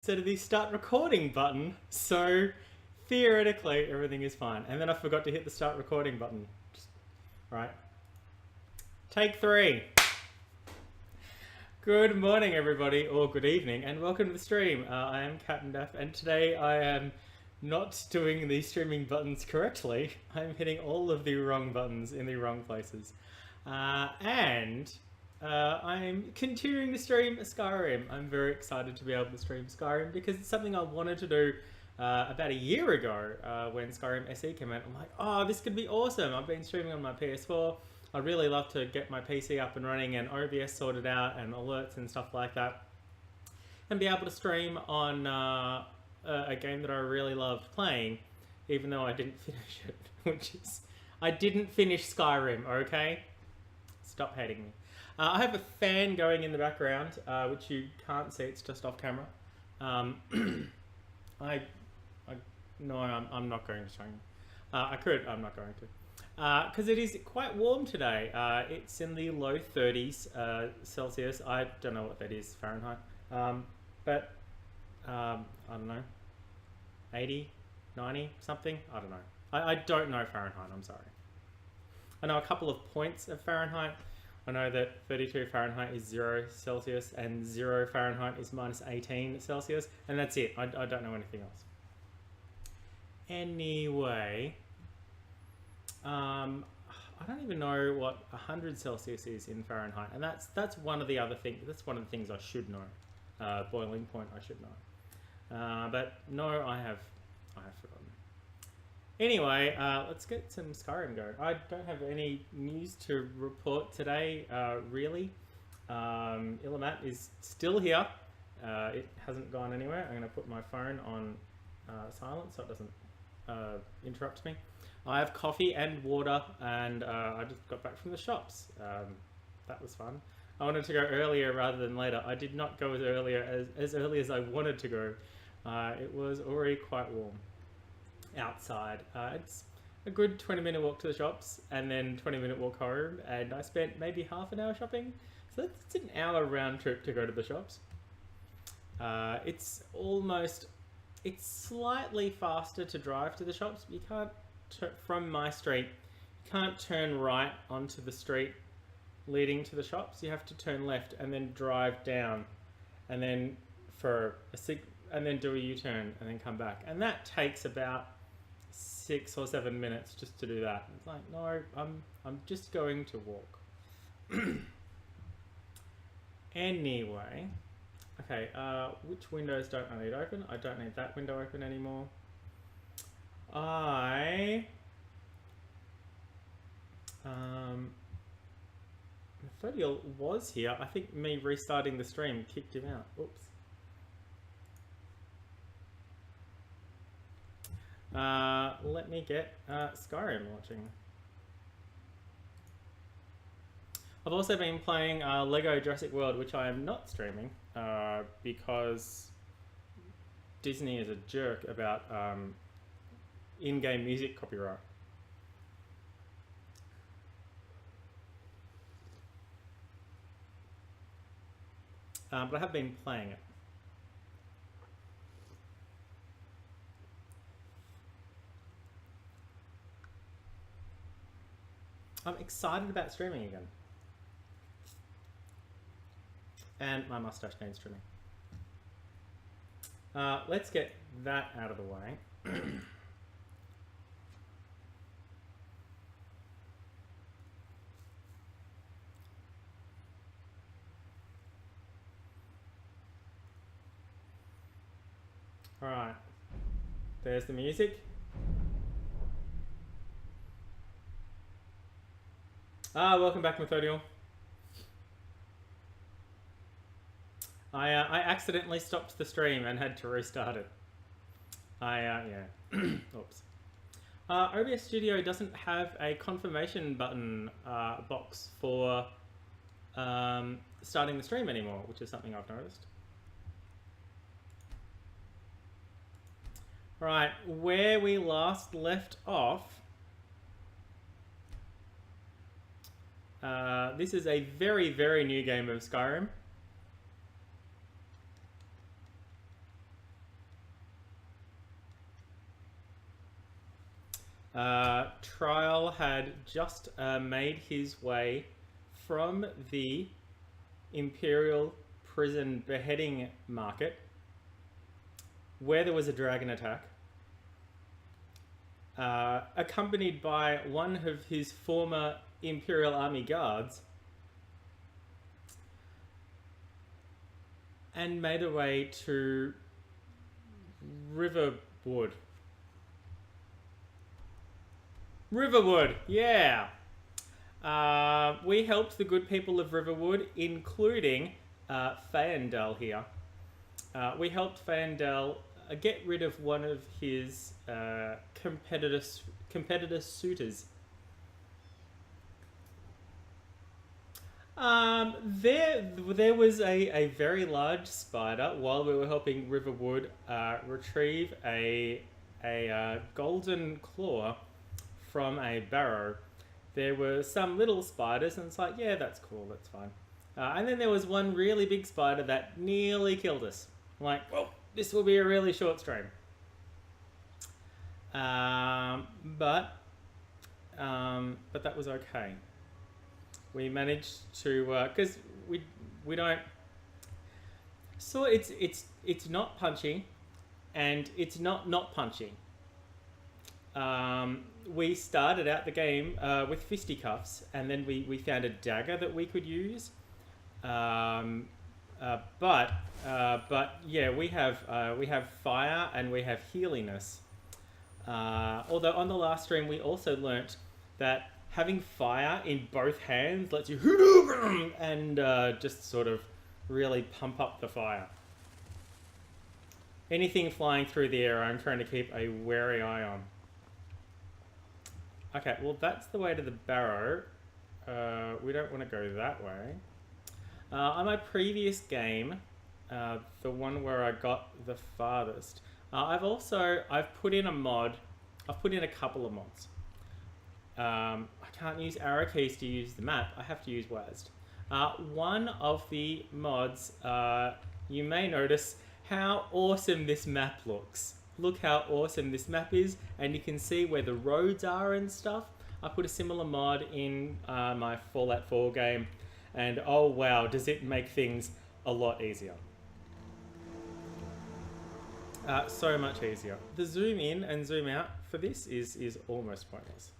instead of the start recording button, so theoretically everything is fine. And then I forgot to hit the start recording button. Right. Take 3. Good morning everybody, or good evening, and welcome to the stream. I am CaptDaf, and today I am not doing the streaming buttons correctly. I'm hitting all of the wrong buttons in the wrong places. I'm continuing to stream Skyrim. I'm very excited to be able to stream Skyrim because it's something I wanted to do about a year ago when Skyrim SE came out. I'm like, oh, this could be awesome. I've been streaming on my PS4. I'd really love to get my PC up and running and OBS sorted out and alerts and stuff like that, and be able to stream on a game that I really loved playing, even though I didn't finish it, which is, I didn't finish Skyrim, okay? Stop hating me. I have a fan going in the background, which you can't see, it's just off camera. No, I'm not going to show you. I could, I'm not going to. Because it is quite warm today. It's in the low 30s Celsius. I don't know what that is Fahrenheit. But I don't know, 80, 90, something? I don't know. I don't know Fahrenheit, I'm sorry. I know a couple of points of Fahrenheit. I know that 32 Fahrenheit is 0 Celsius and 0 Fahrenheit is minus 18 Celsius. And that's it. I don't know anything else. Anyway, I don't even know what 100 Celsius is in Fahrenheit, and that's one of the other things. That's one of the things I should know. Boiling point, I should know. But no, I have forgotten. Anyway, let's get some Skyrim going. I don't have any news to report today, really. Ilamat is still here. It hasn't gone anywhere. I'm going to put my phone on silent so it doesn't interrupt me. I have coffee and water, and I just got back from the shops. That was fun. I wanted to go earlier rather than later. I did not go as early as I wanted to go. It was already quite warm outside. It's a good 20-minute walk to the shops and then 20-minute walk home, and I spent maybe half an hour shopping. So that's an hour round trip to go to the shops. It's slightly faster to drive to the shops. You can't, from my street, you can't turn right onto the street leading to the shops. You have to turn left and then drive down, and then and then do a U-turn and then come back. And that takes about 6 or 7 minutes just to do that. It's like, no, I'm just going to walk. Anyway. Okay, which windows don't I need open? I don't need that window open anymore. Methodiel was here. I think me restarting the stream kicked him out. Oops. Let me get Skyrim launching. I've also been playing Lego Jurassic World, which I am not streaming because Disney is a jerk about in-game music copyright. But I have been playing it. I'm excited about streaming again. And my mustache needs trimming. Let's get that out of the way. Alright. There's the music. Welcome back, Methodiel. I accidentally stopped the stream and had to restart it. Yeah. Oops. OBS Studio doesn't have a confirmation button box for starting the stream anymore, which is something I've noticed. Right, where we last left off, this is a very, very new game of Skyrim. Trylle had just made his way from the Imperial prison beheading market, where there was a dragon attack, accompanied by one of his former Imperial Army guards, and made a way to Riverwood. Riverwood, yeah. We helped the good people of Riverwood, including Fayendal here. We helped Fayendal get rid of one of his competitor suitors. There was a very large spider while we were helping Riverwood retrieve a golden claw from a barrow. There were some little spiders, and it's like, yeah, that's cool, that's fine. And then there was one really big spider that nearly killed us. I'm like, well, this will be a really short stream. But that was okay. We managed to, because we don't. So it's not punchy, and it's not punchy. We started out the game with fisticuffs, and then we found a dagger that we could use. But yeah, we have fire and we have healiness. Although on the last stream we also learnt that having fire in both hands lets you and just sort of really pump up the fire. Anything flying through the air, I'm trying to keep a wary eye on. Okay, well that's the way to the barrow. We don't want to go that way. On my previous game, the one where I got the farthest, I've put in a mod. I've put in a couple of mods. I can't use arrow keys to use the map. I have to use WASD. One of the mods, you may notice how awesome this map looks. Look how awesome this map is, and you can see where the roads are and stuff. I put a similar mod in my Fallout 4 game, and oh wow, does it make things a lot easier. So much easier. The zoom in and zoom out for this is almost pointless.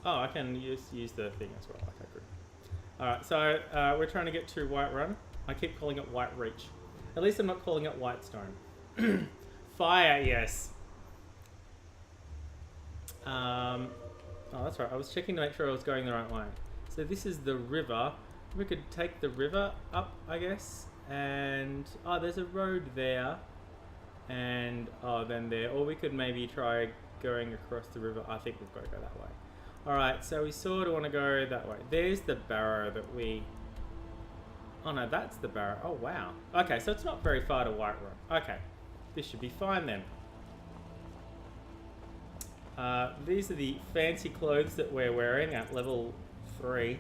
Oh, I can use the thing as well. Okay, good. Alright, so we're trying to get to Whiterun. I keep calling it White Reach. At least I'm not calling it Whitestone. Fire, yes. Oh, that's right. I was checking to make sure I was going the right way. So this is the river. We could take the river up, I guess. And, oh, there's a road there. And, oh, then there. Or we could maybe try going across the river. I think we've got to go that way. Alright, so we sort of want to go that way. There's the barrow that we... Oh no, that's the barrow. Oh wow. Okay, so it's not very far to Whiterun. Okay, this should be fine then. These are the fancy clothes that we're wearing at level 3.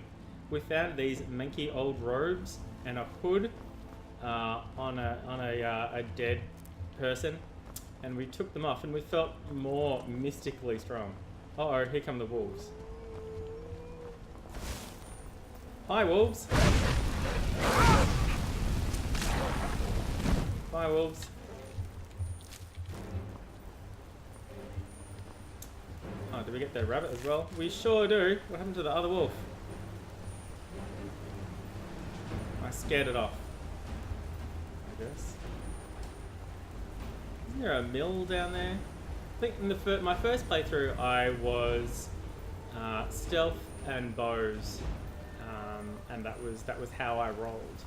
We found these manky old robes and a hood on a dead person, and we took them off and we felt more mystically strong. Uh-oh, here come the wolves. Hi, wolves. Bye, wolves. Oh, did we get their rabbit as well? We sure do. What happened to the other wolf? I scared it off, I guess. Isn't there a mill down there? I think in my first playthrough I was stealth and bows, and that was how I rolled.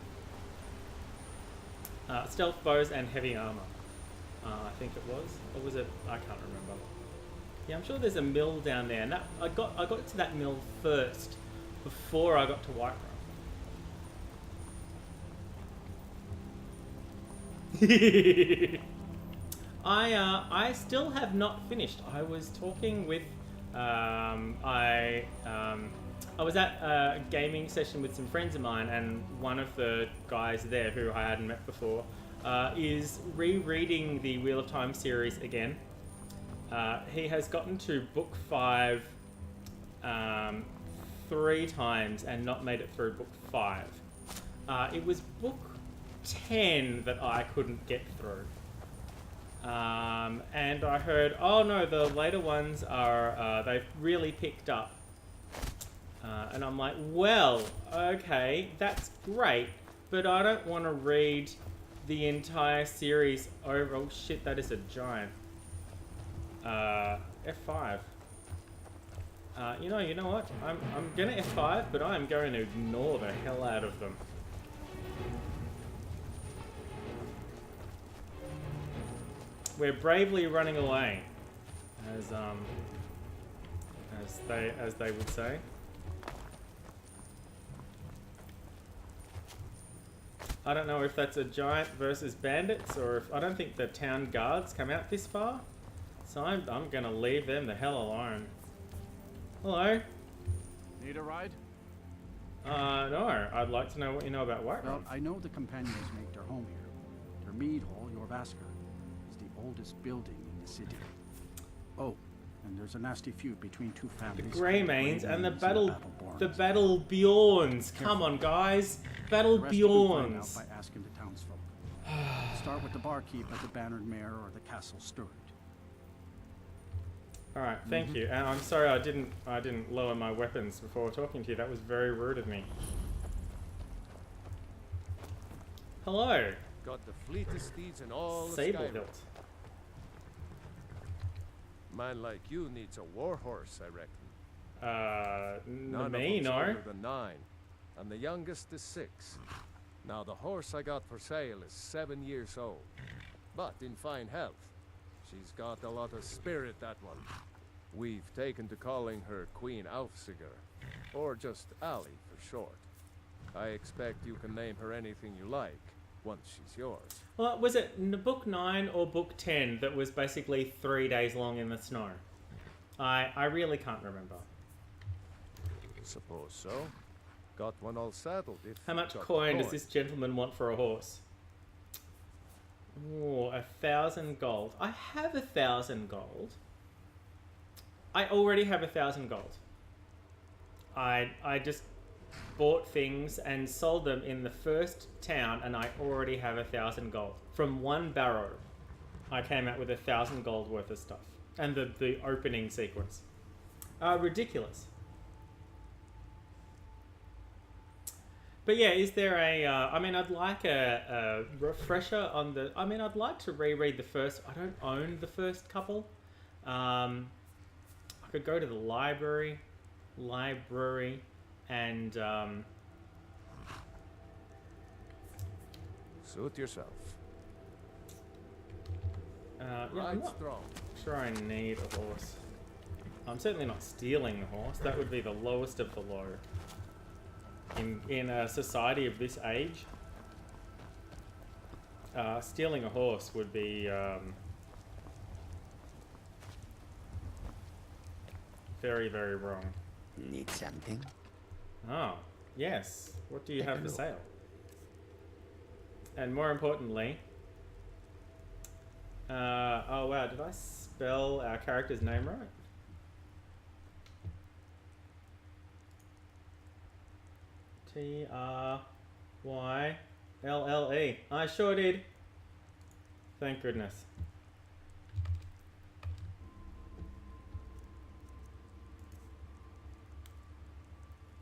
Stealth, bows, and heavy armor. I think it was, or was it? I can't remember. Yeah, I'm sure there's a mill down there, and that I got to that mill first before I got to Whiterun. I still have not finished. I was talking with I was at a gaming session with some friends of mine, and one of the guys there who I hadn't met before is rereading the Wheel of Time series again. He has gotten to book 5 3 times and not made it through book 5. It was book 10 that I couldn't get through. And I heard, oh no, the later ones are, they've really picked up. And I'm like, well, okay, that's great, but I don't want to read the entire series over. Oh shit, that is a giant. F5. You know what? I'm gonna F5, but I am going to ignore the hell out of them. We're bravely running away, as they would say. I don't know if that's a giant versus bandits, or if I don't think the town guards come out this far, so I'm gonna leave them the hell alone. Hello. Need a ride? No. I'd like to know what you know about Whiterun. Well, I know the companions make their home here. Their mead hall, your Vasker, is the oldest building in the city. Oh, and there's a nasty feud between two families. The Greymanes and the Battle Bjorns. Come on, guys. Battle Bjorns. By asking the townsfolk. Start with the barkeep at the Bannered Mare or the Castle Steward. All right, thank you. And I'm sorry I didn't lower my weapons before talking to you. That was very rude of me. Hello. Got the fleetest steeds in all of Sable Skyrim. hilt. Man like you needs a war horse, I reckon. None Me, of them's no. older than 9, and the youngest is 6. Now the horse I got for sale is 7 years old, but in fine health. She's got a lot of spirit, that one. We've taken to calling her Queen Aufsiger, or just Ali for short. I expect you can name her anything you like, once she's yours. Well, was it book 9 or book 10 that was basically 3 days long in the snow? I really can't remember. Suppose so. Got one all saddled if How much you've got coin the does this gentleman want for a horse? Oh, 1,000 gold. I have 1,000 gold. I already have 1,000 gold. I just bought things and sold them in the first town, and I already have 1,000 gold. From one barrow, I came out with 1,000 gold worth of stuff. And the opening sequence. Ridiculous. But yeah, is there a... I mean, I'd like a refresher on the... I mean, I'd like to reread the first... I don't own the first couple. I could go to the library, and... Suit yourself. yeah, I'm Ride not strong. sure I need a horse. I'm certainly not stealing the horse. That would be the lowest of the low. In a society of this age, stealing a horse would be very, very wrong. Need something? Oh, yes. What do you have for sale? And more importantly, oh wow, did I spell our character's name right? Trylle. I sure did. Thank goodness.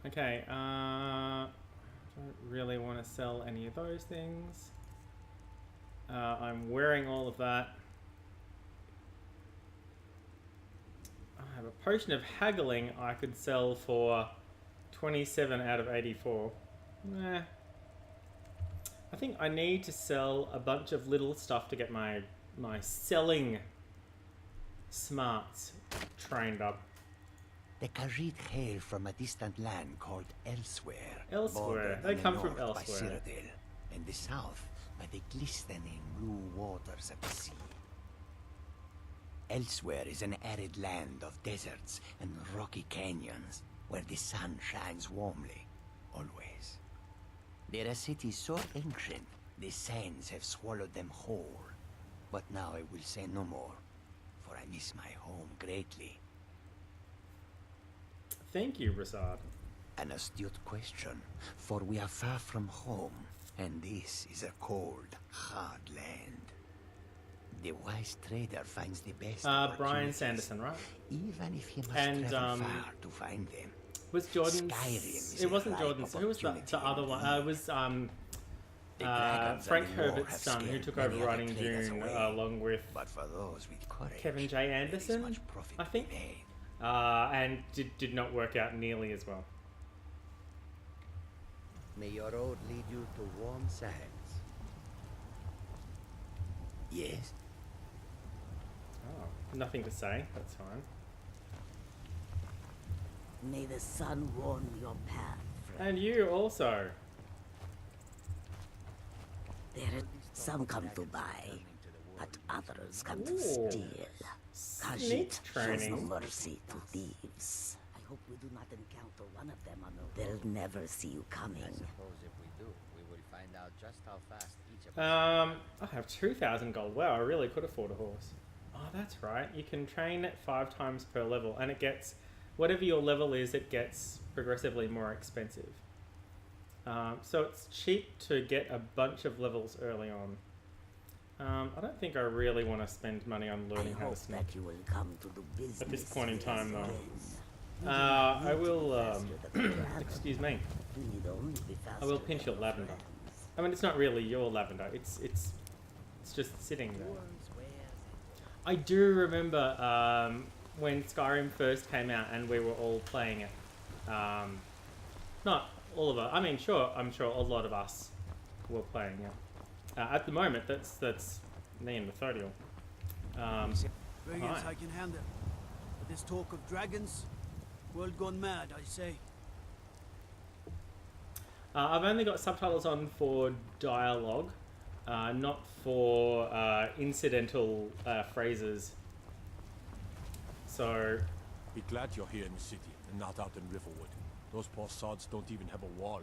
Okay, I don't really want to sell any of those things. I'm wearing all of that. I have a potion of haggling I could sell for 27 out of 84. Nah. I think I need to sell a bunch of little stuff to get my selling smarts trained up. The Khajiit hail from a distant land called Elsewhere. Elsewhere. bordered They on the come from north by elsewhere. Cyrodiil, and the south by the glistening blue waters of the sea. Elsewhere is an arid land of deserts and rocky canyons, where the sun shines warmly, always. They're a city so ancient The sands have swallowed them whole. But now I will say no more, for I miss my home greatly. Thank you, Rasad. An astute question, for we are far from home, and this is a cold, hard land. The wise trader finds the best Brian opportunities, Sanderson, right? even if he must And, travel far to find them. Was Jordan? Skyrim is It wasn't a Jordan's. ripe Who was the opportunity other one? It was The dragons Frank and the war Herbert's have son, who scared took many over other writing players Dune, away. along with But for those with courage, Kevin J. there is Anderson, much profit I to think. be made. And did not work out nearly as well. May your road lead you to warm sands. Yes? Oh, nothing to say. That's fine. May the sun warm your path, friend. And you also. There, some come to buy, but others come to Ooh. steal. Sneak Khajiit shows no training. mercy to thieves. I hope we do not encounter one of them on the road. They'll never see you coming. I suppose if we do, we will find out just how fast each of us. I have 2,000 gold. Wow, I really could afford a horse. Oh, that's right. You can train it 5 times per level, and it gets, whatever your level is, it gets progressively more expensive. So it's cheap to get a bunch of levels early on. I don't think I really want to spend money on I learning how to hope sneak. that you will come to do business. At this point in with time, us though. again. I You will, need faster than the dragon. excuse me. You need only be I will faster pinch than your your lavender. friends. I mean, it's not really your lavender. It's just sitting there. I do remember when Skyrim first came out and we were all playing it. Not all of us. I mean, sure. I'm sure a lot of us were playing it. At the moment, that's me and Methodiel. Bring it, Hi. I can handle. But this talk of dragons, world gone mad, I say. I've only got subtitles on for dialogue, not for incidental phrases. So, Be glad you're here in the city and not out in Riverwood. Those poor sods don't even have a wall.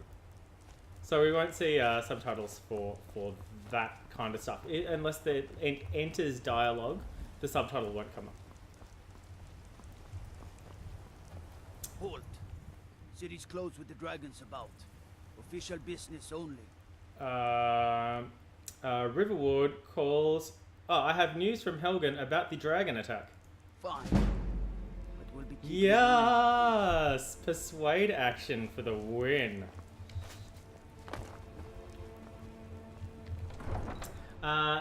so we won't see subtitles for that kind of stuff unless it enters dialogue. The subtitle won't come up. Halt. City's closed with the dragons about. Official business only. Riverwood calls. Oh, I have news from Helgen about the dragon attack. Fine. But we'll be keeping an eye. Yes! Persuade action for the win.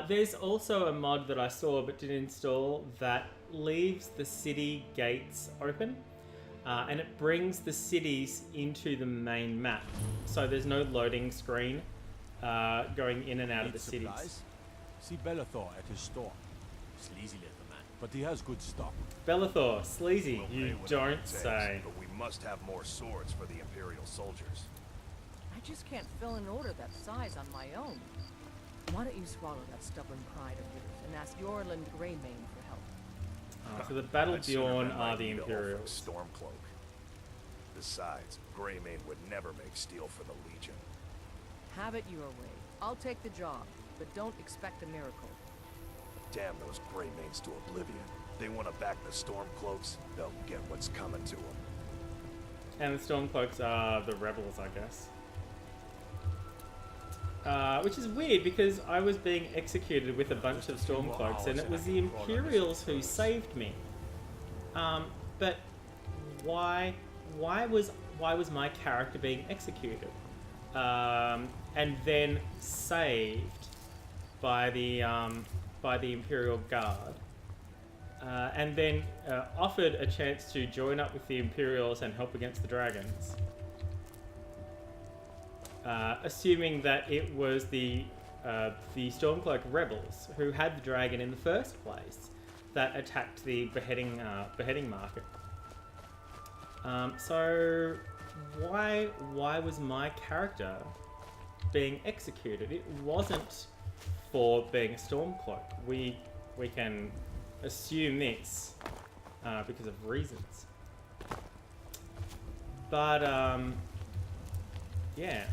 There's also a mod that I saw but didn't install that leaves the city gates open and it brings the cities into the main map. So there's no loading screen going in and out of the Need cities. supplies? See Bellathor at his store. Sleazy little man, but he has good stock. Bellathor, sleazy, We'll pay you whatever don't it takes, say. But we must have more swords for the Imperial soldiers. I just can't fill an order that size on my own. Why don't you swallow that stubborn pride of yours and ask Yorland Greymane for help? So the Battle I'd sooner Bjorn bend my are the knee to Ulfric's Imperials. Stormcloak. Besides, Greymane would never make steel for the Legion. Have it your way. I'll take the job, but don't expect a miracle. Damn those Greymanes to oblivion. They want to back the Stormcloaks, they'll get what's coming to them. And the Stormcloaks are the rebels, I guess. Which is weird because I was being executed with a bunch of Stormcloaks and it was the Imperials who saved me. But why was my character being executed? And then saved by the Imperial Guard. And then offered a chance to join up with the Imperials and help against the dragons. Assuming that it was the Stormcloak rebels who had the dragon in the first place that attacked the beheading market. So why was my character being executed? It wasn't for being a Stormcloak. We can assume this because of reasons. But yeah.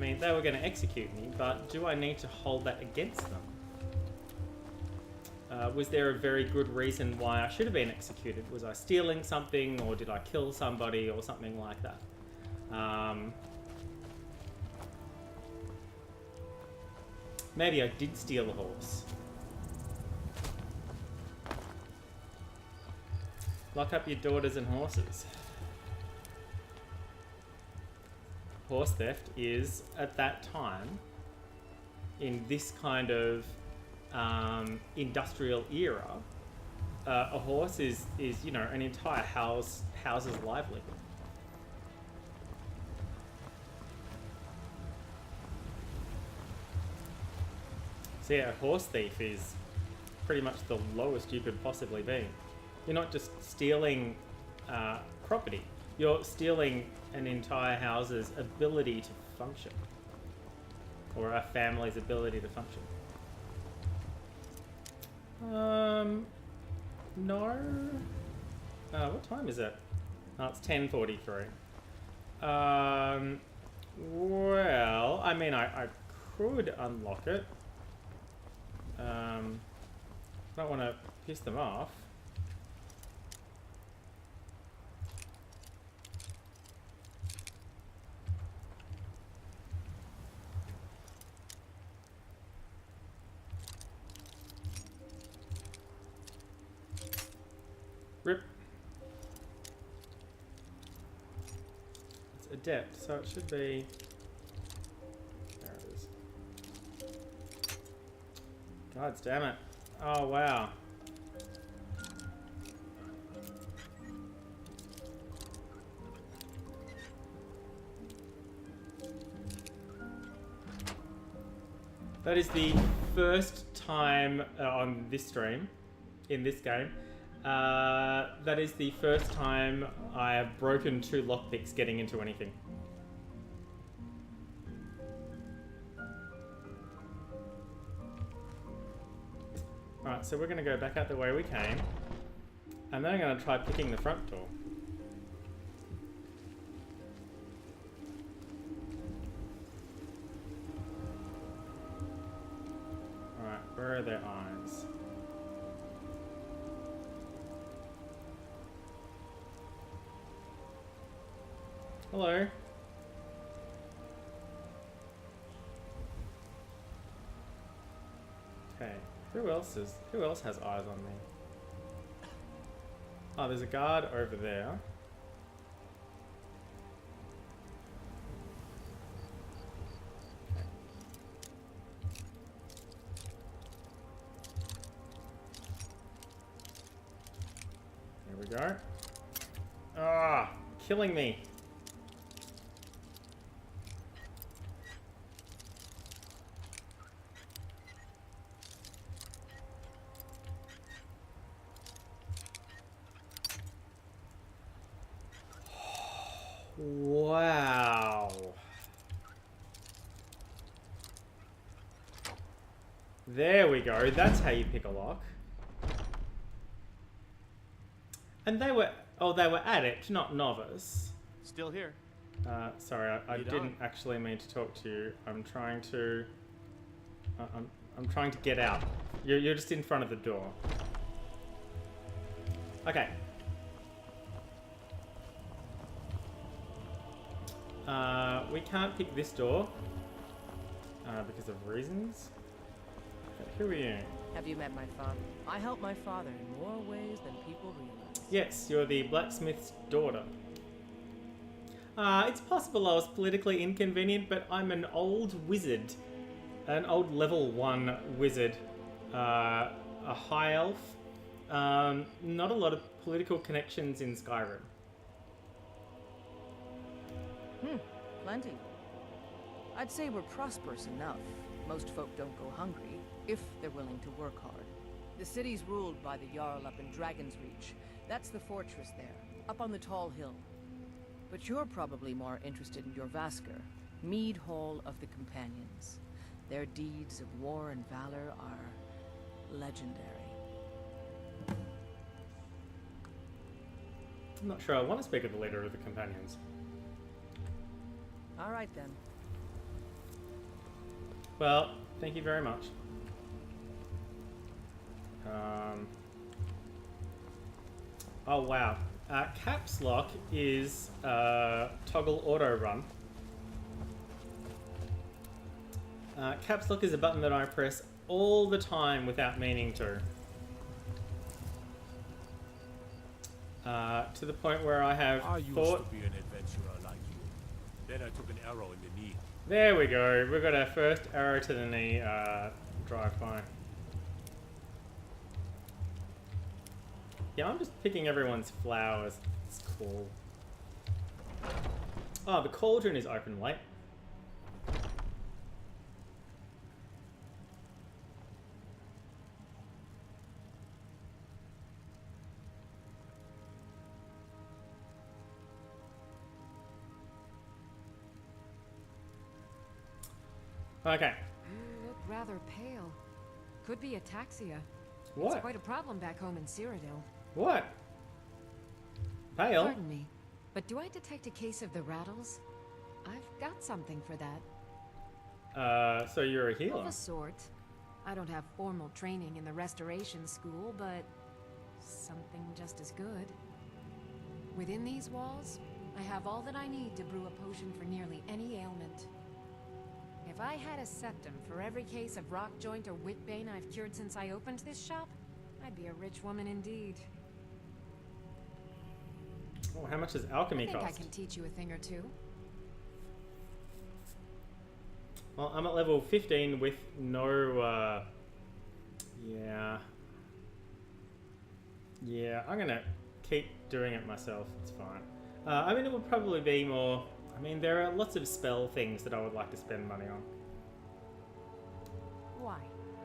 mean, they were going to execute me, but do I need to hold that against them? Was there a very good reason why I should have been executed? Was I stealing something, or did I kill somebody, or something like that? Maybe I did steal a horse. Lock up your daughters and horses. Horse theft is, at that time, in this kind of industrial era, a horse is you know, an entire house's livelihood. So yeah, a horse thief is pretty much the lowest you could possibly be. You're not just stealing property, you're stealing an entire house's ability to function. Or a family's ability to function. No. What time is it? Oh, it's 10:43. Well, I mean, I could unlock it. I don't want to piss them off. Rip. It's adept, so it should be... There it is. God damn it. Oh, wow. That is the first time on this stream, in this game, that is the first time I have broken 2 lockpicks getting into anything. Alright, so we're going to go back out the way we came, and then I'm going to try picking the front door. Alright, where are their eyes? Hello. Okay, who else has eyes on me? Oh, there's a guard over there. Okay. There we go. Ah, killing me. Wow. There we go. That's how you pick a lock. And they were adept, not novice. Still here. Sorry, I didn't actually mean to talk to you. I'm trying to get out. You're just in front of the door. Okay. We can't pick this door because of reasons. But who are you? Have you met my father? I help my father in more ways than people realize. Yes, you're the blacksmith's daughter. It's possible I was politically inconvenient, but I'm an old wizard. An old level 1 wizard. A high elf. Not a lot of political connections in Skyrim. Plenty. I'd say we're prosperous enough. Most folk don't go hungry, if they're willing to work hard. The city's ruled by the Jarl up in Dragon's Reach. That's the fortress there, up on the tall hill. But you're probably more interested in your Vasker, Mead Hall of the Companions. Their deeds of war and valor are legendary. I'm not sure I want to speak of the leader of the Companions. All right, then. Well, thank you very much. Oh wow. Caps lock is toggle auto run. Caps lock is a button that I press all the time without meaning to. To the point where I have I used thought... to be an adventurer like you. Then I took an arrow in the knee. There we go. We've got our first arrow to the knee drive-by. Yeah, I'm just picking everyone's flowers. It's cool. Oh, the cauldron is open late. Okay. You look rather pale. Could be ataxia. What? It's quite a problem back home in Cyrodiil. What? Pale? Pardon me, but do I detect a case of the rattles? I've got something for that. So you're a healer? Of a sort. I don't have formal training in the restoration school, but something just as good. Within these walls, I have all that I need to brew a potion for nearly any ailment. If I had a septum for every case of rock joint or whitbane I've cured since I opened this shop, I'd be a rich woman indeed. Oh, how much does alchemy cost? I think I can teach you a thing or two. Well, I'm at level 15 with no, yeah. Yeah, I'm gonna keep doing it myself, it's fine. I mean, it would probably be more... I mean, there are lots of spell things that I would like to spend money on. Why?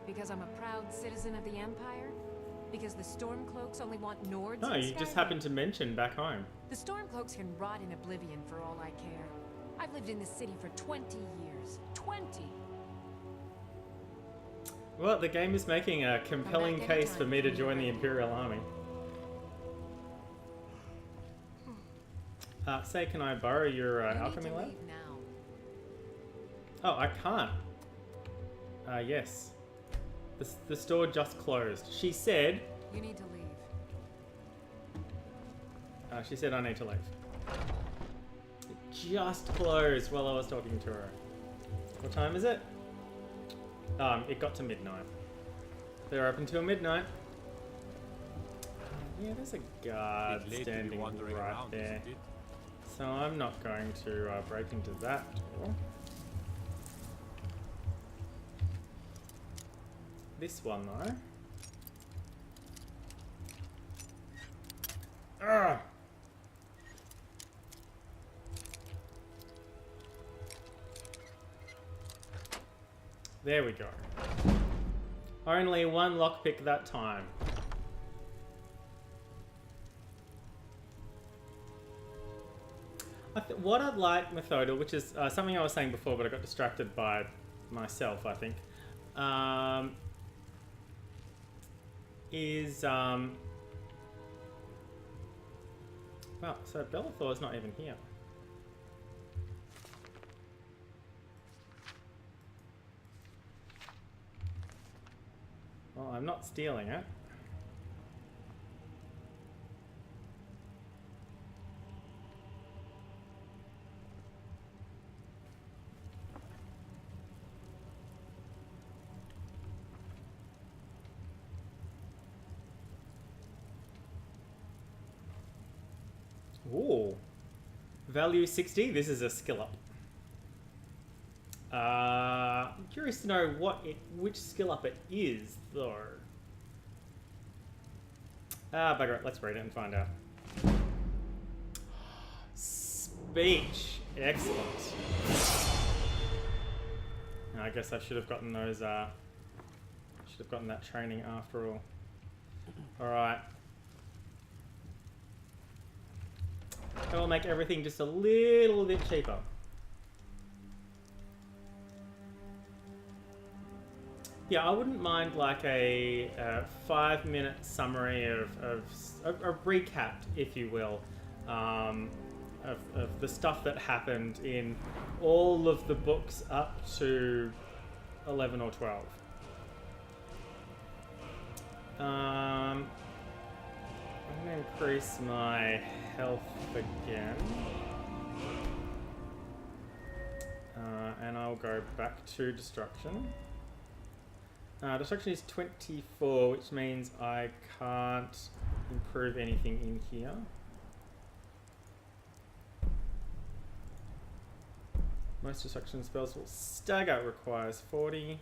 Because I'm a proud citizen of the Empire? Because the Stormcloaks only want Nords? No, you just happened to mention back home. The Stormcloaks can rot in oblivion for all I care. I've lived in this city for 20 years. 20! Well, the game is making a compelling case for me to join the Imperial Army. Say, can I borrow your alchemy lab? Oh, I can't. Yes. The store just closed. She said... You need to leave. She said I need to leave. It just closed while I was talking to her. What time is it? It got to midnight. They're open till midnight. Yeah, there's a guard standing right there. So I'm not going to break into that door. This one though. Ugh. There we go. Only one lockpick that time. What I'd like, Methodal, which is something I was saying before, but I got distracted by myself, I think, is... well, so Bellathor's not even here. Well, I'm not stealing it. Ooh. Value 60. This is a skill up. I'm curious to know which skill up it is, though. Bugger it. Let's read it and find out. Speech. Excellent. I guess I should have gotten those, should have gotten that training after all. Alright. That will make everything just a little bit cheaper. Yeah, I wouldn't mind like a 5-minute summary of a recap, if you will, of the stuff that happened in all of the books up to 11 or 12. I'm going to increase my health again. And I'll go back to destruction. Destruction is 24, which means I can't improve anything in here. Most destruction spells will stagger. Requires 40.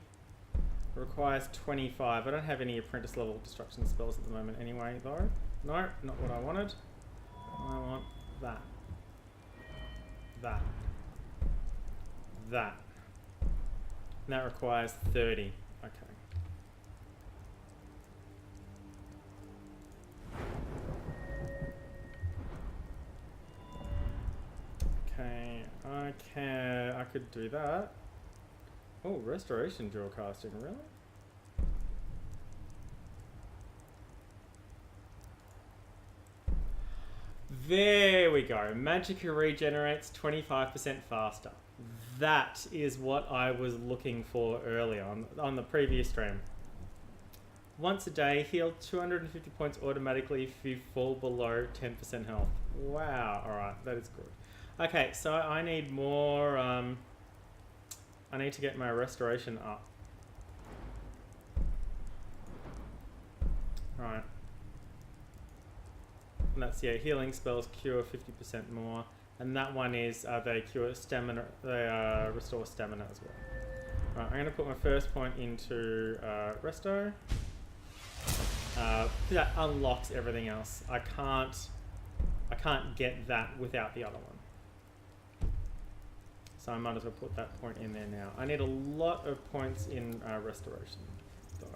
Requires 25. I don't have any apprentice level destruction spells at the moment anyway, though. No, not what I wanted. I want that. That. That. And that requires 30. Okay. Okay, I could do that. Oh, restoration dual casting, really? There we go. Magicka regenerates 25% faster. That is what I was looking for earlier on the previous stream. Once a day, heal 250 points automatically if you fall below 10% health. Wow, alright, that is good. Okay, so I need more, I need to get my restoration up. Right. And that's, yeah, healing spells cure 50% more. And that one is, they cure stamina, they restore stamina as well. Right, I'm going to put my first point into resto. That unlocks everything else. I can't get that without the other one. So I might as well put that point in there now. I need a lot of points in restoration, though.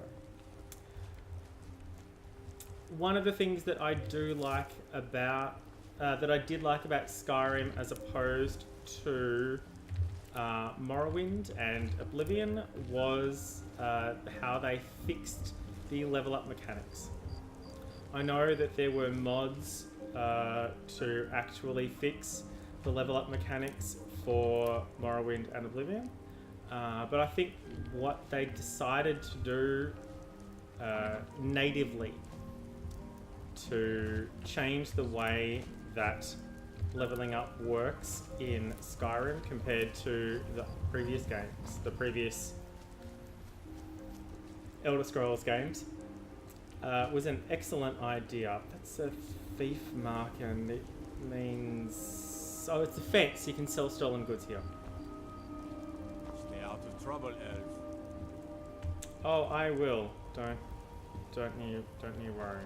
One of the things that I do like about, that I did like about Skyrim as opposed to Morrowind and Oblivion was how they fixed the level up mechanics. I know that there were mods to actually fix the level up mechanics for Morrowind and Oblivion, but I think what they decided to do natively to change the way that leveling up works in Skyrim compared to the previous games, the previous Elder Scrolls games, was an excellent idea. That's a thief mark and it means... Oh, it's a fence. You can sell stolen goods here. Stay out of trouble, elf. Oh, I will. Don't you worry.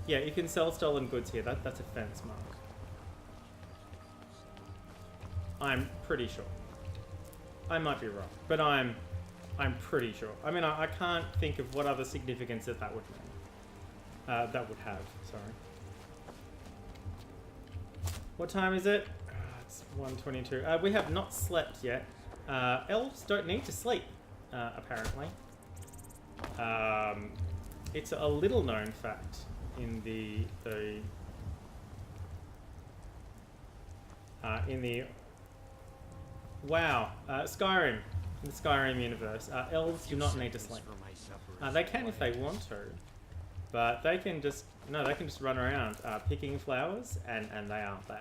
Yeah, you can sell stolen goods here. That's a fence mark. I'm pretty sure. I might be wrong, but I'm pretty sure. I mean, I can't think of what other significance that would mean. That would have. Sorry. What time is it? It's 1:22. We have not slept yet. Elves don't need to sleep, apparently. It's a little known fact in the Skyrim, in the Skyrim universe, elves do not need to sleep. They can if they want to, but they can just run around picking flowers, and they are fine.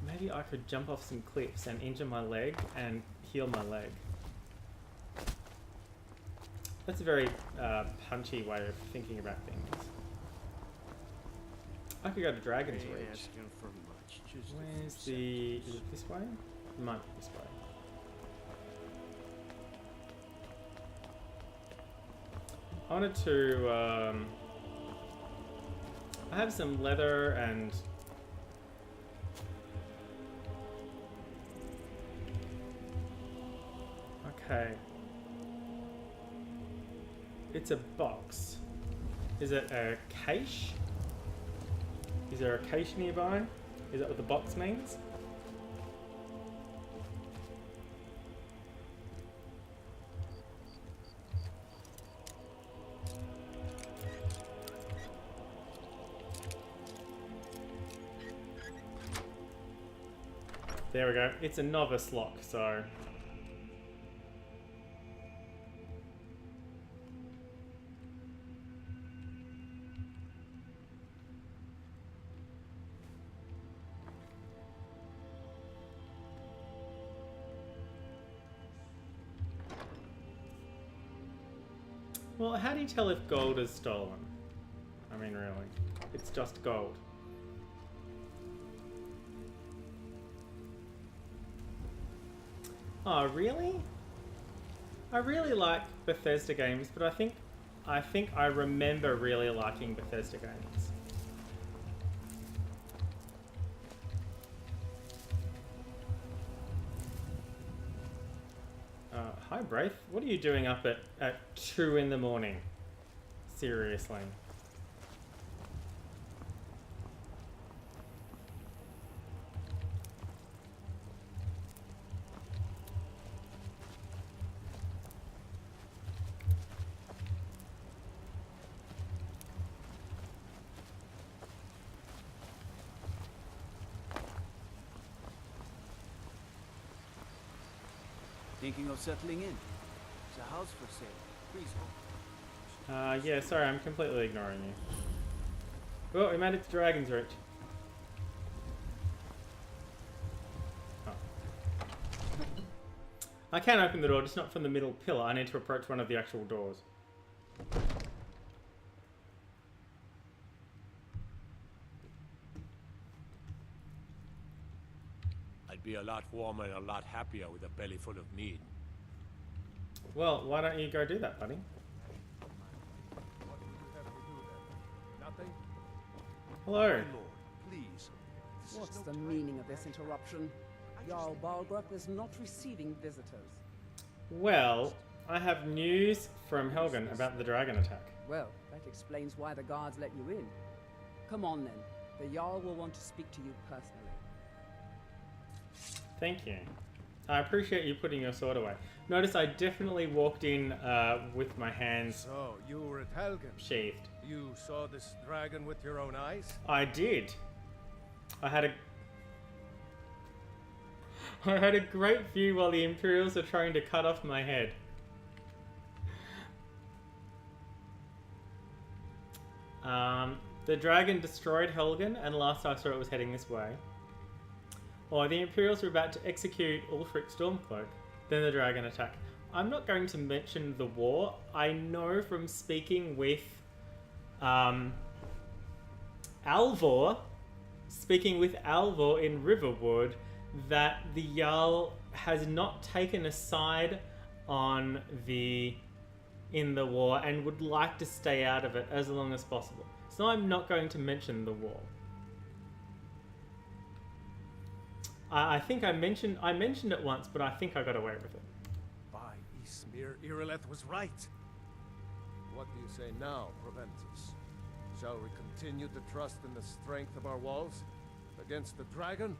Maybe I could jump off some cliffs and injure my leg and heal my leg. That's a very punchy way of thinking about things. I could go to Dragon's Reach. Where's the... Is it this way? It might be this way. I wanted to... I have some leather and... Okay. It's a box. Is it a cache? Is there a cache nearby? Is that what the box means? There we go. It's a novice lock, so Well, how do you tell if gold is stolen? I mean, really. It's just gold. Oh, really? I really like Bethesda games, but I think I remember really liking Bethesda games. Hi, Braith. What are you doing up at 2 in the morning? Seriously. Thinking of settling in? There's a house for sale. Please. Yeah, sorry, I'm completely ignoring you. Oh, we made it to Dragon's Reach. Oh. I can open the door, just not from the middle pillar. I need to approach one of the actual doors. I'd be a lot warmer and a lot happier with a belly full of meat. Well, why don't you go do that, buddy? What would you have me do then? Nothing? Hello. Lord, please. This What's is the no time. meaning of this interruption? Jarl Balgruuf is not receiving visitors. Well, I have news from Helgen about the dragon attack. Well, that explains why the guards let you in. Come on then. The Jarl will want to speak to you personally. Thank you. I appreciate you putting your sword away. Notice I definitely walked in with my hands So, you were at Helgen. sheathed. You saw this dragon with your own eyes? I did. I had a great view while the Imperials are trying to cut off my head. The dragon destroyed Helgen, and last I saw it was heading this way. Or the Imperials were about to execute Ulfric Stormcloak, then the dragon attack. I'm not going to mention the war. I know from speaking with Alvor in Riverwood, that the Jarl has not taken a side in the war and would like to stay out of it as long as possible. So I'm not going to mention the war. I think I mentioned it once, but I think I got away with it. By Ysmir, Irileth was right. What do you say now, Proventus? Shall we continue to trust in the strength of our walls against the dragon?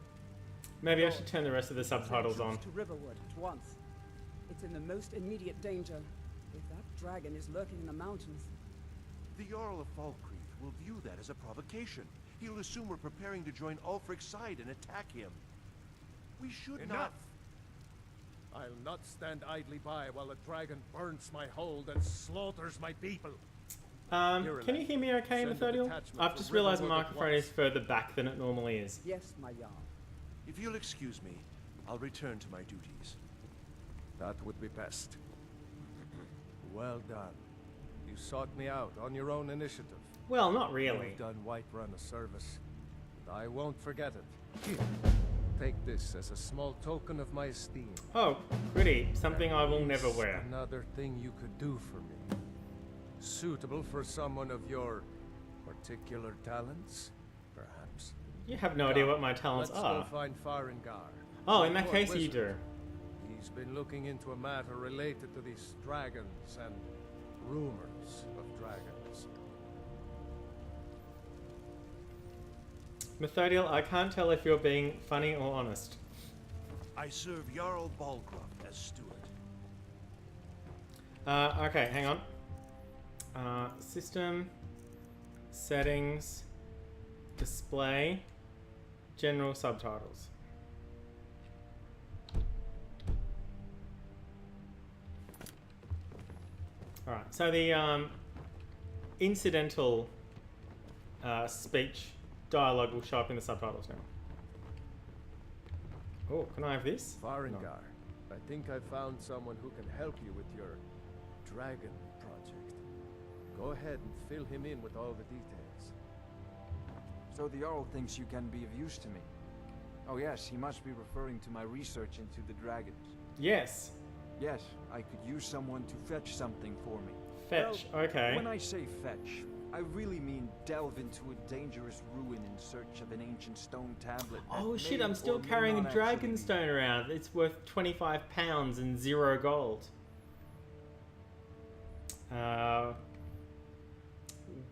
Maybe I should turn the rest of the subtitles on. To Riverwood at once. It's in the most immediate danger. If that dragon is lurking in the mountains. The Jarl of Falkreath will view that as a provocation. He'll assume we're preparing to join Ulfric's side and attack him. We should Enough! I'll not stand idly by while the dragon burns my hold and slaughters my people. Can you hear me okay, Methodiel? I've just realised my microphone is further back than it normally is. Yes, my Jarl. If you'll excuse me, I'll return to my duties. That would be best. Well done. You sought me out on your own initiative. Well, not really. You've done Whiterun a service, and I won't forget it. Here, take this as a small token of my esteem. Oh, pretty. Something I will never It's wear. Another thing you could do for me. Suitable for someone of your particular talents, perhaps. You have no idea what my talents Let's are. go find Farengar. Oh, in that Court case you wizard. do. He's been looking into a matter related to these dragons and rumors of dragons. Methodiel, I can't tell if you're being funny or honest. I serve Jarl Balgruuf as steward. Okay, hang on. System, settings, display, general subtitles. Alright, so the incidental speech dialogue will show up in the subtitles now. Oh, can I have this? Farengar, No. I think I found someone who can help you with your dragon project. Go ahead and fill him in with all the details. So the Jarl thinks you can be of use to me. Oh yes, he must be referring to my research into the dragons. Yes. Yes, I could use someone to fetch something for me. Fetch, well, okay. When I say fetch, I really mean delve into a dangerous ruin in search of an ancient stone tablet. Oh shit, I'm still carrying a dragon stone around. It's worth 25 pounds and 0 gold.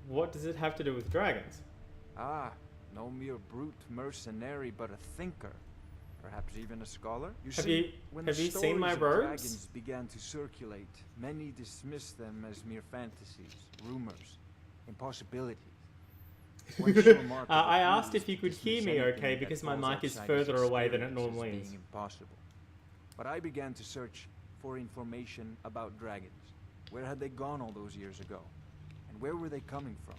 What does it have to do with dragons? Ah, no mere brute mercenary, but a thinker. Perhaps even a scholar? Have you seen my robes? Dragons began to circulate, many dismissed them as mere fantasies, rumors, impossibilities. I asked if you could hear me okay because my mic is further away than it normally is. Impossible. But I began to search for information about dragons. Where had they gone all those years ago? And where were they coming from?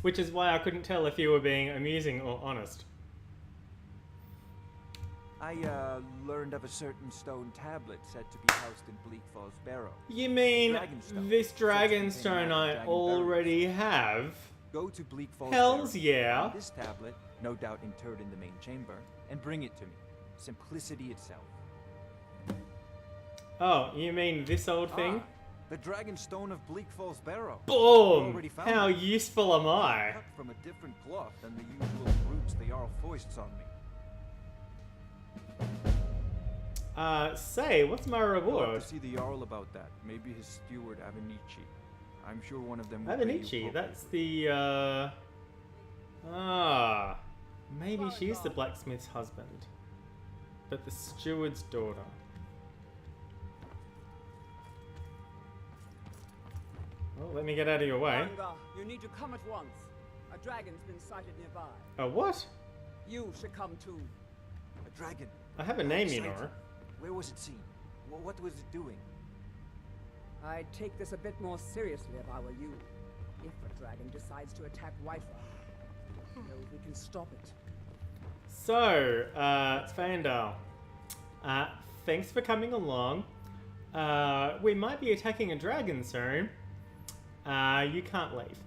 Which is why I couldn't tell if you were being amusing or honest. I learned of a certain stone tablet said to be housed in Bleak Falls Barrow. You mean this dragon stone I already have? Go to Bleak Falls Hells Barrow, yeah. find this tablet, no doubt interred in the main chamber, and bring it to me. Simplicity itself. Oh, you mean this old thing? The Dragon Stone of Bleak Falls Barrow. Boom! How useful am I? Cut from a different cloth than the usual brutes the Jarl foists on me. Say, what's my I'll reward? have to see the Jarl about that. Maybe his steward, Avenici. I'm sure one of them will pay you Avenici, that's the, maybe she's the blacksmith's husband. But the steward's daughter. Well, let me get out of your way. Ranga, you need to come at once. A dragon's been sighted nearby. A what? You should come too. A dragon. I have a name, you know. Where was it seen? What was it doing? I'd take this a bit more seriously if I were you. If a dragon decides to attack Whiterun, we know we can stop it. So, Fandal, thanks for coming along. We might be attacking a dragon soon. You can't leave.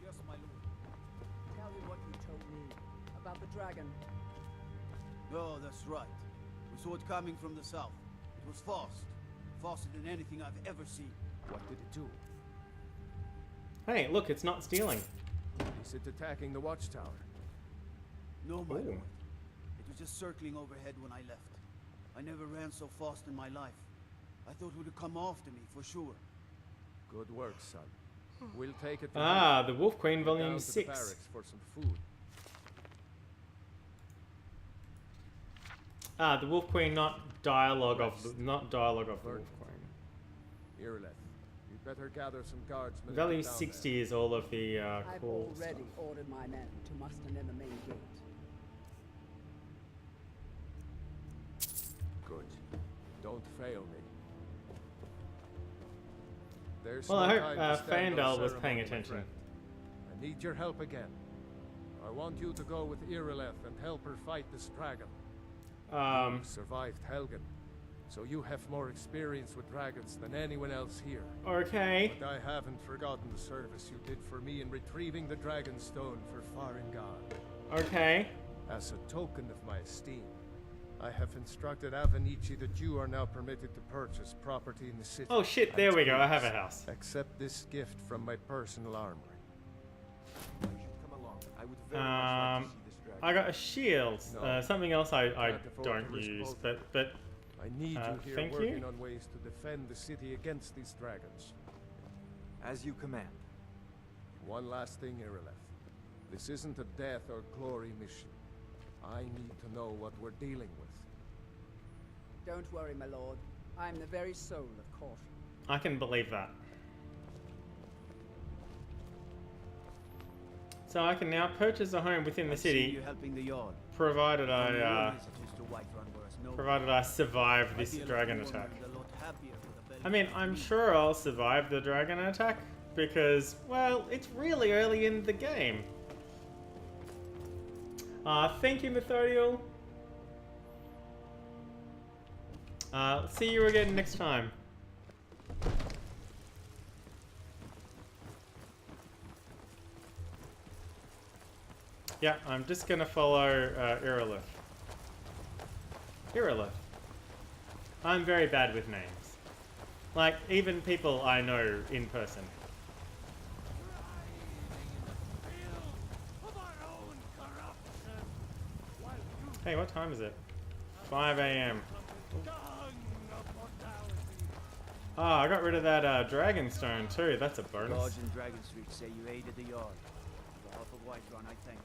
Yes, my lord. Tell me what you told me about the dragon. Oh, that's right. We saw it coming from the south. It was fast. Faster than anything I've ever seen. What did it do? Hey, look, it's not stealing. Is it attacking the watchtower? No, my lord. It was just circling overhead when I left. I never ran so fast in my life. I thought it would come after me, for sure. Good work, son. We'll take it. The Wolf Queen, Volume 6. The barracks for some food. The Wolf Queen, not dialogue of the Wolf Queen. Ireleth, you better gather some guardsmen. Value 60 is all of the I've cool already stuff. ordered my men to muster near the main gate. Good. Don't fail me. There's Well, no I time hope to stand Fandal on was ceremony, paying my attention. friend. I need your help again. I want you to go with Ireleth and help her fight this dragon. You survived Helgen, so you have more experience with dragons than anyone else here. Okay. But I haven't forgotten the service you did for me in retrieving the dragon stone for Farengar. Okay. As a token of my esteem, I have instructed Avenici that you are now permitted to purchase property in the city. Oh shit, there we go, I have a house. Accept this gift from my personal armory. You should come along. I would very much like to see this dragon. I got a shield. No, something else I can't afford don't to risk use, both. but I need you here thank working you. on ways to defend the city against these dragons. As you command. One last thing, Ireleth. This isn't a death or glory mission. I need to know what we're dealing with. Don't worry, my lord. I'm the very soul of caution. I can believe that. So I can now purchase a home within the city, You helping the Jarl. provided I Provided survive this dragon attack. I mean, I'm sure I'll survive the dragon attack because, well, it's really early in the game. Thank you, Methodiel. See you again next time. Yeah, I'm just gonna follow Irilith. Irilith. I'm very bad with names. Like, even people I know in person. Hey, what time is it? 5 AM. Oh, I got rid of that dragon stone too. That's a bonus. Guards in Dragon Street say you aided the yard. On behalf of Whiterun, I thank you.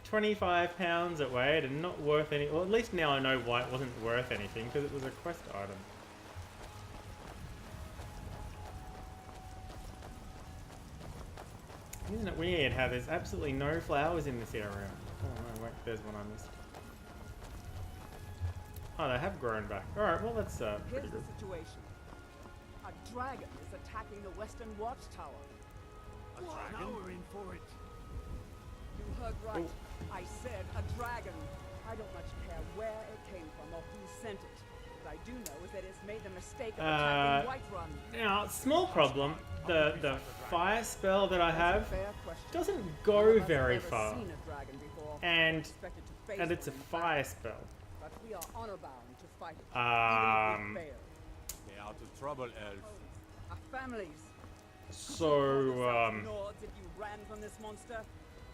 25 pounds it weighed and not worth any. Well, at least now I know why it wasn't worth anything, because it was a quest item. Isn't it weird how there's absolutely no flowers in this area? Oh no, wait, there's one I missed. Oh, they have grown back. Alright, well that's pretty Here's good. the situation. A dragon is attacking the western watchtower. A dragon? Now we're in for it. You heard right. Ooh. I said a dragon. I don't much care where it came from or who sent it. What I do know is that it's made the mistake of attacking Whiterun. Now, small problem. The fire spell that I have doesn't go very far. And it's a fire spell. But we are honor bound to fight it. Even if we fail. Stay out of trouble, elf. Our families. So, Nords, if you ran from this monster,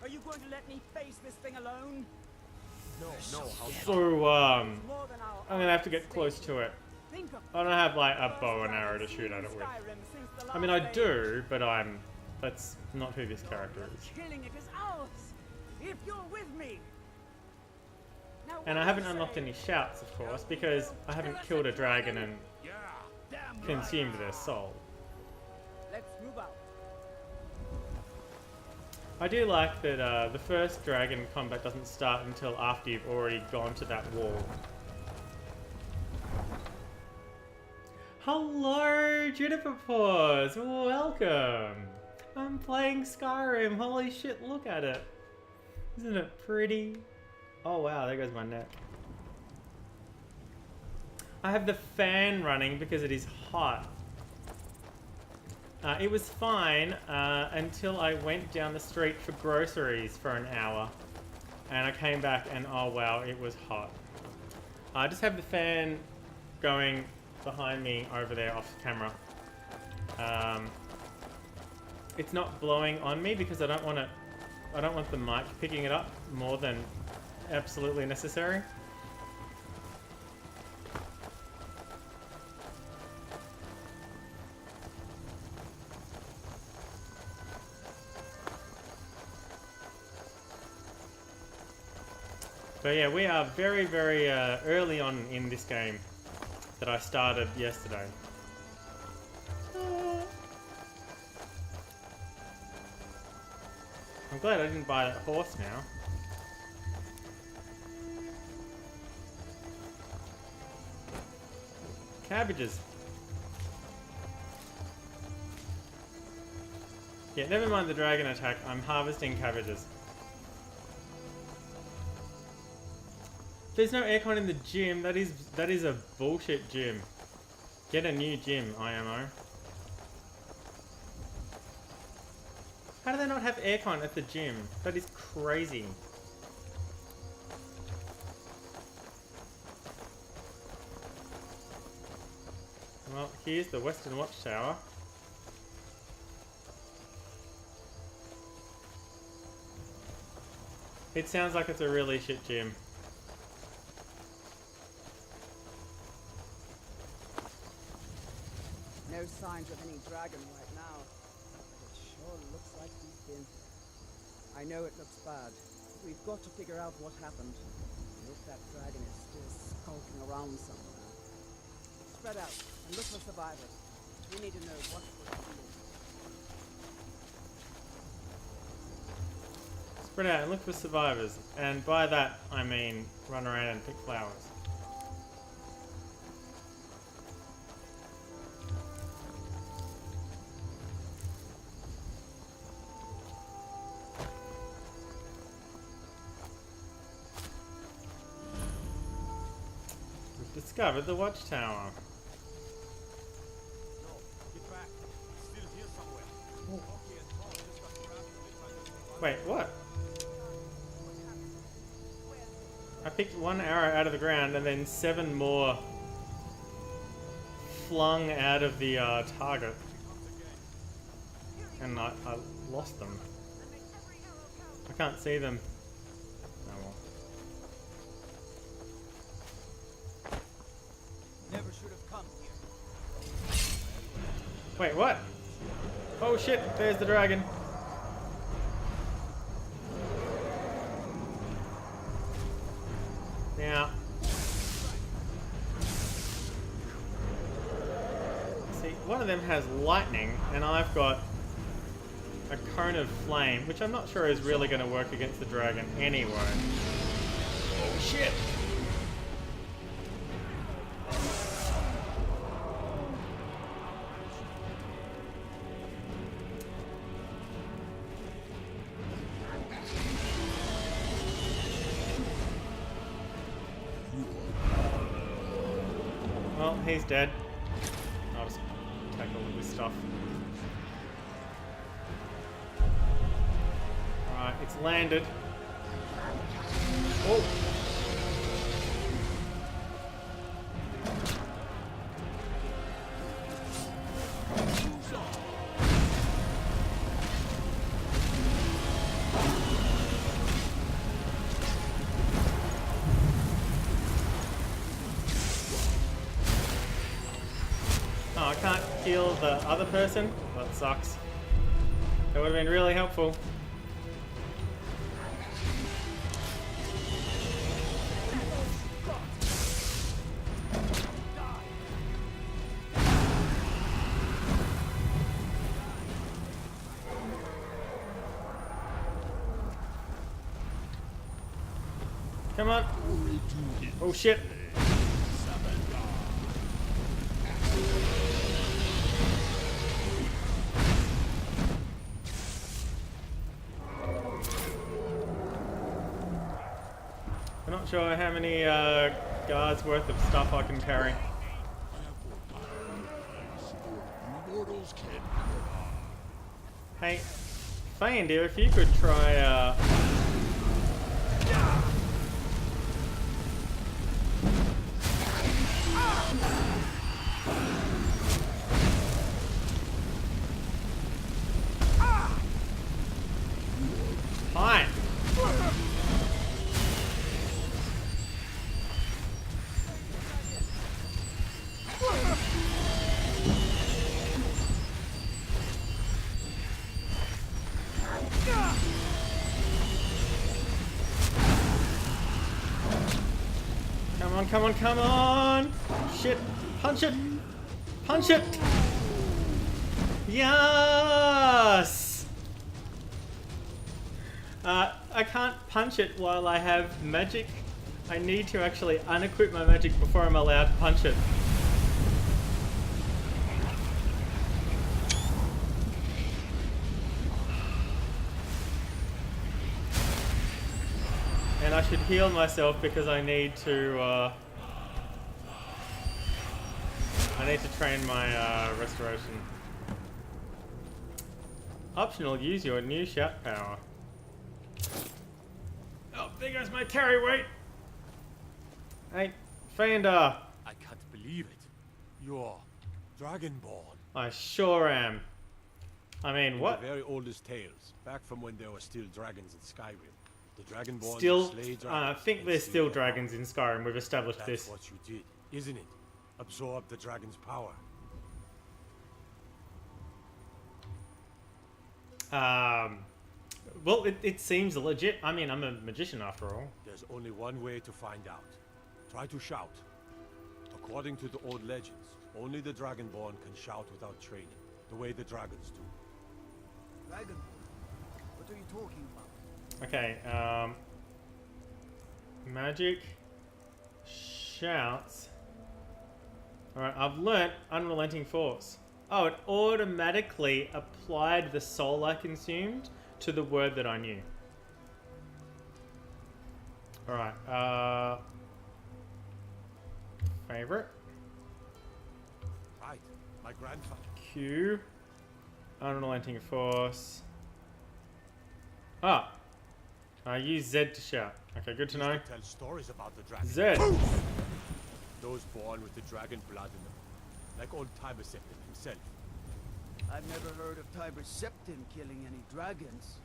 are you going to let me face this thing alone? So, I'm gonna have to get close to it. I don't have like a bow and arrow to shoot at it with. I mean, I do, but that's not who this character is. Killing it is ours. If you're with me. And I haven't unlocked any shouts, of course, because I haven't killed a dragon and consumed their soul. Let's move out. I do like that the first dragon combat doesn't start until after you've already gone to that wall. Hello, Juniper Paws! Welcome! I'm playing Skyrim. Holy shit, look at it. Isn't it pretty? Oh wow, there goes my neck. I have the fan running because it is hot. It was fine until I went down the street for groceries for an hour. And I came back and oh wow, it was hot. I just have the fan going behind me over there off camera. It's not blowing on me because I don't want the mic picking it up more than absolutely necessary. But yeah, we are very, very early on in this game that I started yesterday. I'm glad I didn't buy that horse now. Cabbages. Yeah, never mind the dragon attack. I'm harvesting cabbages. There's no aircon in the gym. That is a bullshit gym. Get a new gym, IMO. How do they not have aircon at the gym? That is crazy. Well, here's the Western Watchtower. It sounds like it's a really shit gym. No signs of any dragon right now. But it sure looks like he's been. I know it looks bad. We've got to figure out what happened. I hope that dragon is still skulking around somewhere. Spread out and look for survivors. We need to know what we're doing. Spread out and look for survivors. And by that, I mean run around and pick flowers. discovered the watchtower. Wait, what? I picked one arrow out of the ground and then 7 more flung out of the target. And I lost them. I can't see them. Oh well. Never should have come here. Wait, what? Oh shit, there's the dragon. Now, see, one of them has lightning, and I've got a cone of flame, which I'm not sure is really going to work against the dragon anyway. Oh shit! Well, he's dead. I'll just take all of this stuff. Alright, it's landed. Oh! Oh, I can't heal the other person? That sucks. That would have been really helpful. Come on. Oh shit. I'm not sure how many guards worth of stuff I can carry. Hey, Fayendir, if you could try Fine. Come on, come on, come on! Shit! Punch it! Punch it! Yes! I can't punch it while I have magic. I need to actually unequip my magic before I'm allowed to punch it. And I should heal myself because I need to train my restoration. Optional, use your new shout power. Oh, there goes my carry weight. Hey, Fayendir. I can't believe it. You're Dragonborn. I sure am. I mean, what? In the very oldest tales, back from when there were still dragons in Skyrim. The Dragonborn Still, slay dragons. I think there's still dragons in Skyrim. We've established this. That's what you did, isn't it? Absorb the dragon's power. Well, it seems legit. I mean, I'm a magician after all. There's only one way to find out. Try to shout. According to the old legends, only the Dragonborn can shout without training, the way the dragons do. Dragonborn? What are you talking about? Okay, magic shouts. Alright, I've learnt Unrelenting Force. Oh, it automatically applied the soul I consumed to the word that I knew. Alright, favorite. Right. My grandfather. Q. Unrelenting force. Ah. Use Z to shout. Okay, good to know. Used to tell stories about the dragon. Z. Those born with the dragon blood in them. Like old Tiber Septim himself. I've never heard of Tiber Septim killing any dragons.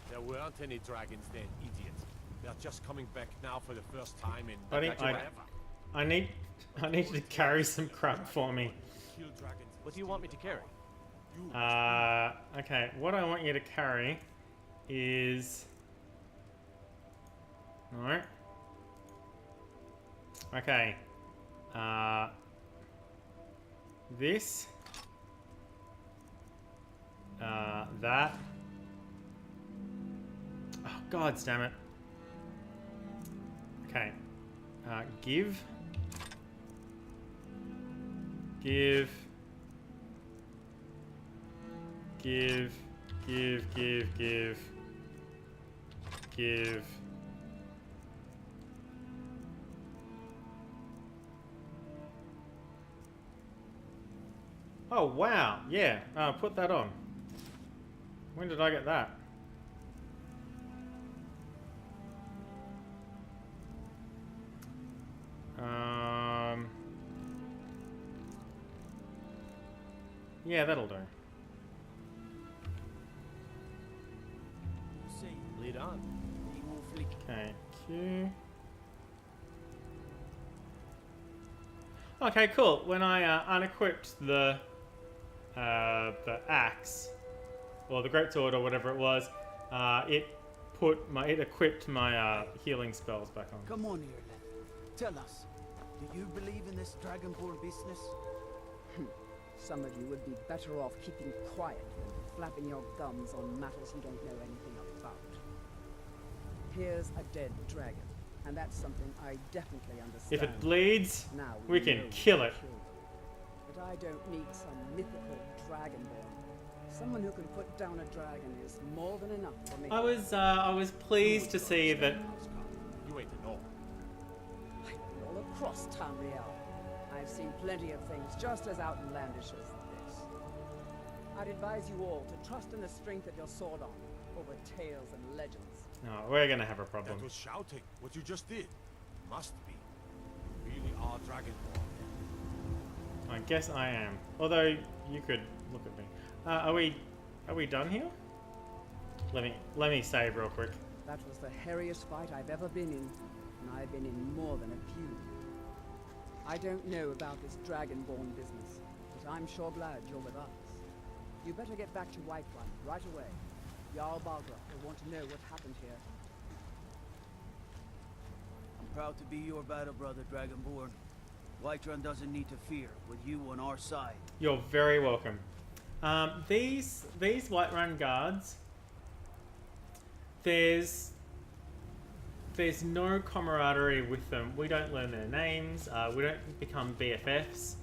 There weren't any dragons then, idiot. They're just coming back now for the first time in I need you to carry some crap for me. Kill dragons. What do you want me to carry? Okay, what I want you to carry is... No. Okay. This. That. Oh, God damn it. Okay. Give. Give. Give. Give. Give. Give. Give. Oh, wow. Yeah. Put that on. When did I get that? Yeah, that'll do. Lead on. Okay, Q. Okay, cool. When I unequipped the axe or the greatsword or whatever it was, it equipped my healing spells back on. Come on here, then. Tell us, do you believe in this dragonborn business? Some of you would be better off keeping quiet than flapping your gums on matters you don't know anything about. Here's a dead dragon, and that's something I definitely understand. If it bleeds, now we can know kill it. But I don't need some mythical dragonborn. Someone who can put down a dragon is more than enough for me. I was pleased to see that. You ain't the norm. I've been all across Tamriel. I've seen plenty of things just as outlandish as this. I'd advise you all to trust in the strength of your sword arm over tales and legends. No, we're gonna have a problem. That was shouting. What you just did. Must be. You really are dragonborn. I guess I am. Although you could look at me. Are we done here? Let me save real quick. That was the hairiest fight I've ever been in, and I've been in more than a few. I don't know about this dragonborn business, but I'm sure glad you're with us. You better get back to Whiterun right away. Jarl Balgruuf will want to know what happened here. I'm proud to be your battle brother, Dragonborn. Whiterun doesn't need to fear with you on our side. You're very welcome. These Whiterun guards, there's no camaraderie with them. We don't learn their names. We don't become BFFs.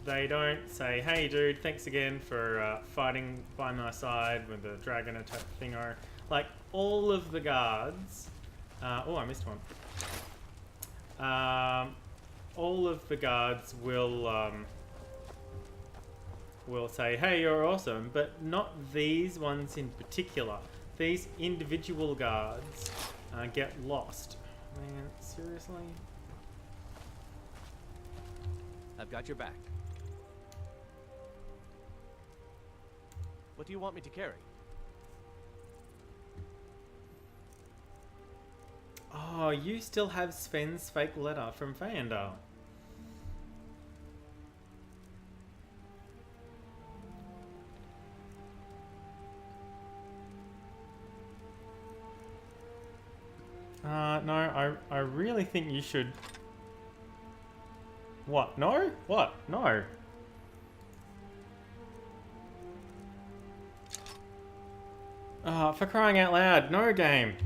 They don't say, "Hey, dude, thanks again for fighting by my side with the dragon attack thingo." Like all of the guards. Oh, I missed one. All of the guards will say, "Hey, you're awesome," but not these ones in particular. These individual guards get lost. Man, seriously? I've got your back. What do you want me to carry? Oh, you still have Sven's fake letter from Feyendal. No, I really think you should... What? No? What? No. Oh, for crying out loud, no game.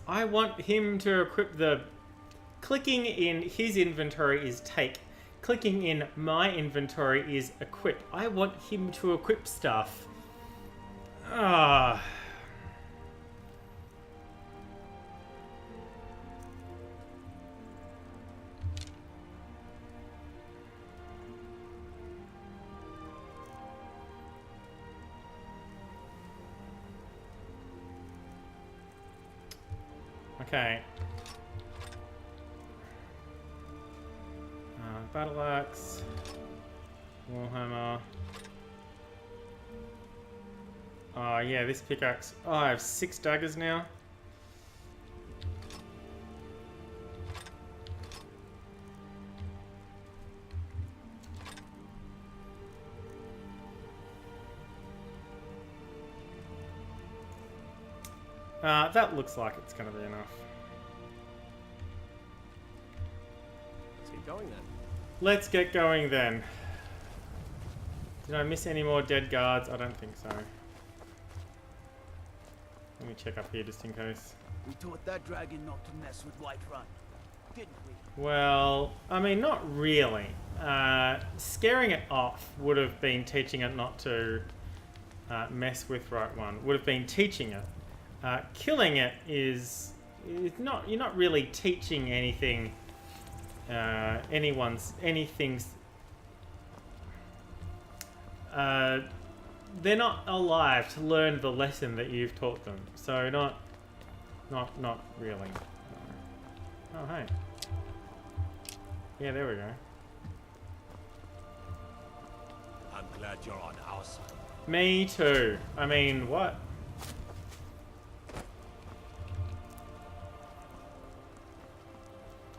I want him to equip the... Clicking in his inventory is take. Clicking in my inventory is equip. I want him to equip stuff. Ah... Okay. Battle axe. Warhammer. Oh yeah, this pickaxe. Oh, I have 6 daggers now. That looks like it's going to be enough. Let's get going then. Let's get going then. Did I miss any more dead guards? I don't think so. Let me check up here just in case. We taught that dragon not to mess with Whiterun, didn't we? Well, I mean, not really. Scaring it off would have been teaching it not to mess with Whiterun. Would have been teaching it. Killing it is not. You're not really teaching anything. Anything's. They're not alive to learn the lesson that you've taught them. So not really. Oh hey. Yeah, there we go. I'm glad you're on our side. Me too. I mean, what?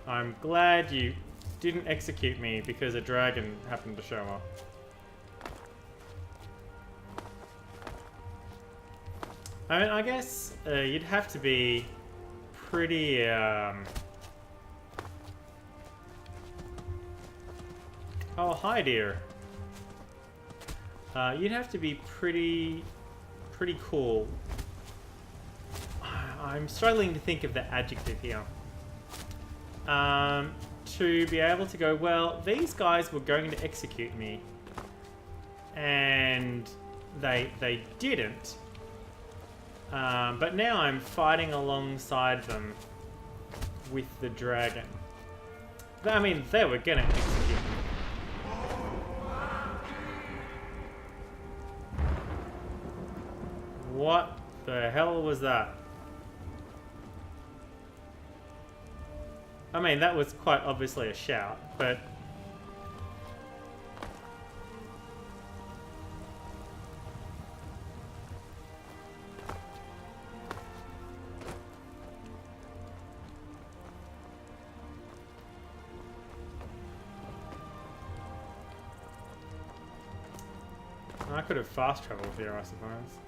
I'm glad you didn't execute me because a dragon happened to show up. I mean, I guess you'd have to be pretty, Oh, hi, dear. You'd have to be pretty cool. I'm struggling to think of the adjective here. To be able to go, well, these guys were going to execute me, and they didn't. But now I'm fighting alongside them with the dragon. I mean, they were gonna execute me. What the hell was that? I mean, that was quite obviously a shout, but... I could have fast traveled here, I suppose.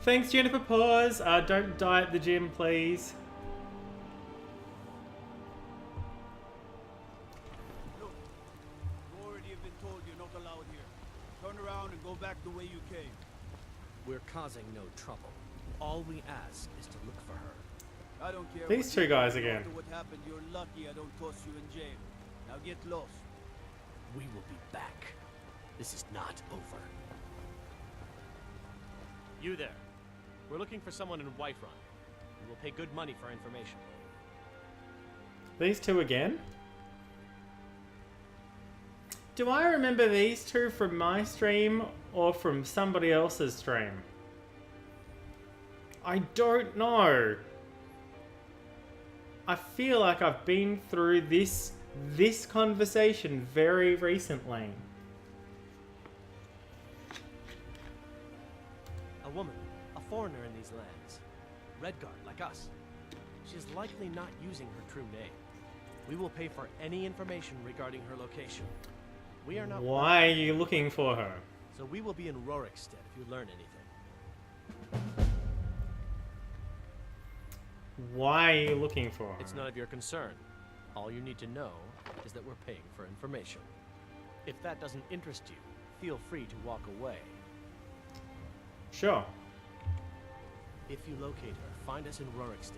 Thanks, Jennifer Paws. Don't die at the gym, please. Look, you already have been told you're not allowed here. Turn around and go back the way you came. We're causing no trouble. All we ask is to look for her. I don't care. These two guys again. After what happened, you're lucky I don't toss you in jail. Now get lost. We will be back. This is not over. You there. We're looking for someone in Whiterun. We will pay good money for information. These two again? Do I remember these two from my stream or from somebody else's stream? I don't know. I feel like I've been through this conversation very recently. A woman, a foreigner in these lands. Redguard, like us. She is likely not using her true name. We will pay for any information regarding her location. We are not... Why are you looking for her? So we will be in Rorikstead if you learn anything. Why are you looking for her? It's none of your concern. All you need to know is that we're paying for information. If that doesn't interest you, feel free to walk away. Sure. If you locate her, find us in Rorikstead.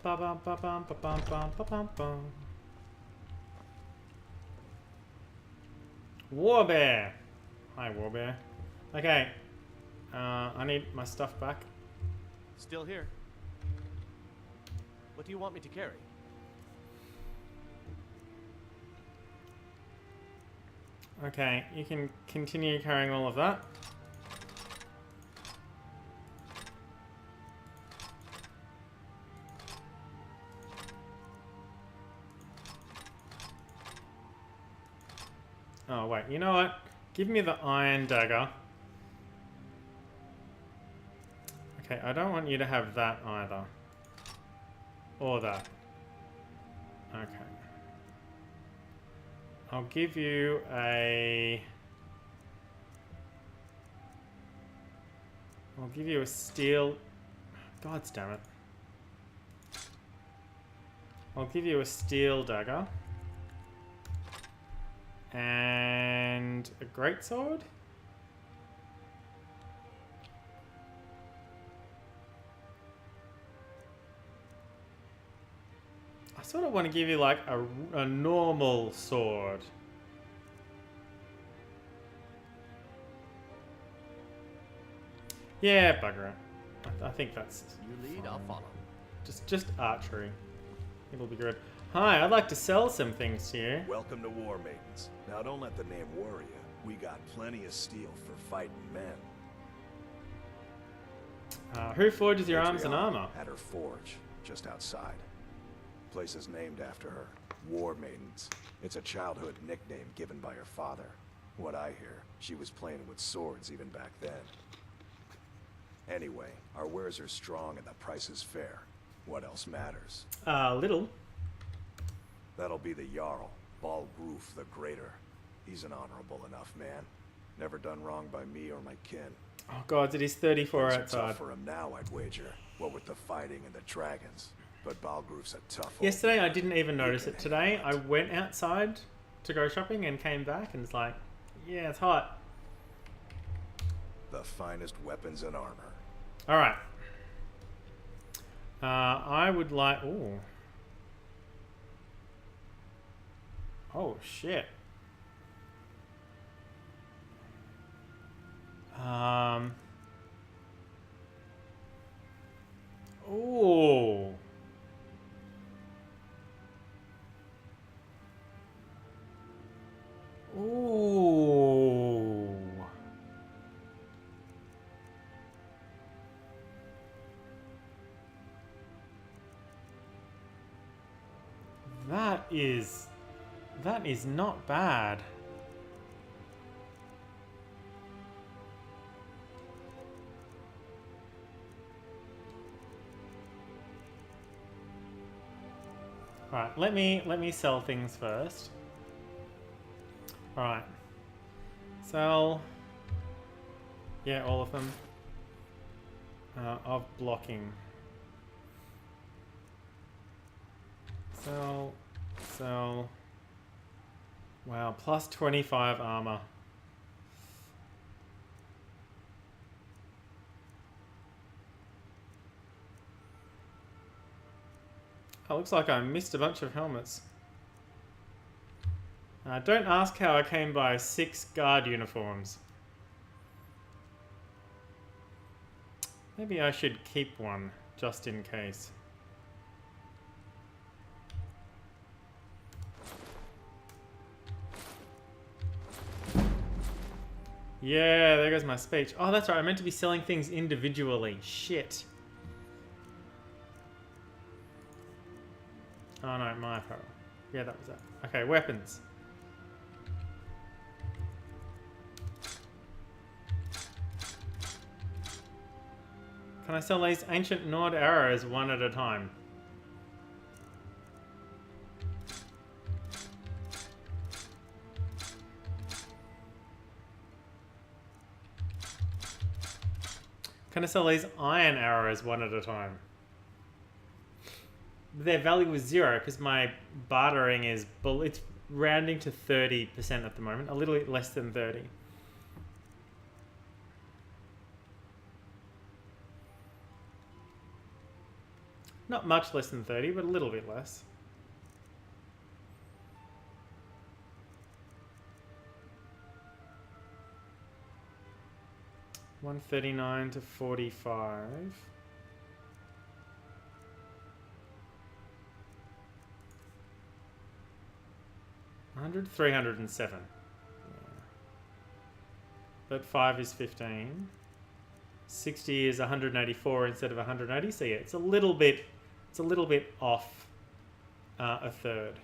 Ba bum ba bum ba bum bum ba bum bum. Warbear. Hi, Warbear. Okay. I need my stuff back. Still here. What do you want me to carry? Okay, you can continue carrying all of that. Oh, wait, you know what? Give me the iron dagger. Okay, I don't want you to have that either. Or that. Okay. I'll give you a... I'll give you a steel... God damn it. I'll give you a steel dagger. And a greatsword? I sort of want to give you like a normal sword. Yeah, bugger it. I think that's... You lead, I'll follow. Just archery. It'll be good. Hi, I'd like to sell some things to you. Welcome to War Maidens. Now don't let the name worry you. We got plenty of steel for fighting men. Who forges your arms and armor? At her forge, just outside. Place is named after her. War Maidens. It's a childhood nickname given by her father. What I hear, she was playing with swords even back then. Anyway, our wares are strong and the price is fair. What else matters? Little. That'll be the Jarl, Balgruf the Greater. He's an honorable enough man. Never done wrong by me or my kin. Oh god, it is 34 Things are outside. tough for him now, I'd wager. What with the fighting and the dragons. But Balgruf's a tough Yesterday I didn't even notice it. Today I went outside to go shopping and came back and it's like, yeah, it's hot. The finest weapons and armor. Alright. I would like... Ooh. Oh, shit. Ooh. Ooh. That is not bad. Alright, let me sell things first. Alright. Sell. Yeah, all of them. Of blocking. Sell. Sell. Wow, plus 25 armor. Oh, looks like I missed a bunch of helmets. Don't ask how I came by 6 guard uniforms. Maybe I should keep one, just in case. Yeah, there goes my speech. Oh, that's right, I meant to be selling things individually. Shit. Oh no, my apparel. Yeah, that was that. Okay, weapons. Can I sell these ancient Nord arrows one at a time? Can I sell these iron arrows one at a time? Their value is 0 because my bartering is... It's rounding to 30% at the moment. A little bit less than 30. Not much less than 30, but a little bit less. $139 to $45. 300? 307. Yeah. But 5 is 15. 60 is 184 instead of 180. So yeah, it's a little bit off a third.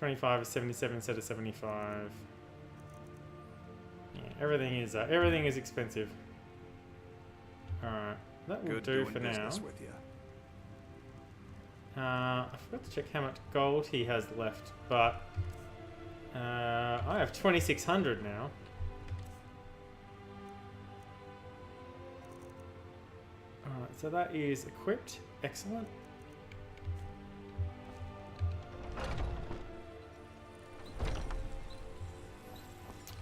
$25 is 77 instead of 75. Yeah, everything is expensive. All right, that will Good do doing for now. business with you. I forgot to check how much gold he has left, but I have 2,600 now. Alright, so that is equipped. Excellent.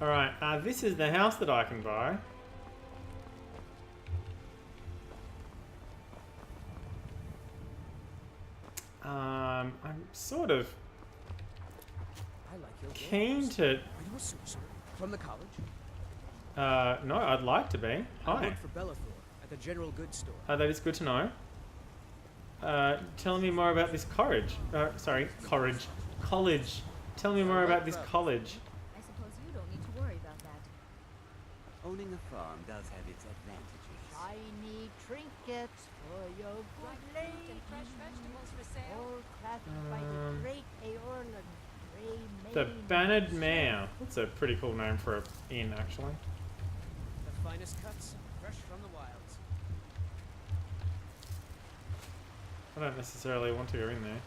Alright, this is the house that I can buy. I'm sort of I like your keen to... Are you a sorcerer from the college? No, I'd like to be. I Hi. work for Bellathor at the general goods store. That is good to know. Tell me more about this college. College. Tell me more about this college. I suppose you don't need to worry about that. Owning a farm does have its advantages. Shiny trinkets for your good lady. And fresh vegetables for sale. All crafted by the great Aorlan. The Bannered Mare. That's a pretty cool name for an inn, actually. The finest cuts, fresh from the wilds. I don't necessarily want to go in there.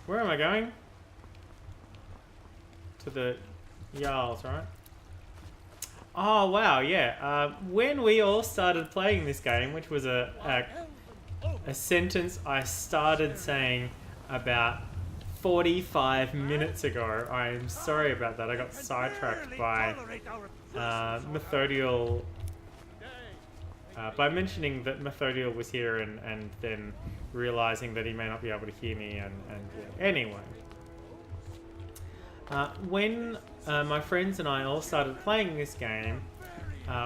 Where am I going? To the Jarls, right? Oh wow, yeah. When we all started playing this game, which was a sentence I started saying about 45 minutes ago. I'm sorry about that. I got sidetracked by Methodiel. By mentioning that Methodiel was here and then realizing that he may not be able to hear me and yeah. Anyway. When my friends and I all started playing this game,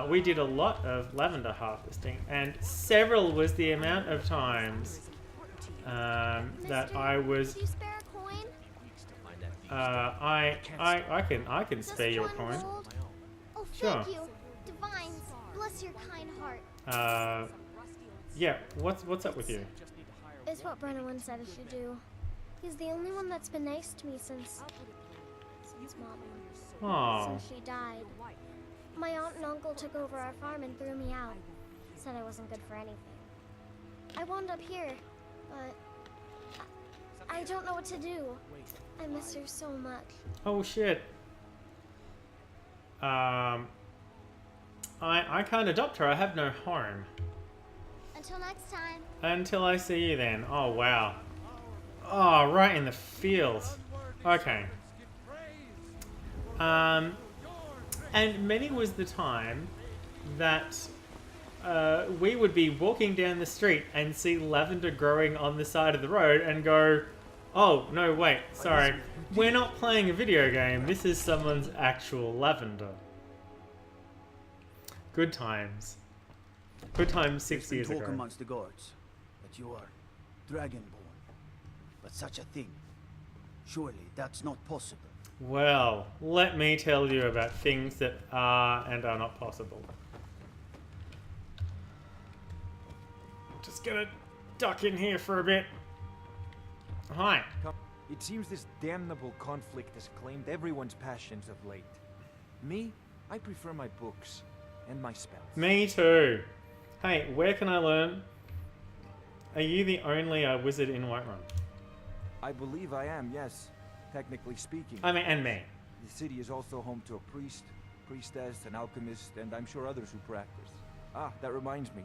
we did a lot of lavender harvesting, and several was the amount of times that I was. Could you spare a coin? I can spare you a coin. Oh, Sure. thank you. Divines, bless your kind heart. Yeah. What's up with you? It's what Brennan said I should do. He's the only one that's been nice to me since Mom. Aw. Since she died. My aunt and uncle took over our farm and threw me out. Said I wasn't good for anything. I wound up here, but I don't know what to do. I miss her so much. Oh shit. I can't adopt her. I have no home. Until next time. Until I see you then. Oh wow. Oh, right in the fields. Okay. And many was the time that we would be walking down the street and see lavender growing on the side of the road and go, oh, no, wait, sorry. We're not playing a video game. This is someone's actual lavender. Good times. Good times 6 years Talk ago. amongst the guards that you are dragonborn, but such a thing, surely that's not possible. Well, let me tell you about things that are and are not possible. Just gonna duck in here for a bit. Hi. It seems this damnable conflict has claimed everyone's passions of late. Me, I prefer my books and my spells. Me too. Hey, where can I learn? Are you the only wizard in Whiterun? I believe I am, yes. Technically speaking. I mean, and me. The city is also home to a priest, priestess, an alchemist, and I'm sure others who practice. Ah, that reminds me.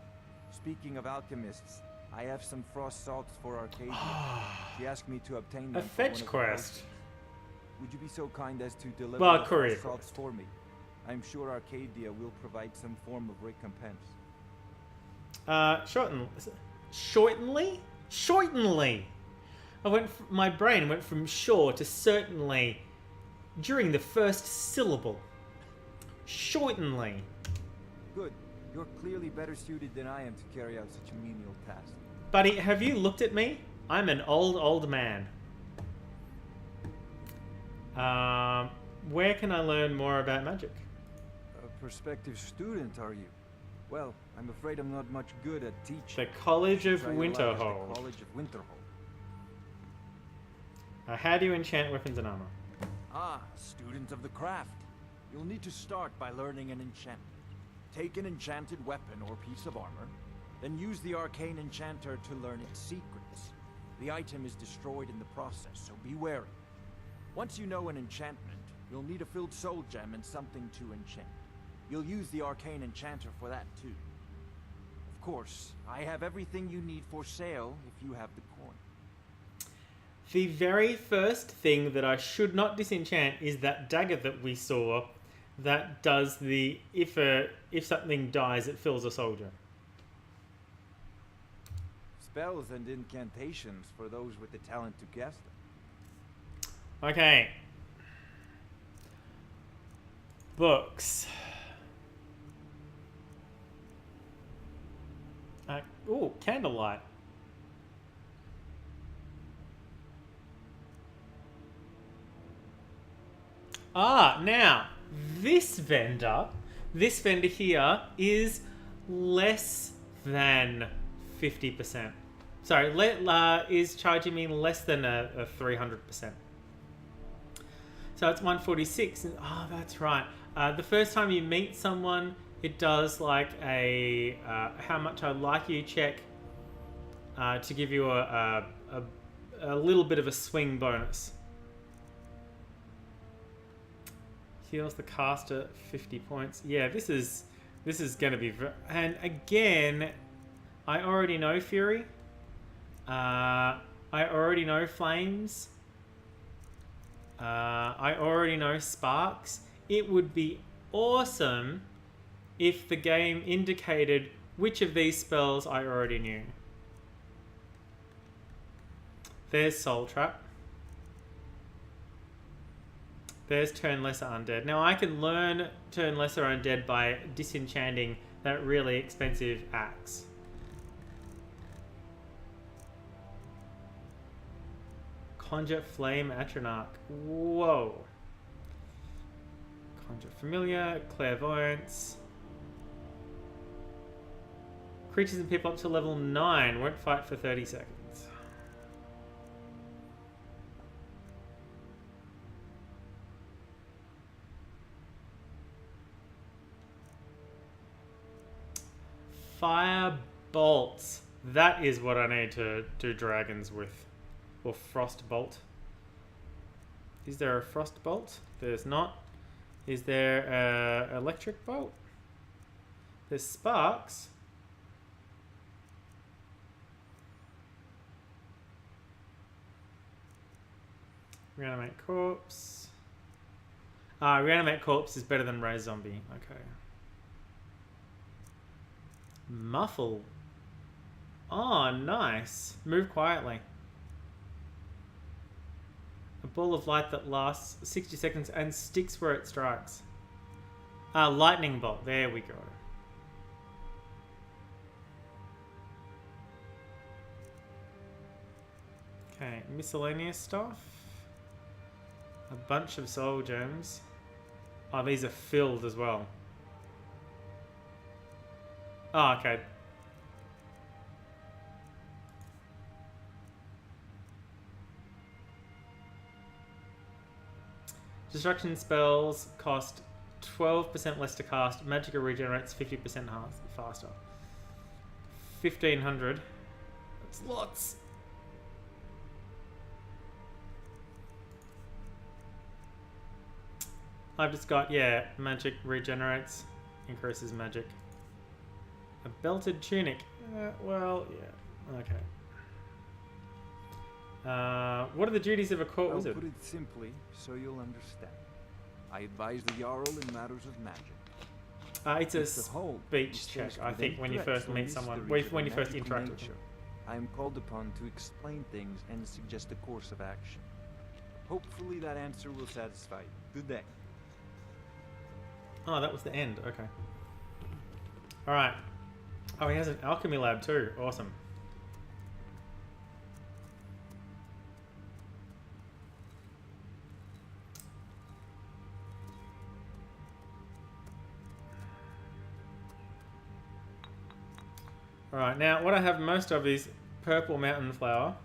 Speaking of alchemists, I have some frost salts for Arcadia. She asked me to obtain them. A fetch quest. Would you be so kind as to deliver Well, the courier frost salts for me? I'm sure Arcadia will provide some form of recompense. Shortenly. My brain went from sure to certainly during the first syllable. Shortenly. Good. You're clearly better suited than I am to carry out such a menial task. Buddy, have you looked at me? I'm an old man. Where can I learn more about magic? A prospective student, are you? Well, I'm afraid I'm not much good at teaching. The College of Try your luck at the Winterhold. College of Winterhold. How do you enchant weapons and armor? Ah, student of the craft. You'll need to start by learning an enchantment. Take an enchanted weapon or piece of armor, then use the arcane enchanter to learn its secrets. The item is destroyed in the process, so be wary. Once you know an enchantment, you'll need a filled soul gem and something to enchant. You'll use the arcane enchanter for that too. Of course, I have everything you need for sale if you have the coin. The very first thing that I should not disenchant is that dagger that we saw that does the if something dies it fills a soldier. Spells and incantations for those with the talent to cast them. Okay. Books. Ooh, candlelight. Now, this vendor here is less than 50%. Sorry, is charging me less than a 300%. So it's 146. And, that's right. The first time you meet someone, it does like a how much I like you check to give you a little bit of a swing bonus. Heals the caster 50 points. Yeah, this is going to be... And again, I already know Fury. I already know Flames. I already know Sparks. It would be awesome if the game indicated which of these spells I already knew. There's Soul Trap. There's Turn Lesser Undead. Now I can learn Turn Lesser Undead by disenchanting that really expensive axe. Conjure Flame Atronach. Whoa. Conjure Familiar, Clairvoyance. Creatures and people up to level 9 won't fight for 30 seconds. Fire bolts. That is what I need to do dragons with. Or frost bolt. Is there a frost bolt? There's not. Is there a electric bolt? There's sparks. Reanimate corpse. Reanimate corpse is better than raise zombie. Okay. Muffle. Oh, nice. Move quietly. A ball of light that lasts 60 seconds and sticks where it strikes. Lightning bolt. There we go. Okay, miscellaneous stuff. A bunch of soul gems. Oh, these are filled as well. Oh, okay. Destruction spells cost 12% less to cast. Magicka regenerates 50% faster. 1,500. That's lots. I've just got, yeah, magic regenerates. Increases magic. A belted tunic. Well, yeah. Okay. What are the duties of a court wizard? I'll put it simply so you'll understand. I advise the Jarl in matters of magic. It's a speech check, I think, when you first meet someone, when you first interact with them. I am called upon to explain things and suggest a course of action. Hopefully that answer will satisfy you. Good day. Oh, that was the end. Okay. Alright. Oh, he has an alchemy lab too. Awesome. Alright, now what I have most of is purple mountain flower.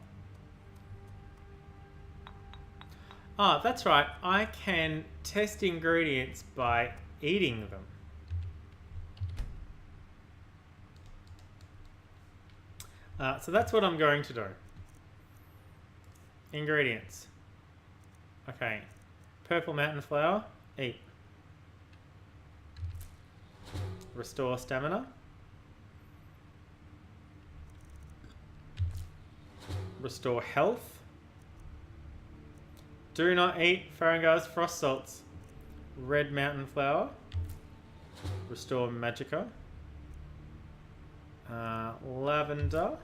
Ah, that's right. I can test ingredients by eating them. So that's what I'm going to do. Ingredients. Okay. Purple mountain flower. Eat. Restore stamina. Restore health. Do not eat Farangar's frost salts. Red mountain flower. Restore magicka. Lavender.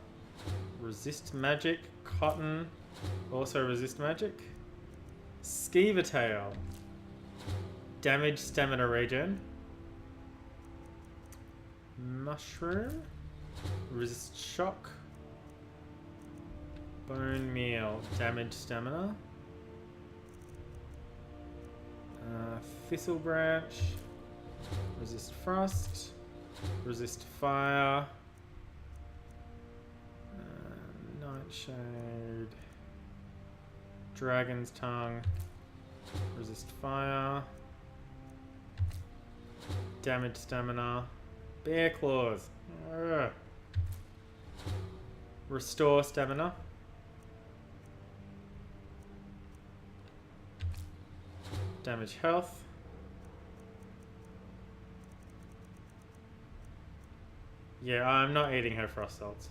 Resist magic. Cotton. Also resist magic. Skeever tail. Damage stamina regen. Mushroom. Resist shock. Bone meal. Damage stamina. Thistle branch. Resist frost. Resist fire. Nightshade. Dragon's tongue. Resist fire. Damage stamina. Bear claws. Ugh. Restore stamina. Damage health. Yeah, I'm not eating her frost salts.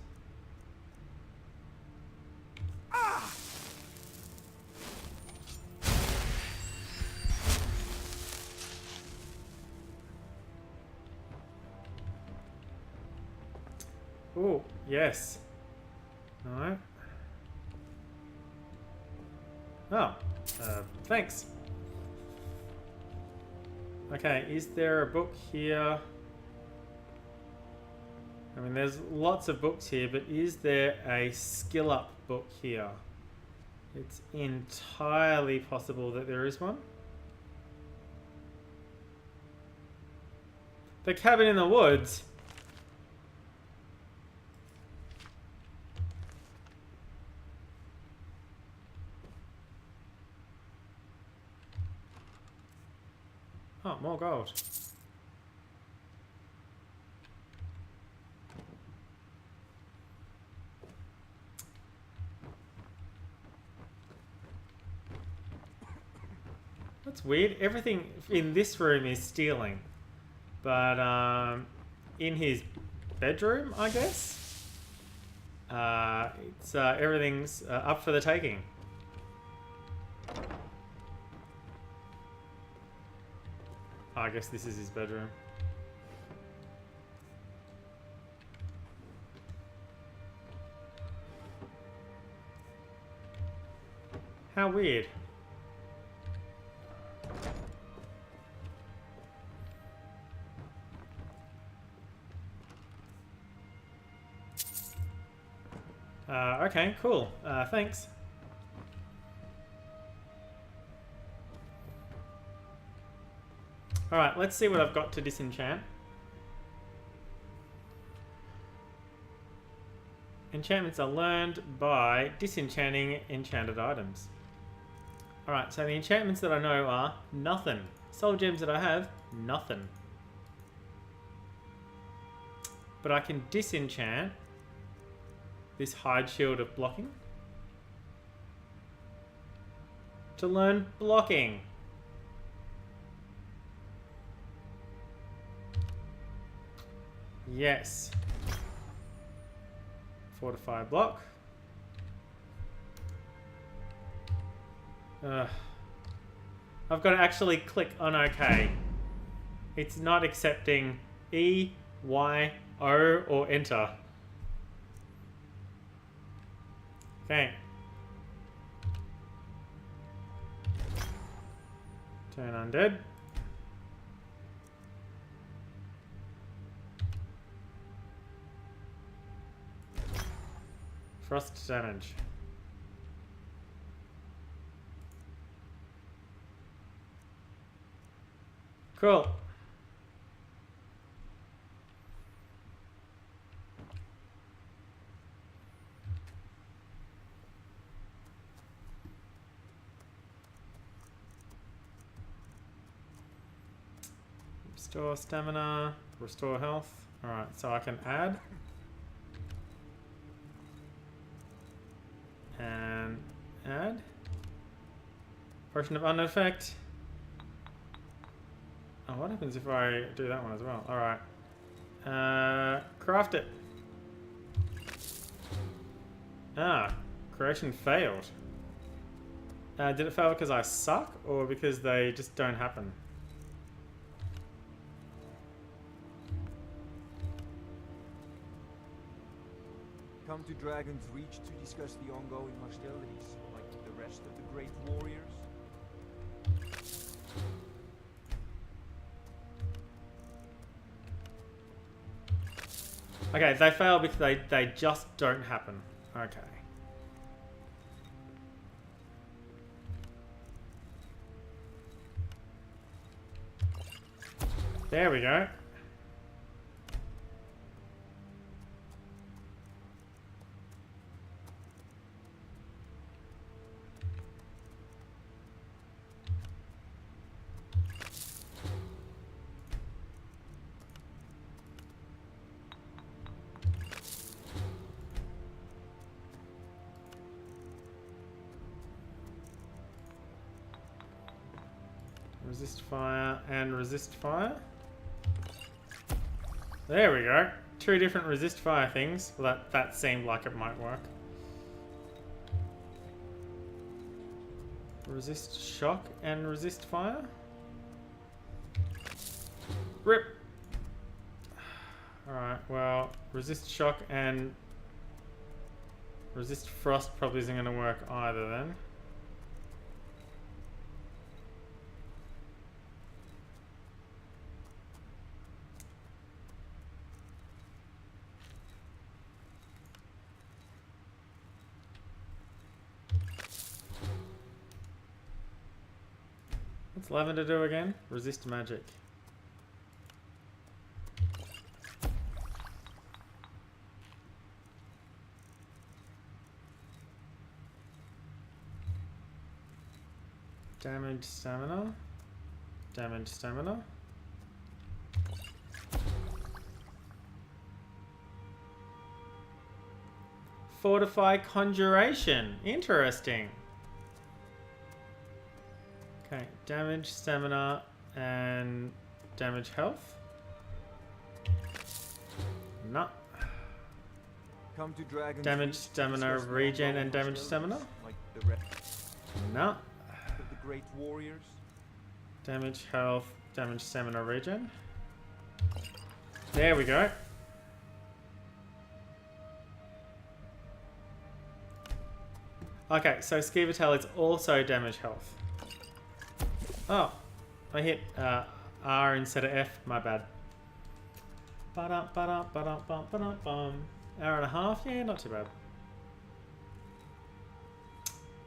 Oh, yes. Alright. Oh, thanks. Okay, is there a book here? I mean, there's lots of books here, but is there a skill up book here? It's entirely possible that there is one. The cabin in the woods. Oh, more gold. That's weird. Everything in this room is stealing. But in his bedroom, I guess, it's everything's up for the taking. I guess this is his bedroom. How weird. Okay, cool. Thanks. Alright, let's see what I've got to disenchant. Enchantments are learned by disenchanting enchanted items. Alright, so the enchantments that I know are nothing. Soul gems that I have, nothing. But I can disenchant this hide shield of blocking to learn blocking. Yes. Fortify block. I've got to actually click on OK. It's not accepting E, Y, O, or enter. Okay. Turn undead. Frost damage. Cool. Restore stamina, restore health. Alright, so I can add. And add. Potion of unknown effect. Oh, what happens if I do that one as well? Alright. Craft it. Ah, creation failed. Did it fail because I suck or because they just don't happen? Come to Dragon's Reach to discuss the ongoing hostilities, like the rest of the great warriors? Okay, they fail because they just don't happen. Okay. There we go. Resist fire and resist fire. There we go. Two different resist fire things. Well, that seemed like it might work. Resist shock and resist fire. Rip. Alright, well, resist shock and resist frost probably isn't going to work either then. What's lavender do again? Resist magic. Damage stamina. Damage stamina. Fortify conjuration. Interesting. Okay, damage, stamina, and damage health. No. Come to Dragon's Damage, Reach to stamina, discuss the regen, ongoing and damage, hostilities, stamina. like the rest No. of the great warriors. Damage, health, damage, stamina, regen. There we go. Okay, so Skivatel is also damage health. Oh, I hit R instead of F, my bad. Hour and a half, yeah, not too bad.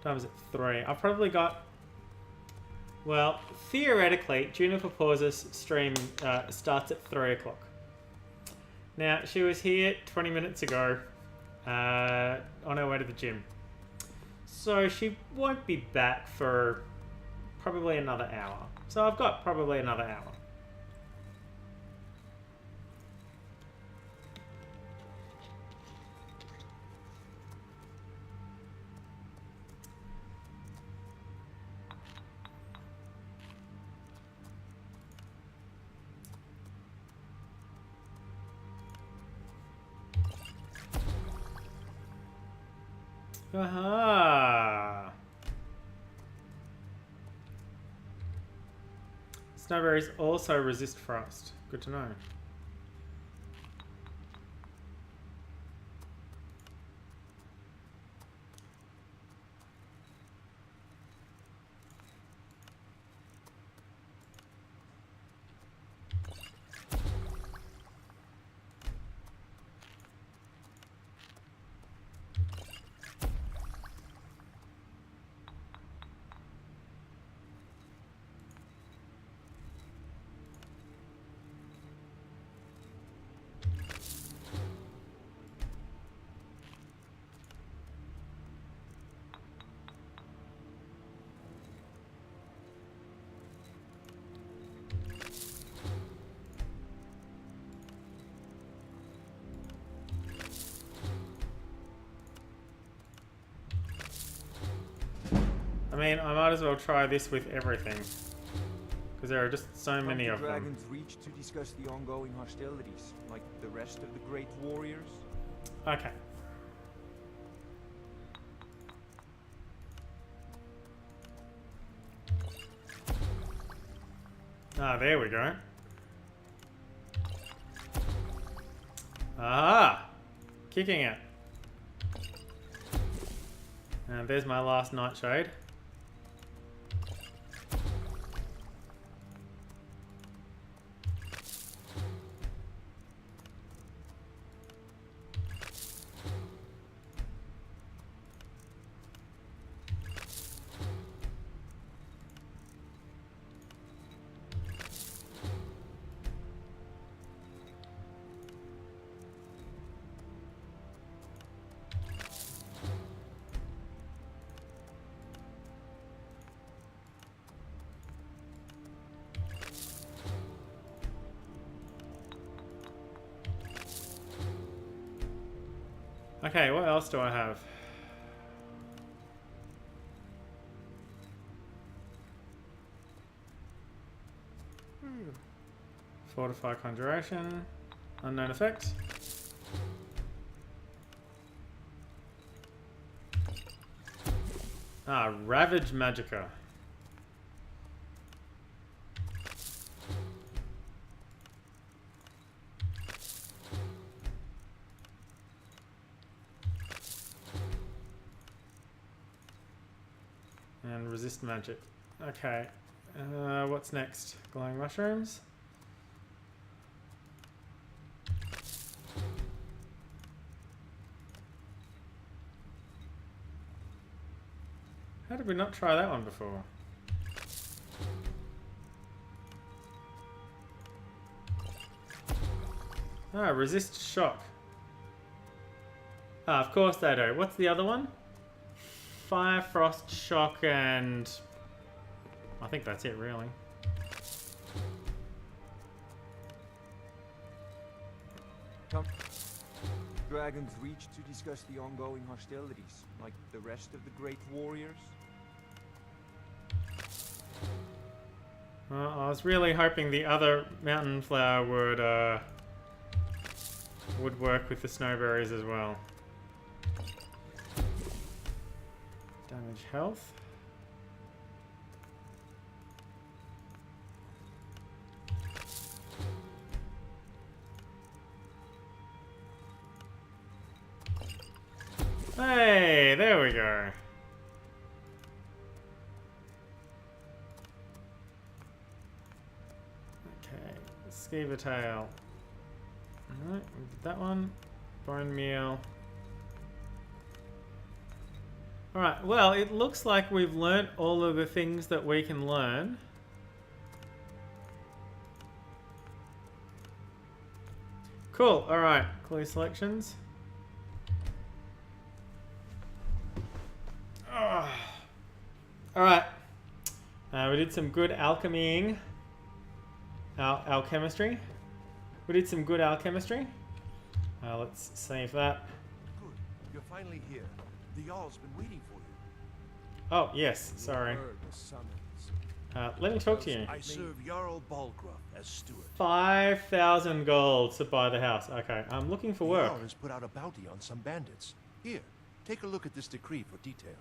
Time is it 3. I've probably got, well, theoretically, Juniper Pause's stream starts at 3 o'clock. Now, she was here 20 minutes ago on her way to the gym. So she won't be back for probably another hour. So I've got probably another hour. Aha! Snowberries also resist frost. Good to know. mean, I might as well try this with everything. Because there are just so many of them. Dragon's Reach to discuss the ongoing hostilities, like the rest of the great warriors. Okay. Ah, there we go. Ah! Kicking it. And there's my last nightshade. Okay, what else do I have? Fortify Conjuration. Unknown effect. Ah, Ravage Magicka. And resist magic. Okay. What's next? Glowing mushrooms. How did we not try that one before? Ah, resist shock. Ah, of course they do. What's the other one? Fire, frost, shock, and I think that's it, really. Come. Dragon's Reach to discuss the ongoing hostilities, like the rest of the great warriors. Well, I was really hoping the other mountain flower would work with the snowberries as well. Damage health. Hey, there we go. Okay, Skeever Tail. Alright, we did that one. Bone Meal. Alright, well, it looks like we've learnt all of the things that we can learn. Cool, alright. Clue selections. Alright. We did some good alchemying. Alchemistry. We did some good alchemistry. Let's save that. Good. You're finally here. The Jarl's been waiting for you. Oh, yes. Sorry. Let me talk to you. I serve Jarl Balgruff as steward. 5,000 gold to buy the house. Okay, I'm looking for work. Jarl has put out a bounty on some bandits. Here, take a look at this decree for details.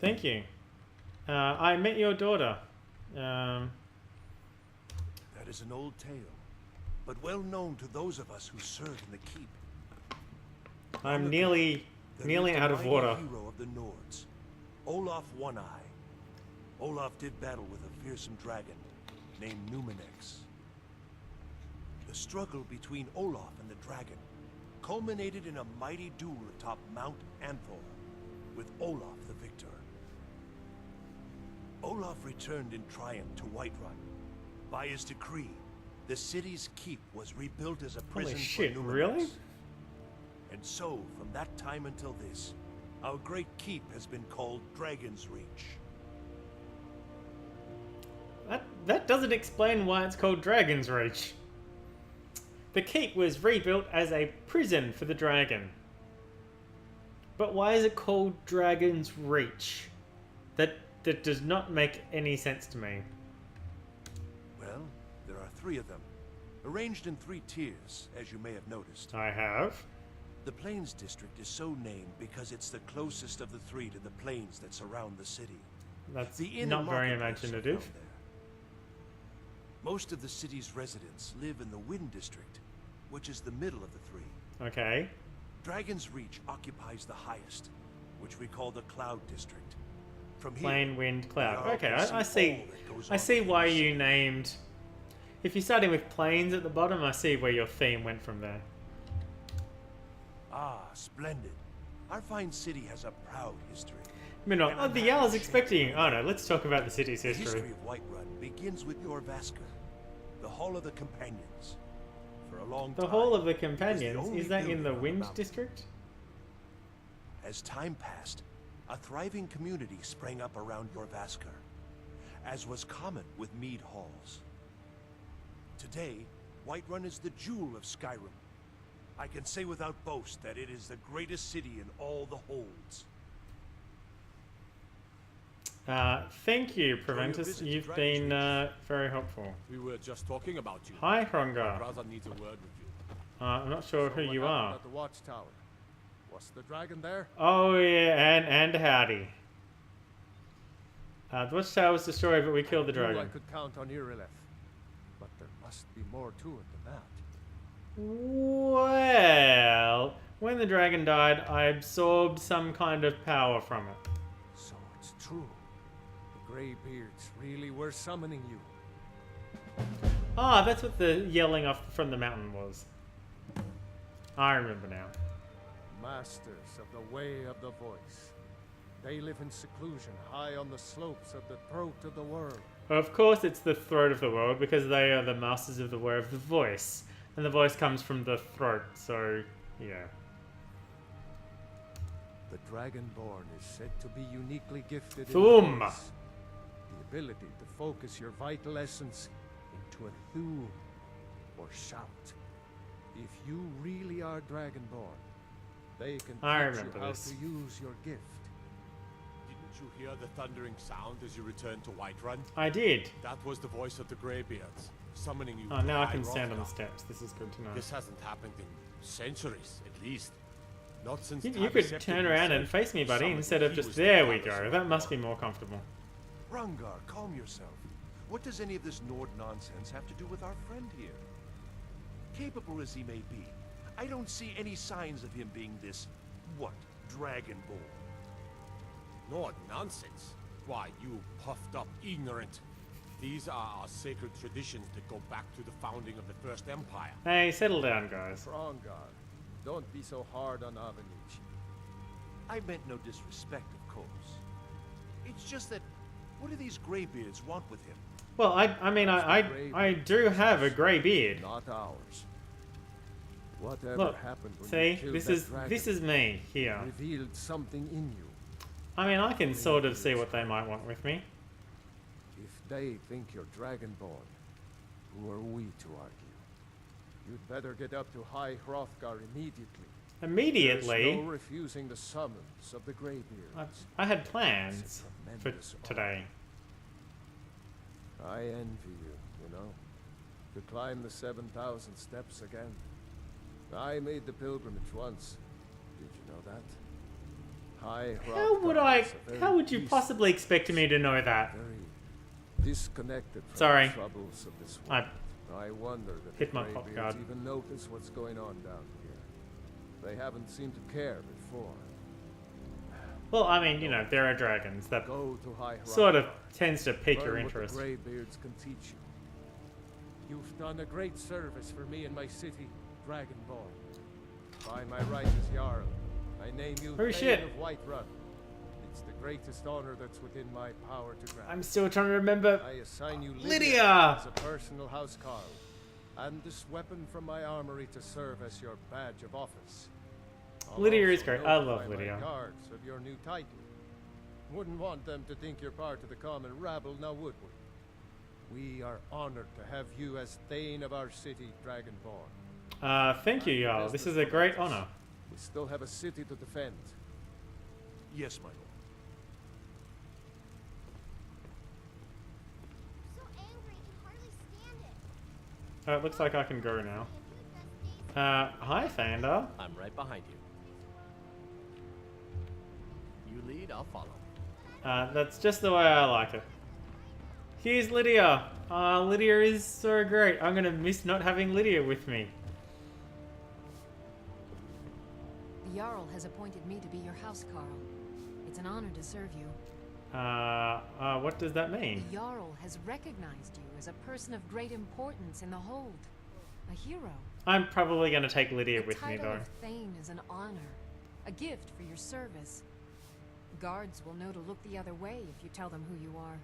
Thank you. I met your daughter. That is an old tale, but well known to those of us who serve in the keep. I'm nearly out of water. Hero of the Nords, Olaf One Eye. Olaf did battle with a fearsome dragon named Numenex. The struggle between Olaf and the dragon culminated in a mighty duel atop Mount Anthor, with Olaf the victor. Olaf returned in triumph to Whiterun. By his decree, the city's keep was rebuilt as a prison for Numenex. Really? And so, from that time until this, our great keep has been called Dragon's Reach. That doesn't explain why it's called Dragon's Reach. The keep was rebuilt as a prison for the dragon. But why is it called Dragon's Reach? That does not make any sense to me. Well, there are 3 of them, arranged in 3 tiers, as you may have noticed. I have. The Plains District is so named because it's the closest of the 3 to the plains that surround the city. That's The inn not and very marketplace are imaginative. found there. Most of the city's residents live in the Wind District, which is the middle of the 3. Okay. Dragon's Reach occupies the highest, which we call the Cloud District. From here, Plain, wind, cloud. we all Okay, can I see. all that goes I on see in why the you named. If you're starting with plains at the bottom, I see where your theme went from there. Ah, splendid. Our fine city has a proud history. Meanwhile, oh, the Yowl's expecting. Oh no, let's talk about the city's The history. history of Whiterun begins with your Vasker, the Hall of the Companions. For a long The time, Hall of the it was the Companions, only is that in building the on Wind mountain. District? As time passed, a thriving community sprang up around your Vasker, as was common with mead halls. Today, Whiterun is the jewel of Skyrim. I can say without boast that it is the greatest city in all the holds. Thank you, So you Preventus. visited You've Dragon's been very helpful. We were just talking about you. Hi, My Hrongar. brother needs a word with you. I'm not sure So who what you happened are. At the watchtower. Was the dragon there? Oh yeah, and howdy. The watchtower was destroyed, but we killed the I knew I dragon. could count on Irileth, but there must be more to it than that. Well, when the dragon died, I absorbed some kind of power from it. So it's true. The Greybeards really were summoning you. Ah, that's what the yelling off from the mountain was. I remember now. Masters of the way of the voice. They live in seclusion high on the slopes of the throat of the world. Of course, it's the throat of the world because they are the masters of the way of the voice, and the voice comes from the throat. So, yeah. The Dragonborn is said to be uniquely gifted in Thum. voice. The ability to focus your vital essence into a thum or shout. If you really are Dragonborn, they can I teach you remember how this. to use your gift. Didn't you hear the thundering sound as you returned to Whiterun? I did. That was the voice of the Greybeards, summoning you Oh, to now I High can stand on the Hrothgar. steps. This is good to know. This hasn't happened in centuries, at least. Not since You could Taviception turn around and himself face me, buddy, summoned instead when of he just was the there we palace go. of That must be Riverwood. more comfortable. Hrongar, calm yourself. What does any of this Nord nonsense have to do with our friend here? Capable as he may be, I don't see any signs of him being this, what, Dragonborn. Nord nonsense? Why, you puffed up ignorant. These are our sacred traditions that go back to the founding of the First Empire. Hey, settle down, guys. Hrongar, don't be so hard on Avenich. I meant no disrespect, of course. It's just that, what do these Greybeards want with him? Well, I do have a grey beard. Not ours. Whatever Look, happened when see, you killed this that is dragon me here. revealed something in you. I mean, I can sort of see what they might want with me. If they think you're Dragonborn, who are we to argue? You'd better get up to High Hrothgar immediately. Immediately? There's no refusing the summons of the Greybeards. I had plans for tremendous today. I envy you, you know. To climb the 7,000 steps again. I made the pilgrimage once. Did you know that? High How would you possibly expect me to know that? Disconnected from Sorry. the troubles of this I world. I wonder that hit the my pop Greybeards guard. even notice what's going on down here. They haven't seemed to care before. Well, I mean, you know, there are dragons. That Go to High sort of Hrothgar. tends to pique Learn your what interest. the Greybeards can teach you. You've done a great service for me and my city, Dragonborn. By my right as Jarl, I name you Oh, Thane shit. of Whiterun. It's the greatest honor that's within my power to grant. I'm still trying to remember. I assign you Lydia! as a personal housecarl, and this weapon from my armory to serve as your badge of office. I'll Lydia is also great. I love notify my Lydia. guards of your new title. Wouldn't want them to think you're part of the common rabble, now would we? We are honored to have you as Thane of our city, Dragonborn. Thank you, Jarl. This is a great honor. We still have a city to defend. Yes, my lord. Oh, it looks like I can go now. Hi, Fander. I'm right behind you. You lead, I'll follow. That's just the way I like it. Here's Lydia. Lydia is so great. I'm gonna miss not having Lydia with me. The Jarl has appointed me to be your housecarl. It's an honor to serve you. What does that mean? The Jarl has recognized you as a person of great importance in the hold. A hero. I'm probably gonna take Lydia with me, The though. title of Thane is an honor. A gift for your service. Guards will know to look the other way if you tell them who you are.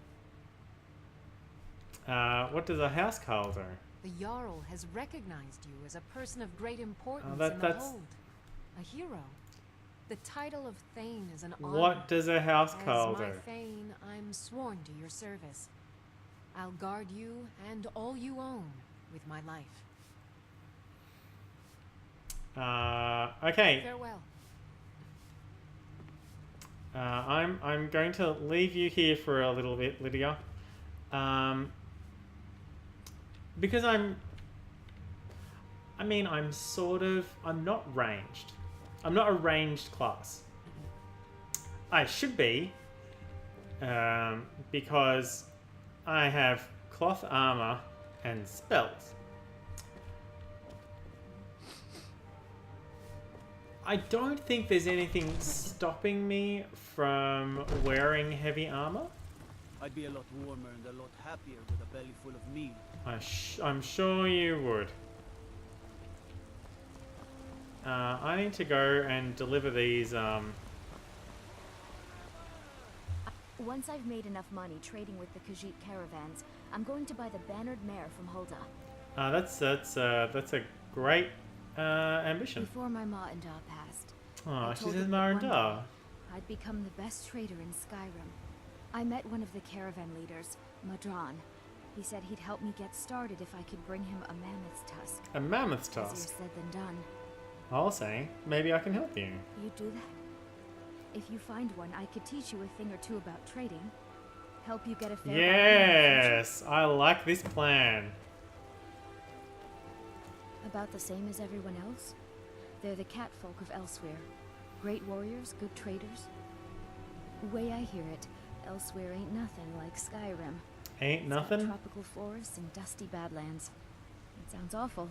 What does a housecarl do? The Jarl has recognized you as a person of great importance in the that's... hold. A hero. The title of Thane is an honor. What does a housecarl As my do? Thane, I'm sworn to your service. I'll guard you and all you own with my life. Okay. Farewell. I'm going to leave you here for a little bit, Lydia. Because I'm not ranged. I'm not a ranged class. I should be, because I have cloth armor and spells. I don't think there's anything stopping me from wearing heavy armor. I'd be a lot warmer and a lot happier with a belly full of meal. I'm sure you would. I need to go and deliver these. Once I've made enough money trading with the Khajiit caravans, I'm going to buy the bannered mare from Hulda. That's a great ambition. Before my ma and Da passed, Oh, I she told says them Ma that and one Da. day I'd become the best trader in Skyrim. I met one of the caravan leaders, Madran. He said he'd help me get started if I could bring him a mammoth's tusk. A mammoth's Easier tusk. said than done. I'll say, maybe I can help you. You do that? If you find one, I could teach you a thing or two about trading. Help you get a fair bargain in the future. Yes, I like this plan. About the same as everyone else. They're the catfolk of Elsewhere. Great warriors, good traders. The way I hear it, Elsewhere ain't nothing like Skyrim. Ain't It's got nothing? tropical forests and dusty badlands. It sounds awful.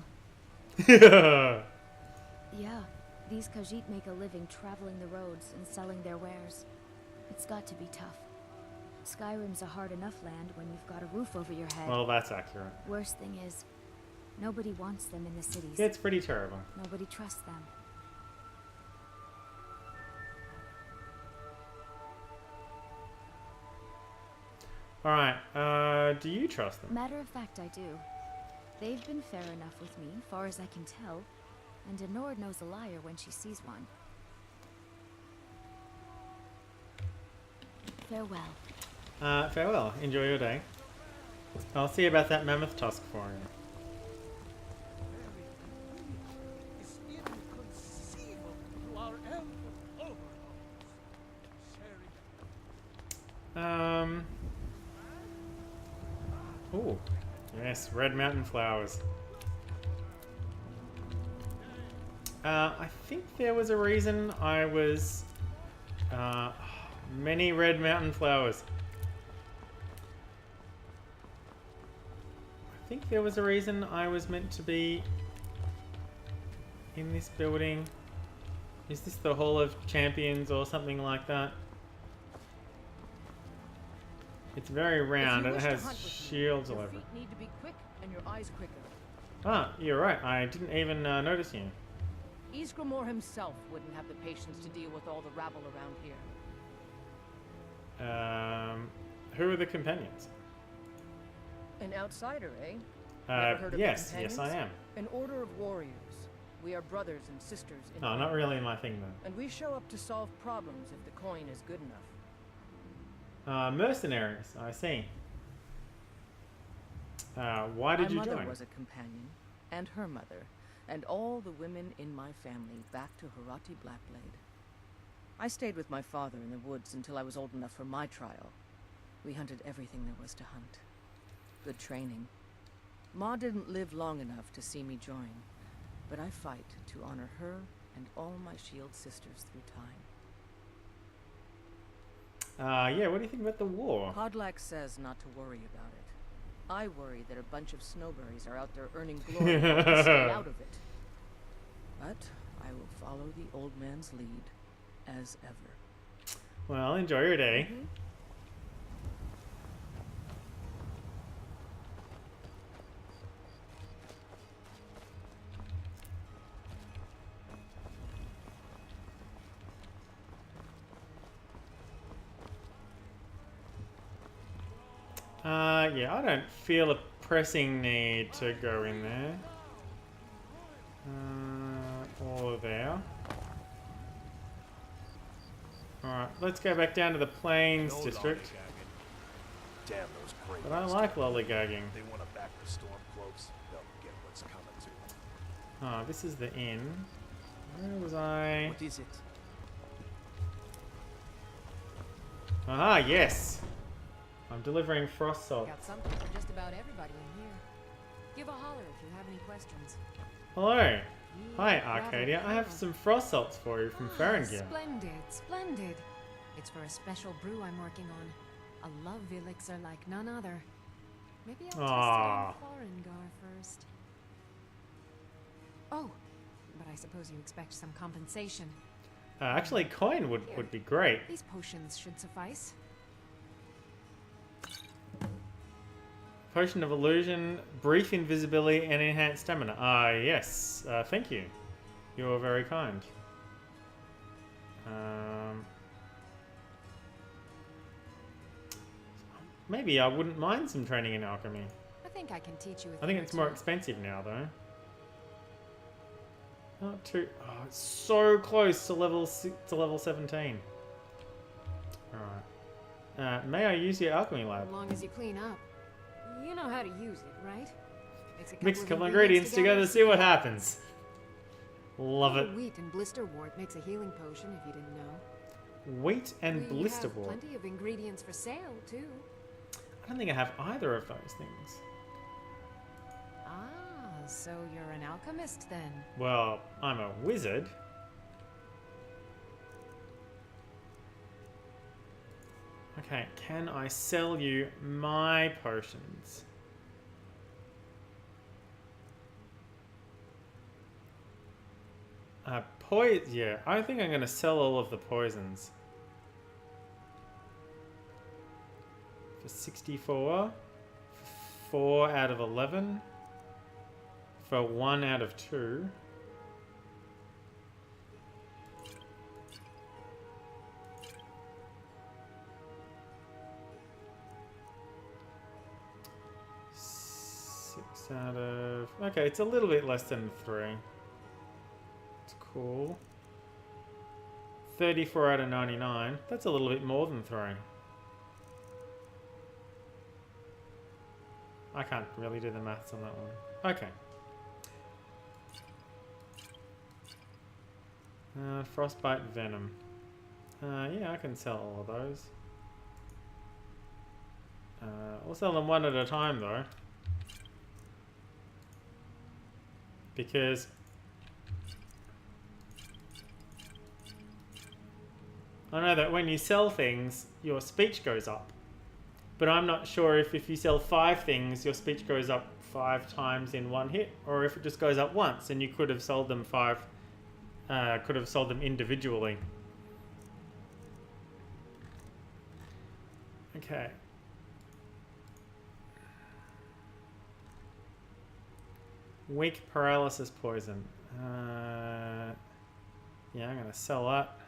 Yeah, these Khajiit make a living traveling the roads and selling their wares. It's got to be tough. Skyrim's a hard enough land when you've got a roof over your head. Well, that's accurate. Worst thing is, nobody wants them in the cities. Yeah, it's pretty terrible. Nobody trusts them. Alright, do you trust them? Matter of fact, I do. They've been fair enough with me, far as I can tell. And a Nord knows a liar when she sees one. Farewell. Farewell. Enjoy your day. I'll see about that mammoth tusk for you. It's inconceivable to our elven overlords. Oh, yes, red mountain flowers. I think there was a reason I was... many red mountain flowers. I think there was a reason I was meant to be in this building. Is this the Hall of Champions or something like that? It's very round and it has shields all over it. Your feet need to be quick and your eyes quicker. Ah, you're right. I didn't even notice you. Ysgramor himself wouldn't have the patience to deal with all the rabble around here. Who are the companions? An outsider, eh? Never heard of yes, the yes I am. An order of warriors. We are brothers and sisters in No, not really my thing though. And we show up to solve problems if the coin is good enough. Mercenaries, I see. Why did you My mother join? was a companion, and her mother, and all the women in my family back to Harati Blackblade. I stayed with my father in the woods until I was old enough for my trial. We hunted everything there was to hunt. Good training. Ma didn't live long enough to see me join, but I fight to honor her and all my shield sisters through time. Yeah, what do you think about the war? Podlax says not to worry about it. I worry that a bunch of snowberries are out there earning glory while I stay out of it. But I will follow the old man's lead, as ever. Well, enjoy your day. Yeah, I don't feel a pressing need to go in there. Or there. Alright, let's go back down to the Plains No district. lollygagging. Damn those brain But I bastards. like lollygagging. They want to back the Stormcloaks. They'll get what's coming to them. Ah, this is the inn. Where was I? What is it? Ah, yes! I'm delivering frost salt. Got something for just about everybody in here. Give a holler if you have any questions. Hello. Hi, Arcadia. I have some frost salts for you from Farrington. Splendid, splendid. It's for a special brew I'm working on. A love elixir like none other. Maybe I'll test it on Foreign-gar first. Oh, but I suppose you expect some compensation. Actually, coin would be great. These potions should suffice. Potion of illusion, brief invisibility, and enhanced stamina. Ah, yes. Thank you. You're very kind. Maybe I wouldn't mind some training in alchemy. I think I can teach you. I think it's more expensive now, though. Not too. Oh, it's so close to level 17. All right. May I use your alchemy lab? As long as you clean up. You know how to use it, right? Mix a couple ingredients together, see what happens. Love it. Wheat and blisterwort makes a healing potion, if you didn't know. Wheat and We have blisterwort. plenty of ingredients for sale, too. I don't think I have either of those things. Ah, so you're an alchemist then? Well, I'm a wizard. Okay, can I sell you my potions? Yeah, I think I'm going to sell all of the poisons. For 64. 4 out of 11. For 1 out of 2. Out of... Okay, it's a little bit less than 3. It's cool. 34 out of 99. That's a little bit more than 3. I can't really do the maths on that one. Okay. Frostbite Venom. Yeah, I can sell all of those. I'll sell them one at a time though. Because I know that when you sell things, your speech goes up. But I'm not sure if you sell 5 things, your speech goes up 5 times in one hit, or if it just goes up once and you could have sold them could have sold them individually. Okay. Weak paralysis poison. Yeah, I'm gonna sell that.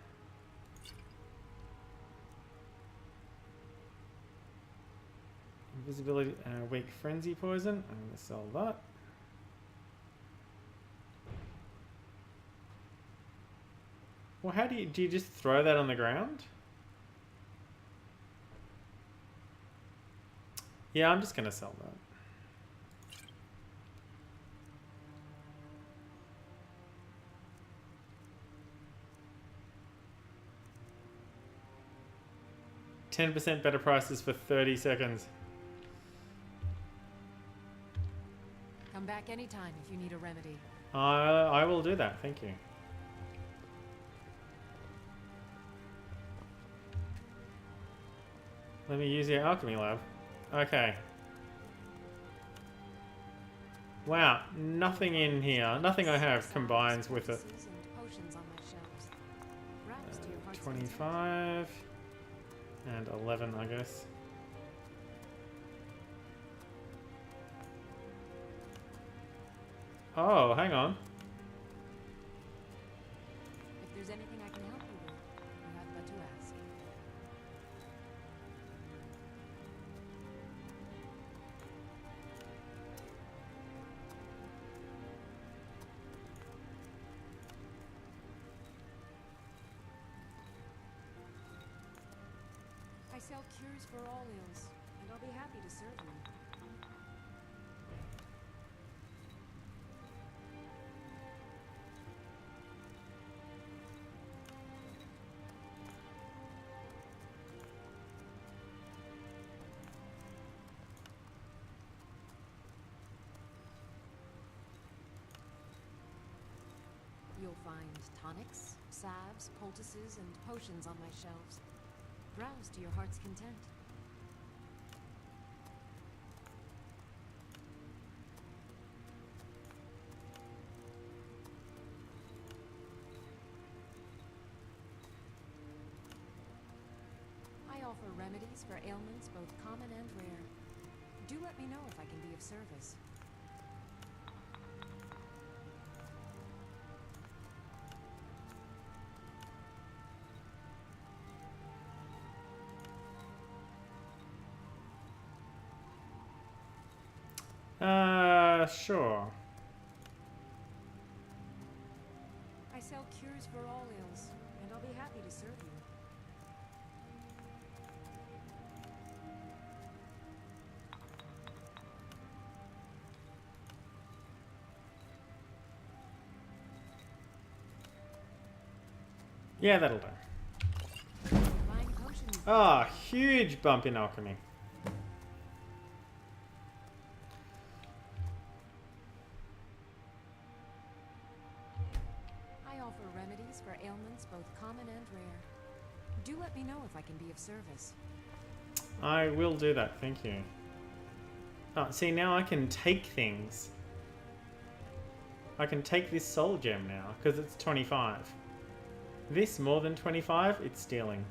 Invisibility, weak frenzy poison. I'm gonna sell that. Well, how do you just throw that on the ground? Yeah, I'm just gonna sell that. %, better prices for 30 seconds. back anytime if you need a remedy. I will do that, thank you. Let me use your alchemy lab. Okay. Wow, nothing in here, nothing I have combines with it. 25 and 11, I guess. Oh, hang on. If there's anything I can help you with, you have but to ask. I sell cures for all ills, and I'll be happy to serve you. You'll find tonics, salves, poultices, and potions on my shelves. Browse to your heart's content. I offer remedies for ailments both common and rare. Do let me know if I can be of service. Sure. I sell cures for all ills, and I'll be happy to serve you. Yeah, that'll do. Ah, huge bump in alchemy. I offer remedies for ailments both common and rare. Do let me know if I can be of service. I will do that, thank you. Oh, see, now I can take things. I can take this soul gem now, because it's 25. This more than 25, it's stealing.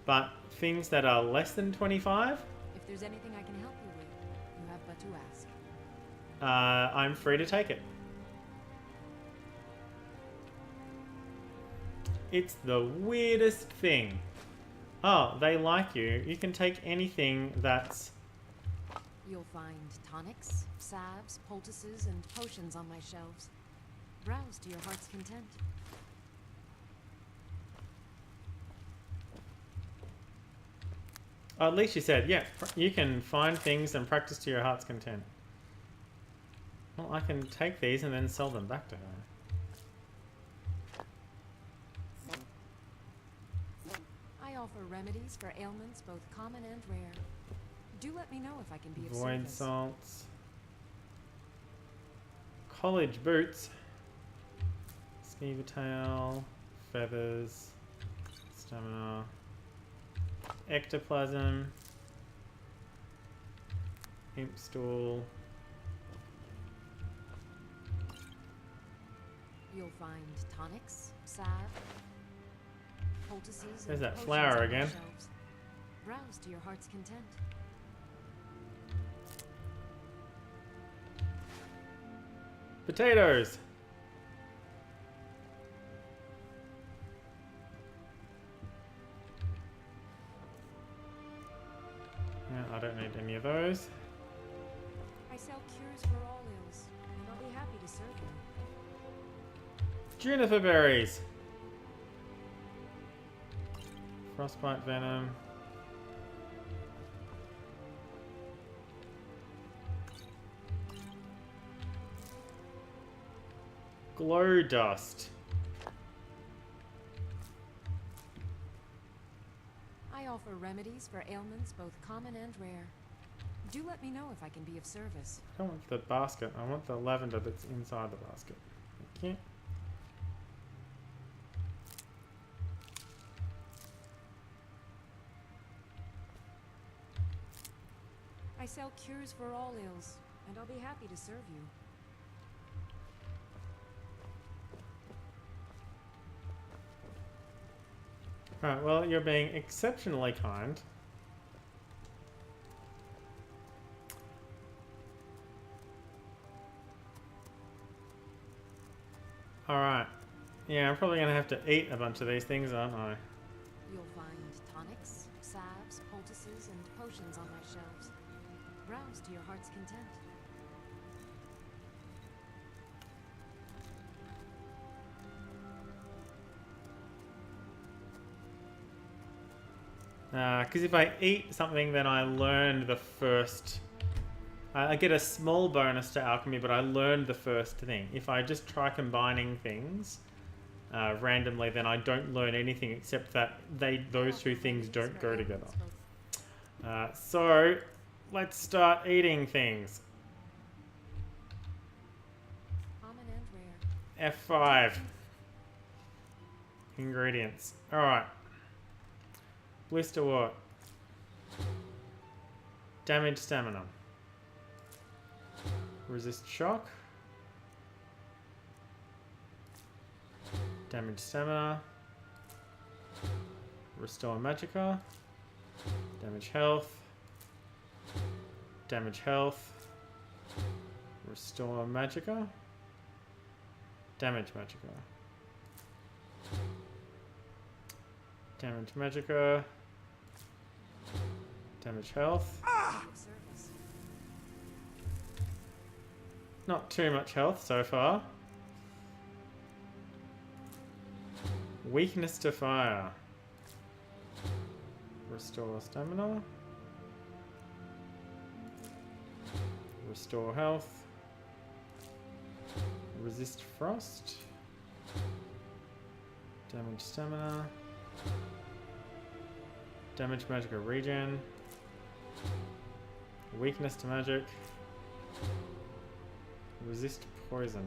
But things that are less than 25? If there's anything I can help you with, you have but to ask. I'm free to take it. It's the weirdest thing. Oh, they like you. You can take anything that's... You'll find tonics, salves, poultices, and potions on my shelves. Browse to your heart's content. Oh, at least you said, yeah, you can find things and practice to your heart's content. Well, I can take these and then sell them back to her. I offer remedies for ailments both common and rare. Do let me know if I can be of Void service. salts. College boots. Skeever tail. Feathers. Stamina. Ectoplasm. Imp stool. You'll find tonics, salve, poultices, There's and that potions flower on my again. shelves. Browse to your heart's content. Potatoes. Yeah, I don't need any of those. I sell cures for all ills, and I'll be happy to serve you. Juniper berries. Frostbite venom. Glow dust. I offer remedies for ailments both common and rare. Do let me know if I can be of service. I don't want the basket. I want the lavender that's inside the basket. Thank you. I sell cures for all ills, and I'll be happy to serve you. Alright, well, you're being exceptionally kind. Alright. Yeah, I'm probably gonna have to eat a bunch of these things, aren't I? You'll find tonics, salves, poultices, and potions on my shelves. Browse to your heart's content. Because if I eat something, then I learn the first... I get a small bonus to alchemy, but I learned the first thing. If I just try combining things randomly, then I don't learn anything except that those two things don't go together. So, let's start eating things. Common and rare. F5. Ingredients. Alright. Blister what? Damage stamina. Resist shock. Damage stamina. Restore magicka. Damage health. Damage health. Restore magicka. Damage magicka. Damage magicka. Damage health. Not too much health so far. Weakness to fire. Restore stamina. Restore health. Resist frost. Damage stamina. Damage magicka regen. Weakness to magic. Resist poison.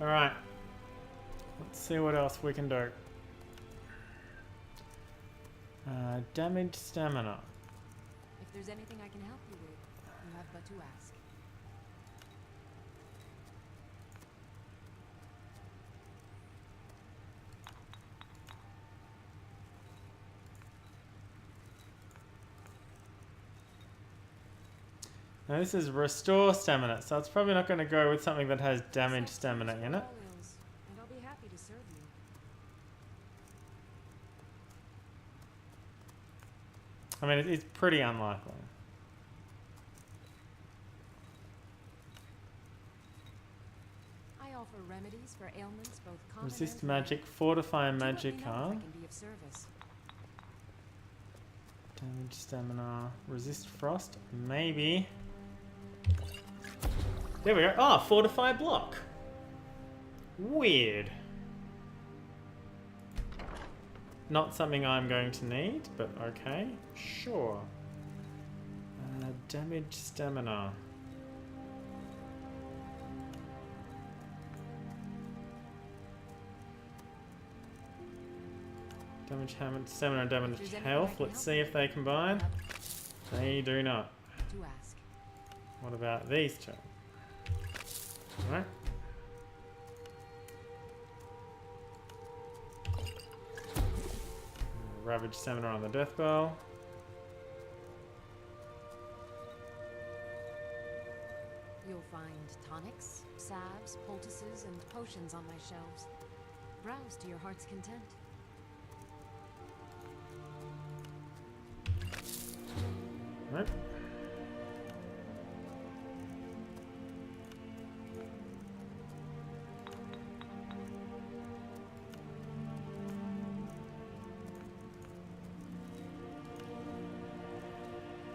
Alright. Let's see what else we can do. Damage stamina. If there's anything I can help you with, you have but to ask. Now this is restore stamina, so it's probably not going to go with something that has damage stamina in it. And I'll be happy to serve you. I mean, it's pretty unlikely. I offer remedies for ailments both common Resist and magic, fortify magicka. I can be of service. Damage stamina, resist frost, maybe. There we go. Oh, fortify block. Weird. Not something I'm going to need, but okay, sure. Damage stamina. Damage stamina, damage health. Let's see if they combine. They do not. To ask. What about these two? Alright. Ravage stamina on the death bell. You'll find tonics, salves, poultices, and potions on my shelves. Browse to your heart's content. Right.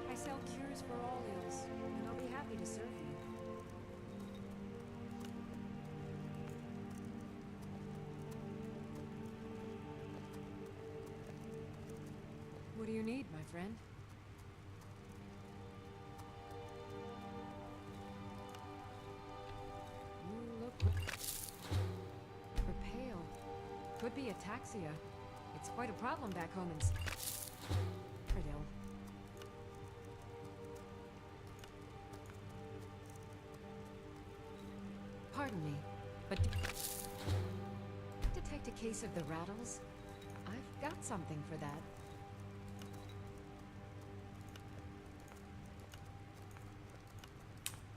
I sell cures for all ills, and I'll be happy to serve you. What do you need, my friend? You look... You're pale. Could be ataxia. It's quite a problem back home in... Trylle. Pardon me, but... Detect a case of the rattles? I've got something for that.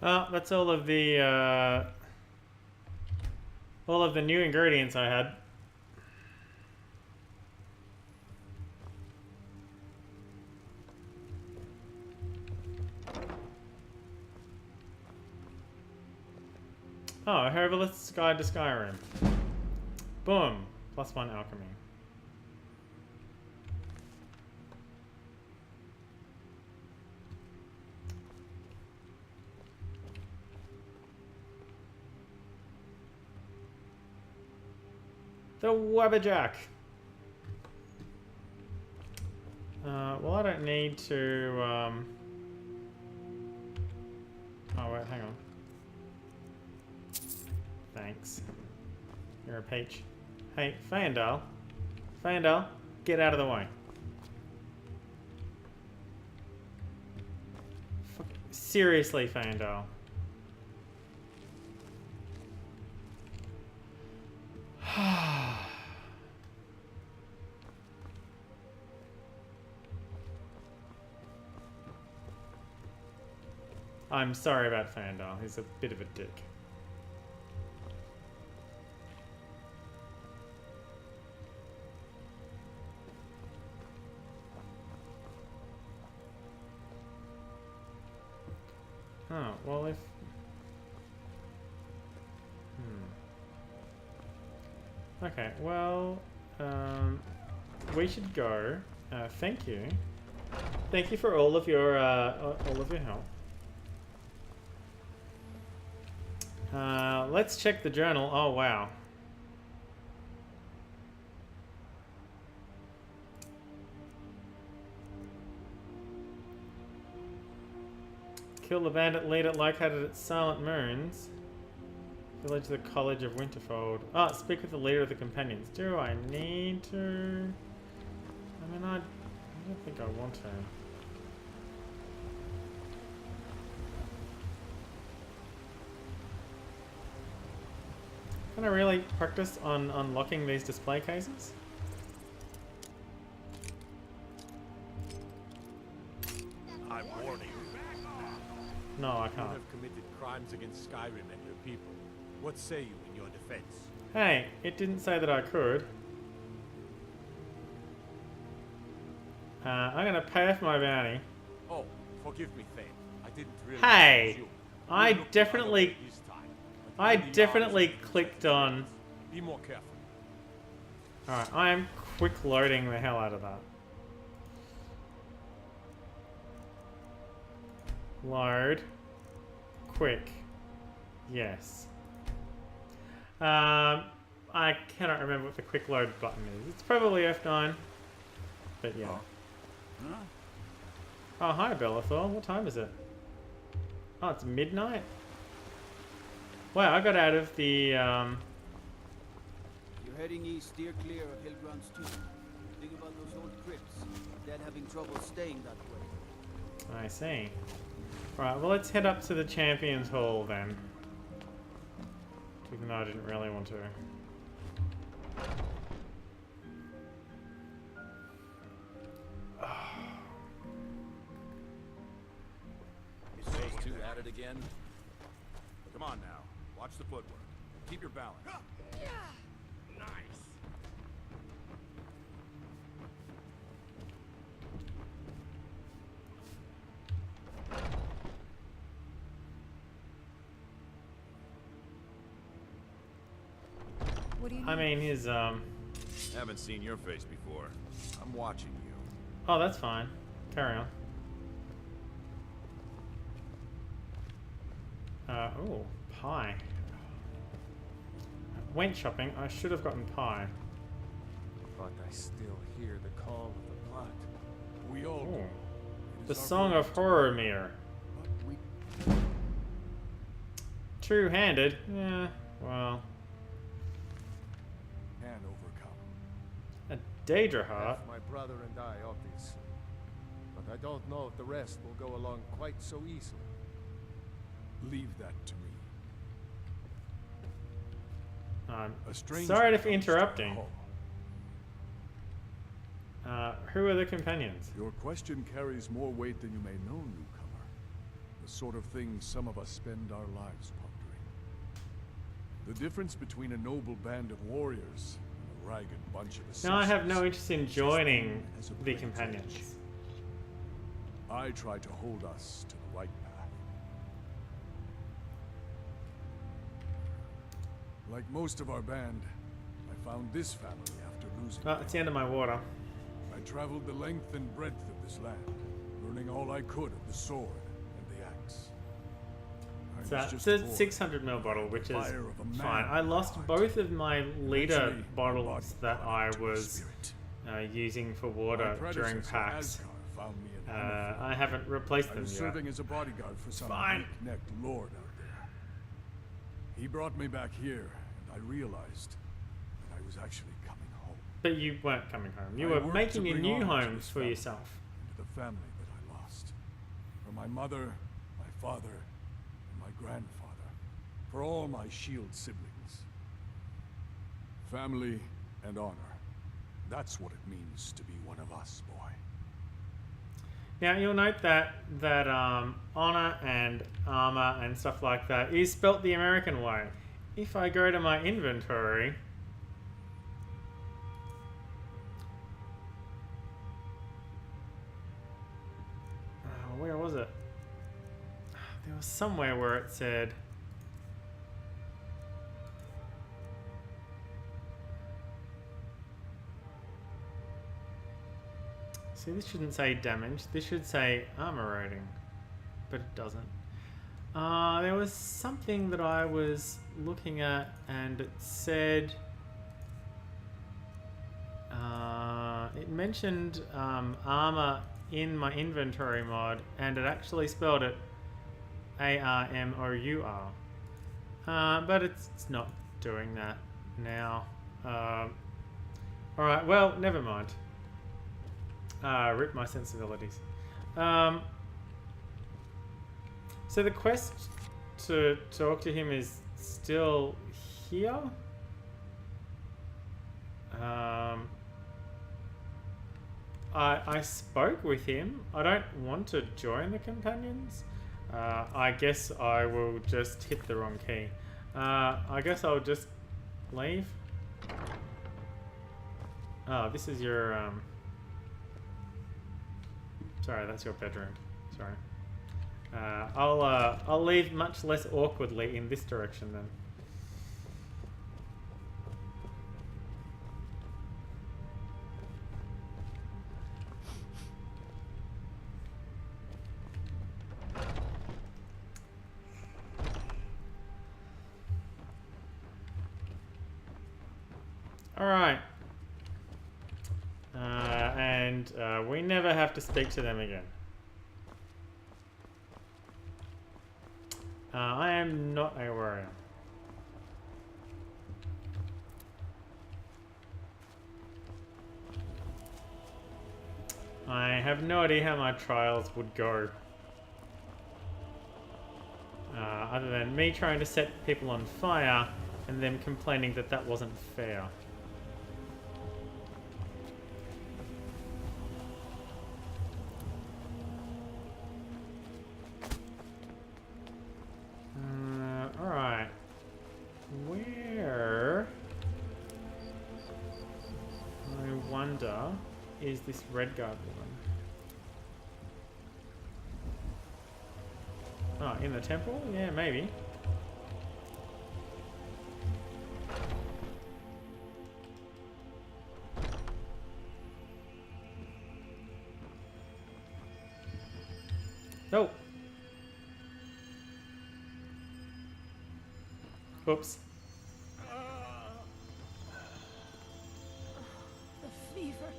Well, that's all of the new ingredients I had. Oh, Herbalist's Guide to Skyrim. Boom. +1 alchemy. The Wabberjack. Well, I don't need to. Oh wait, hang on. Thanks. You're a peach. Hey, Fandal. Fandal, get out of the way. Seriously, Fandal. I'm sorry about Fandal. He's a bit of a dick. Oh, well if... Okay, well, we should go. Thank you. Thank you for all of your help. Let's check the journal. Oh, wow. Kill the bandit leader located at Silent Moons. Village of the College of Winterfold. Ah, speak with the leader of the companions. Do I need to? I mean, I don't think I want to. Can I really practice on unlocking these display cases? I'm warning you. No, I can't. You have committed crimes against Skyrim and your people. What say you in your defense? Hey, it didn't say that I could. I'm gonna pay off my bounty. Oh, forgive me, Thane. I didn't really. Hey, You. I You looked the other definitely, way this time, but I you really definitely are clicked on. Be more careful. All right, I am quick loading the hell out of that. Load. Quick. Yes. I cannot remember what the quick load button is. It's probably F9. But yeah. Oh, hi Bellathor. What time is it? Oh, it's midnight? Wow, I got out of the, You're heading east, steer clear of Hillground's tomb. Think about those old crypts. Dead having trouble staying that way. I see. Right, well let's head up to the Champions Hall then. Even though I didn't really want to. Those two at it again? Come on now. Watch the footwork. Keep your balance. Nice. What do you I mean, his, Haven't seen your face before. I'm watching you. Oh, that's fine. Carry on. Oh, pie. Went shopping. I should have gotten pie. But I still hear the call of the blood. The Song of Horrormere. Two-handed? Yeah, well. Can overcome. A Daedra heart? My brother and I, obviously. But I don't know if the rest will go along quite so easily. Leave that to me. Sorry for interrupting. Who are the companions? Your question carries more weight than you may know, newcomer. The sort of thing some of us spend our lives pondering. The difference between a noble band of warriors and a ragged bunch of assassins. Now I have no interest in joining the companions. I try to hold us to the right path. Like most of our band, I found this family after losing Oh, it's the end of my water. I traveled the length and breadth of this land, learning all I could of the sword and the axe. It's a 600ml bottle, which is fine. I lost both of my liter bottles that I was using for water during PAX. I haven't replaced them I was yet. serving as a bodyguard for some necked lord out there. He brought me back here, and I realized that I was actually coming home. But you weren't coming home. You were making a new home for yourself. To the family that I lost. For my mother, my father, and my grandfather. For all my shield siblings. Family and honor. That's what it means to be one of us, boy. Now you'll note that honor and armor and stuff like that is spelt the American way. If I go to my inventory, where was it? There was somewhere where it said see, this shouldn't say damage. This should say armor rating, but it doesn't. There was something that I was looking at, and it said it mentioned armor in my inventory mod, and it actually spelled it ARMOUR. But it's not doing that now. Alright, well, never mind. Rip my sensibilities. So the quest to talk to him is still here. I spoke with him. I don't want to join the companions. I guess I will just hit the wrong key. I guess I'll just leave. Oh, this is your sorry, that's your bedroom. Sorry. I'll leave much less awkwardly in this direction then. Alright. And we never have to speak to them again. I am not a warrior. I have no idea how my trials would go. Other than me trying to set people on fire and them complaining that that wasn't fair. Alright. Where, I wonder, is this Redguard woman? Oh, in the temple? Yeah, maybe. Oh! Oops. The fever.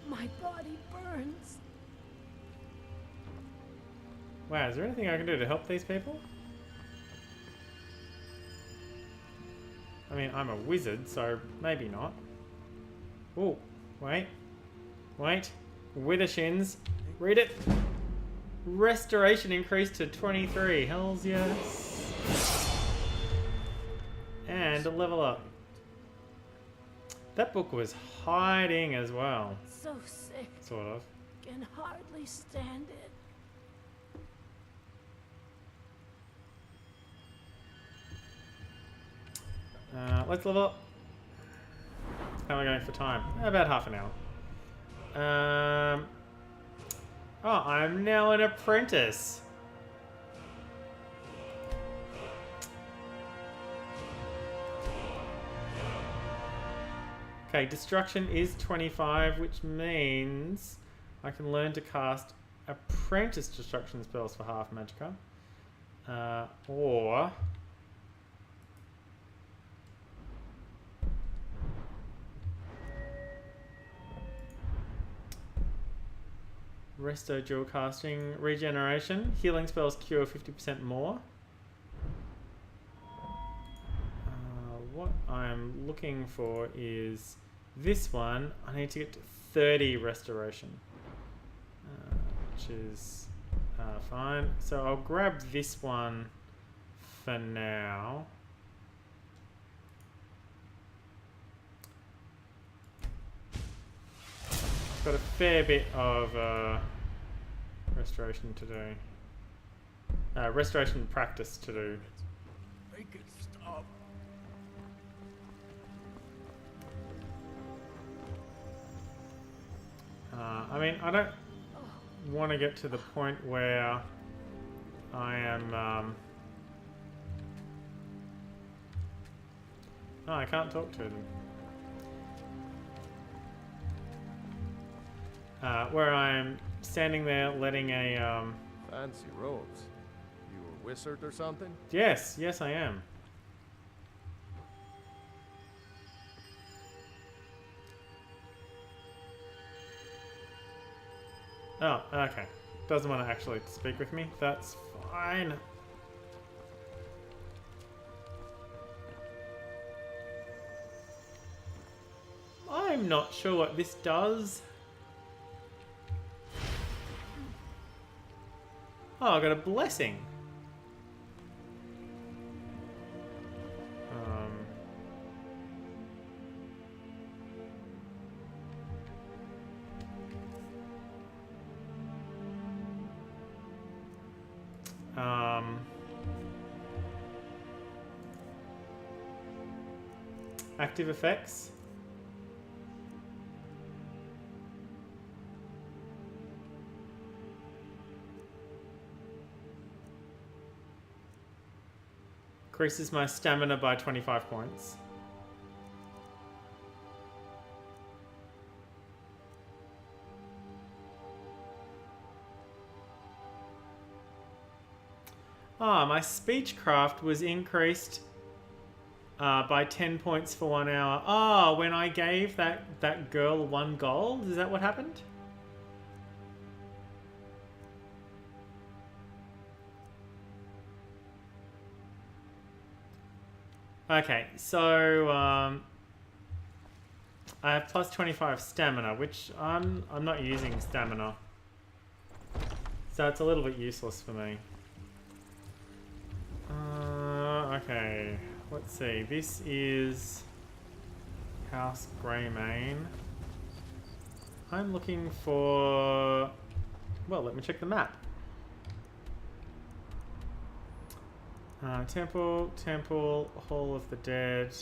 My body burns. Wow, is there anything I can do to help these people? I mean, I'm a wizard, so maybe not. Oh, wait. Wait. Withershins. Read it. Restoration increased to 23. Hells yes. And a level up. That book was hiding as well. So sick. Sort of. Can hardly stand it. Let's level up. How am I going for time? About half an hour. Oh, I'm now an apprentice. Okay, destruction is 25, which means I can learn to cast apprentice destruction spells for half magicka. Or Resto dual casting, regeneration, healing spells cure 50% more. What I'm looking for is this one. I need to get to 30 restoration, which is fine. So I'll grab this one for now. Got a fair bit of restoration to do. Restoration practice to do. Make it stop. I mean, I don't want to get to the point where I am... Oh, I can't talk to them. Where I'm standing there letting a... Fancy robes. You a wizard or something? Yes, yes I am. Oh, okay. Doesn't want to actually speak with me. That's fine. I'm not sure what this does. Oh, I got a blessing. Active effects. Increases my stamina by 25 points. Ah, my speechcraft was increased by 10 points for 1 hour. Ah, when I gave that girl 1 gold? Is that what happened? Okay, so I have plus 25 stamina, which I'm not using stamina, so it's a little bit useless for me. Okay, let's see. This is House Greymane. I'm looking for... Well, let me check the map. Temple, Hall of the Dead,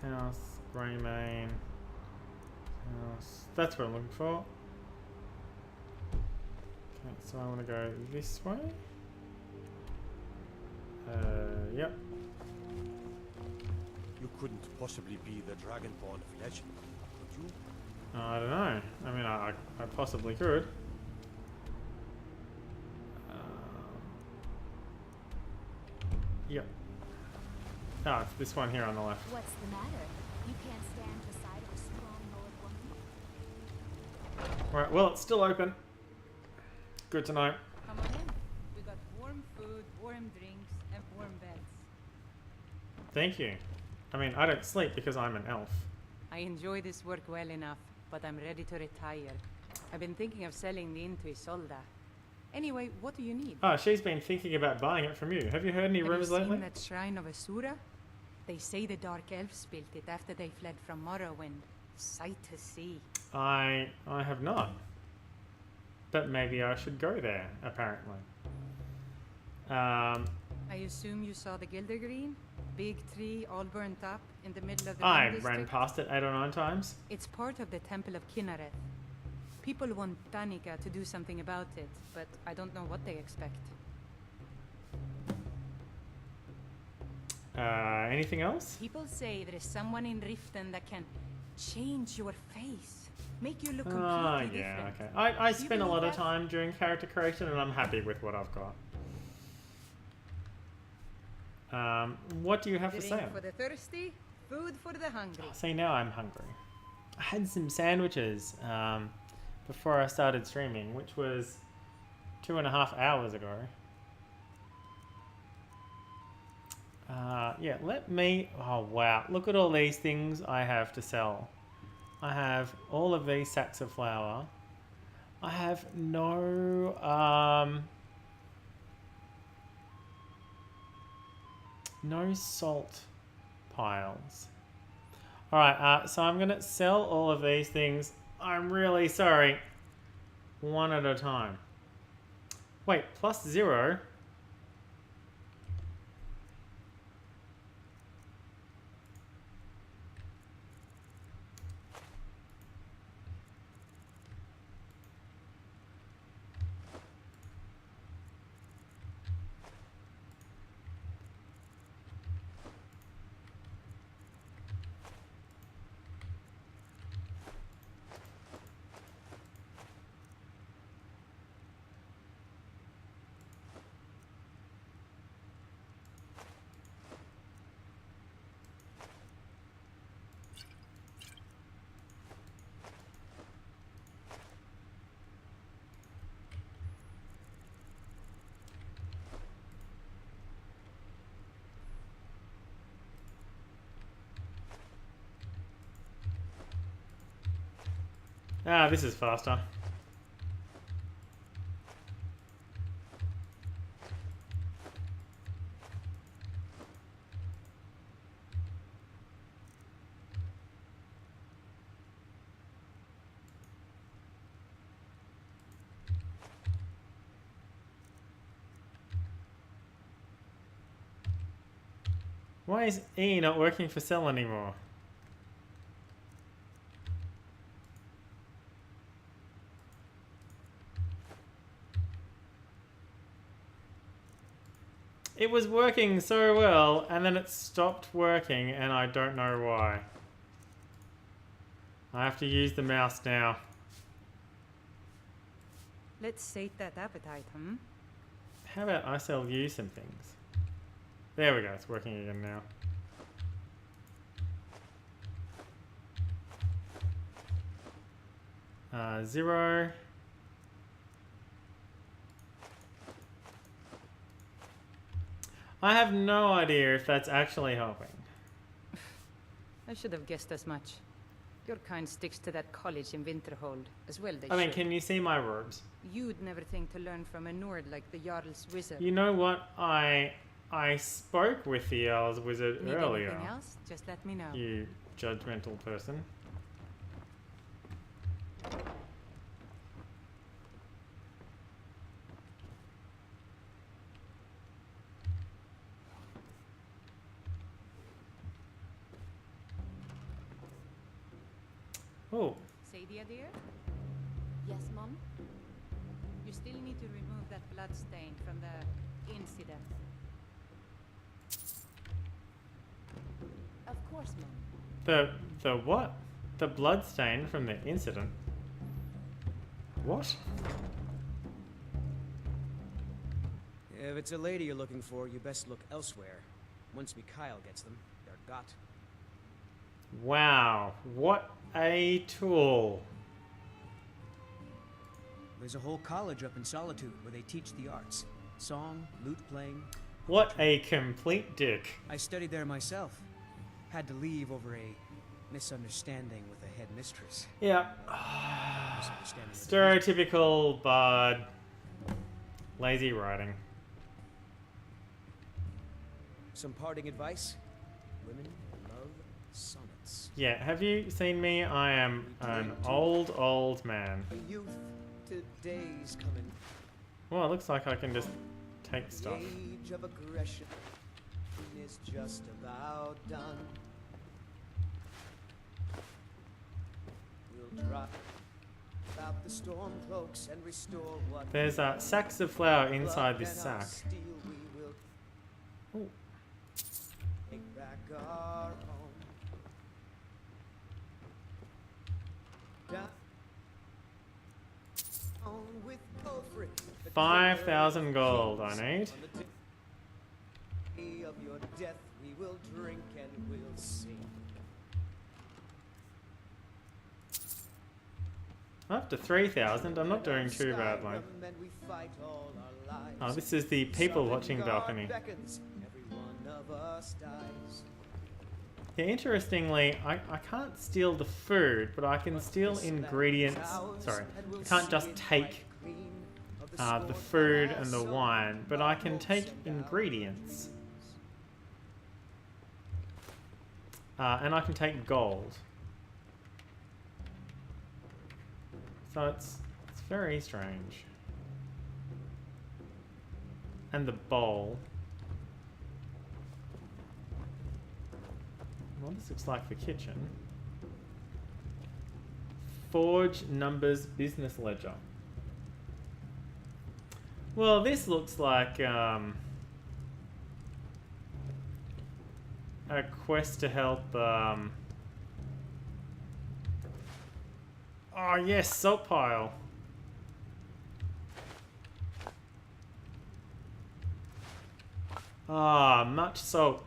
House, Greymane, House. That's what I'm looking for. Okay, so I want to go this way. Yep. You couldn't possibly be the Dragonborn of legend, could you? I don't know. I mean, I possibly could. Yep. Oh, it's this one here on the left. What's the matter? You can't stand beside a strong old woman? Alright, well, it's still open. Good to know. Come on in. Warm food, warm drinks, and warm beds. Thank you. I mean, I don't sleep because I'm an elf. I enjoy this work well enough, but I'm ready to retire. I've been thinking of selling the inn to Isolda. Anyway, what do you need? Oh, she's been thinking about buying it from you. Have you heard any rumors Have you lately? seen that shrine of Asura? They say the Dark Elves built it after they fled from Morrowind. Sight to see. I have not. But maybe I should go there, apparently. I assume you saw the Gildergreen? Big tree, all burnt up, in the middle of the I Ring ran District? past it 8 or 9 times. It's part of the Temple of Kinnareth. People want Danica to do something about it, but I don't know what they expect. Anything else? People say there is someone in Riften that can change your face, make you look completely Oh, different. yeah, okay. I Do you spend a lot believe of that? time during character creation and I'm happy with what I've got. What do you have for Drink sale? for the thirsty, food for the hungry. See, now I'm hungry. I had some sandwiches before I started streaming, which was 2.5 hours ago. Yeah, let me... Oh, wow. Look at all these things I have to sell. I have all of these sacks of flour. I have no... no salt piles. Alright, so I'm going to sell all of these things. I'm really sorry. One at a time. Wait, +0? Ah, this is faster. Why is E not working for sell anymore? It was working so well, and then it stopped working, and I don't know why. I have to use the mouse now. Let's sate that appetite, hmm? How about I sell you some things? There we go, it's working again now. Zero. I have no idea if that's actually helping. I should have guessed as much. Your kind sticks to that college in Winterhold, as well they I mean, should. can you see my robes? You'd never think to learn from a Nord like the Jarl's wizard. You know what? I spoke with the Jarl's wizard Need earlier. anything else? Just let me know. You judgmental person. Oh. Sadia, dear? Yes, Mom? You still need to remove that blood stain from the incident. Of course, Mom. The what? The blood stain from the incident? What? If it's a lady you're looking for, you best look elsewhere. Once Mikhail gets them, they're got. Wow, what a tool. There's a whole college up in Solitude where they teach the arts. Song, lute playing. What a complete dick. I studied there myself. Had to leave over a misunderstanding with the headmistress. Yeah. Misunderstanding with Stereotypical bard. Lazy writing. Some parting advice? Women love sonnets. Yeah, have you seen me? I am an old man. Youth today's coming. Well, it looks like I can just take stuff. The age of aggression is just about done. We'll drop out the storm cloaks and restore what There's sacks of flour inside this sack. Ooh. Take back our home. Down with Ulfric. 5,000 gold I need. On the day of your death, we will drink and we'll sing. Up to 3,000. I'm not doing too badly. Oh, this is the people watching balcony. Yeah, interestingly, I can't steal the food, but I can steal ingredients. Sorry, I can't just take the food and the wine, but I can take ingredients. And I can take gold. So it's very strange. And the bowl. What this looks like for kitchen. Forge numbers business ledger. Well, this looks like a quest to help. Oh yes, salt pile. Ah, much salt.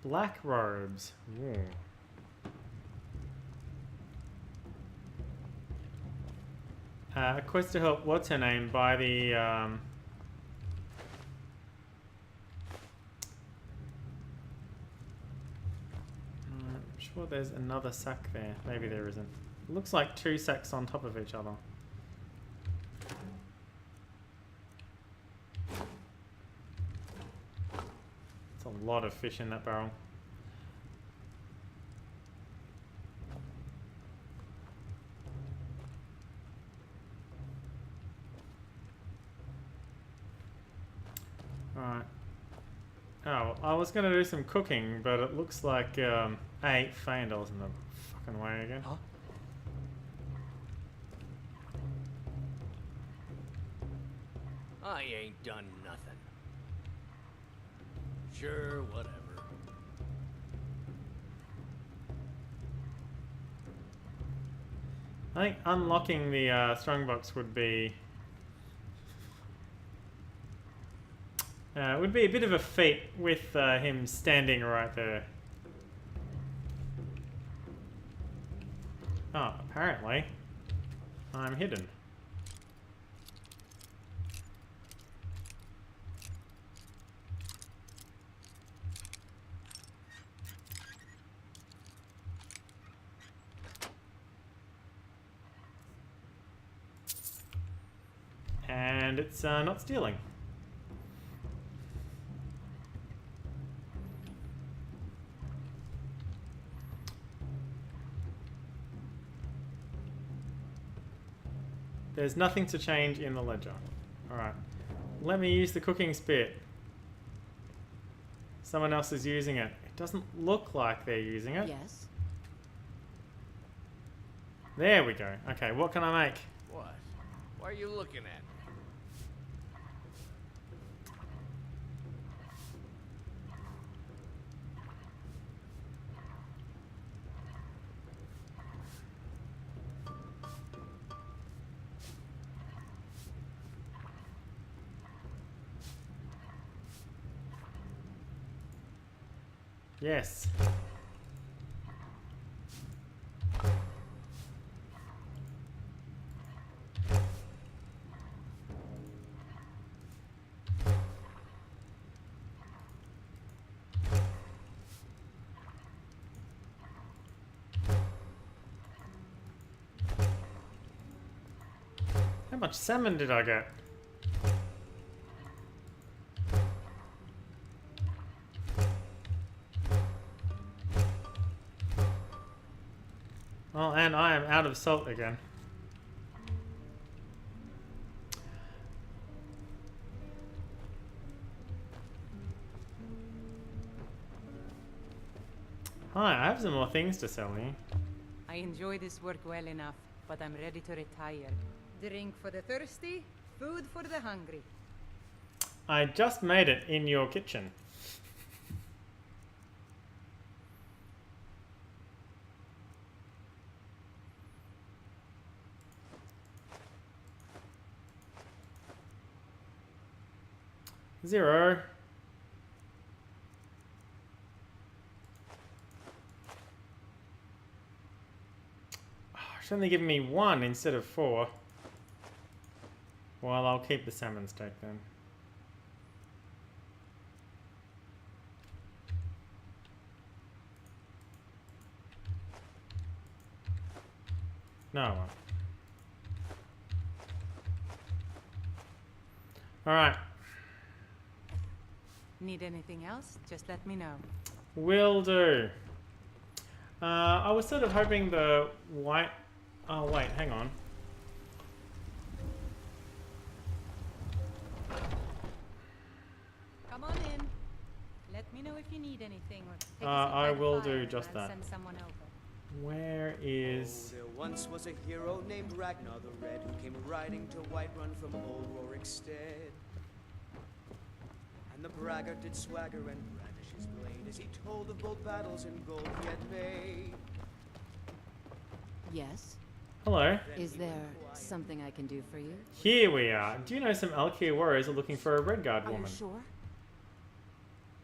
Black robes. Ooh. A quest to help, what's her name, by the, I'm sure there's another sack there. Maybe there isn't. It looks like 2 sacks on top of each other. It's a lot of fish in that barrel. Alright. Oh, I was going to do some cooking, but it looks like Fandol's in the fucking way again. Huh? I ain't done nothing. Sure, whatever. I think unlocking the strongbox would be a bit of a feat with him standing right there. Oh, apparently I'm hidden. And it's not stealing. There's nothing to change in the ledger. Alright. Let me use the cooking spit. Someone else is using it. It doesn't look like they're using it. Yes. There we go. Okay, what can I make? What? Why are you looking at me? Yes. How much salmon did I get? Well, and I am out of salt again. Hi, I have some more things to sell you. I enjoy this work well enough, but I'm ready to retire. Drink for the thirsty, food for the hungry. I just made it in your kitchen. Zero. Oh, it's only giving me 1 instead of 4. Well, I'll keep the salmon steak then. No, I won't. Alright. Need anything else? Just let me know. Will do. I was sort of hoping the white... Oh, wait, hang on. Come on in. Let me know if you need anything. Or take a seat I by the will fire do and just I'll that. Send someone over. Where is... Oh, there once was a hero named Ragnar the Red who came riding to Whiterun from old Rorikstead. And the braggart did swagger and brandish his blade as he told of bold battles and gold he had made. Yes? Hello. Is there something I can do for you? Here we are. Do you know some Alkir warriors are looking for a Redguard Are woman? you sure?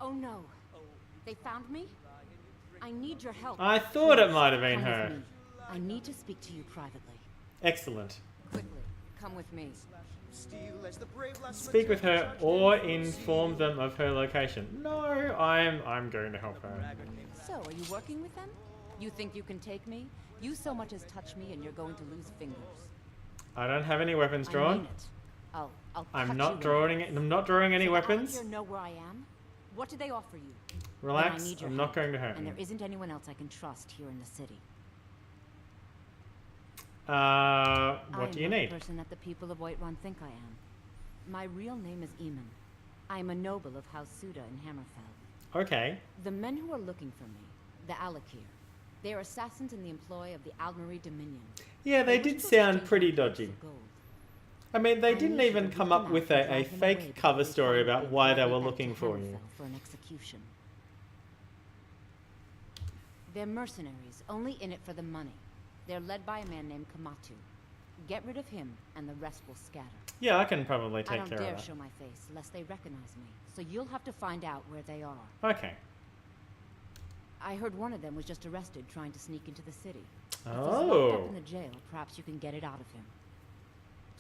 Oh no. They found me? I need your help. I thought it Please, might have been come with her. me. I need to speak to you privately. Excellent. Quickly, come with me. Speak with her or inform them of her location. No, I'm going to help her. So, are you working with them? You think you can take me? You so much as touch me and you're going to lose fingers. I don't have any weapons I drawn. mean it. I'll I'm cut not you drawing. I'm not drawing any so weapons. You know where I am? What do they offer you? Relax. Then I need your I'm not help, going to hurt and you. there isn't anyone else I can trust here in the city. What do you I am need? the person that the people of Whiterun think I am. My real name is Eamon. I am a noble of House Suda in Hammerfell. Okay. The men who are looking for me, the Alakir, they are assassins in the employ of the Almeri Dominion. Yeah, they did sound pretty dodgy. I mean, they didn't even come up with a fake cover story about why they were looking for you. For an execution. They're mercenaries, only in it for the money. They're led by a man named Kamatu. Get rid of him, and the rest will scatter. Yeah, I can probably take I don't care dare of that. show my face, lest they recognize me. So you'll have to find out where they are. Okay. I heard one of them was just arrested trying to sneak into the city. If he's locked Oh. up in the jail, perhaps you can get it out of him.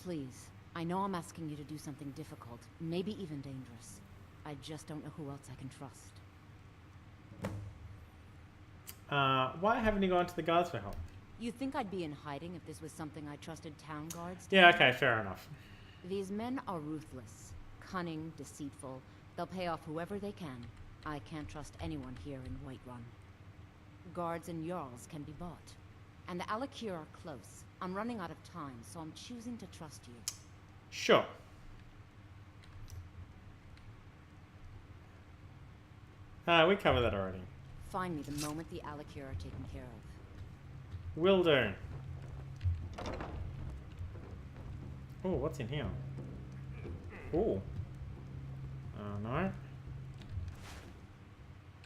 Please, I know I'm asking you to do something difficult, maybe even dangerous. I just don't know who else I can trust. Why haven't you gone to the guards for help? You think I'd be in hiding if this was something I trusted town guards to Yeah, do? okay, fair enough. These men are ruthless, cunning, deceitful. They'll pay off whoever they can. I can't trust anyone here in Whiterun. Guards and Jarls can be bought. And the Alakir are close. I'm running out of time, so I'm choosing to trust you. Sure. We covered that already. Find me the moment the Alakir are taken care of. Will do. Oh, what's in here? Oh. No.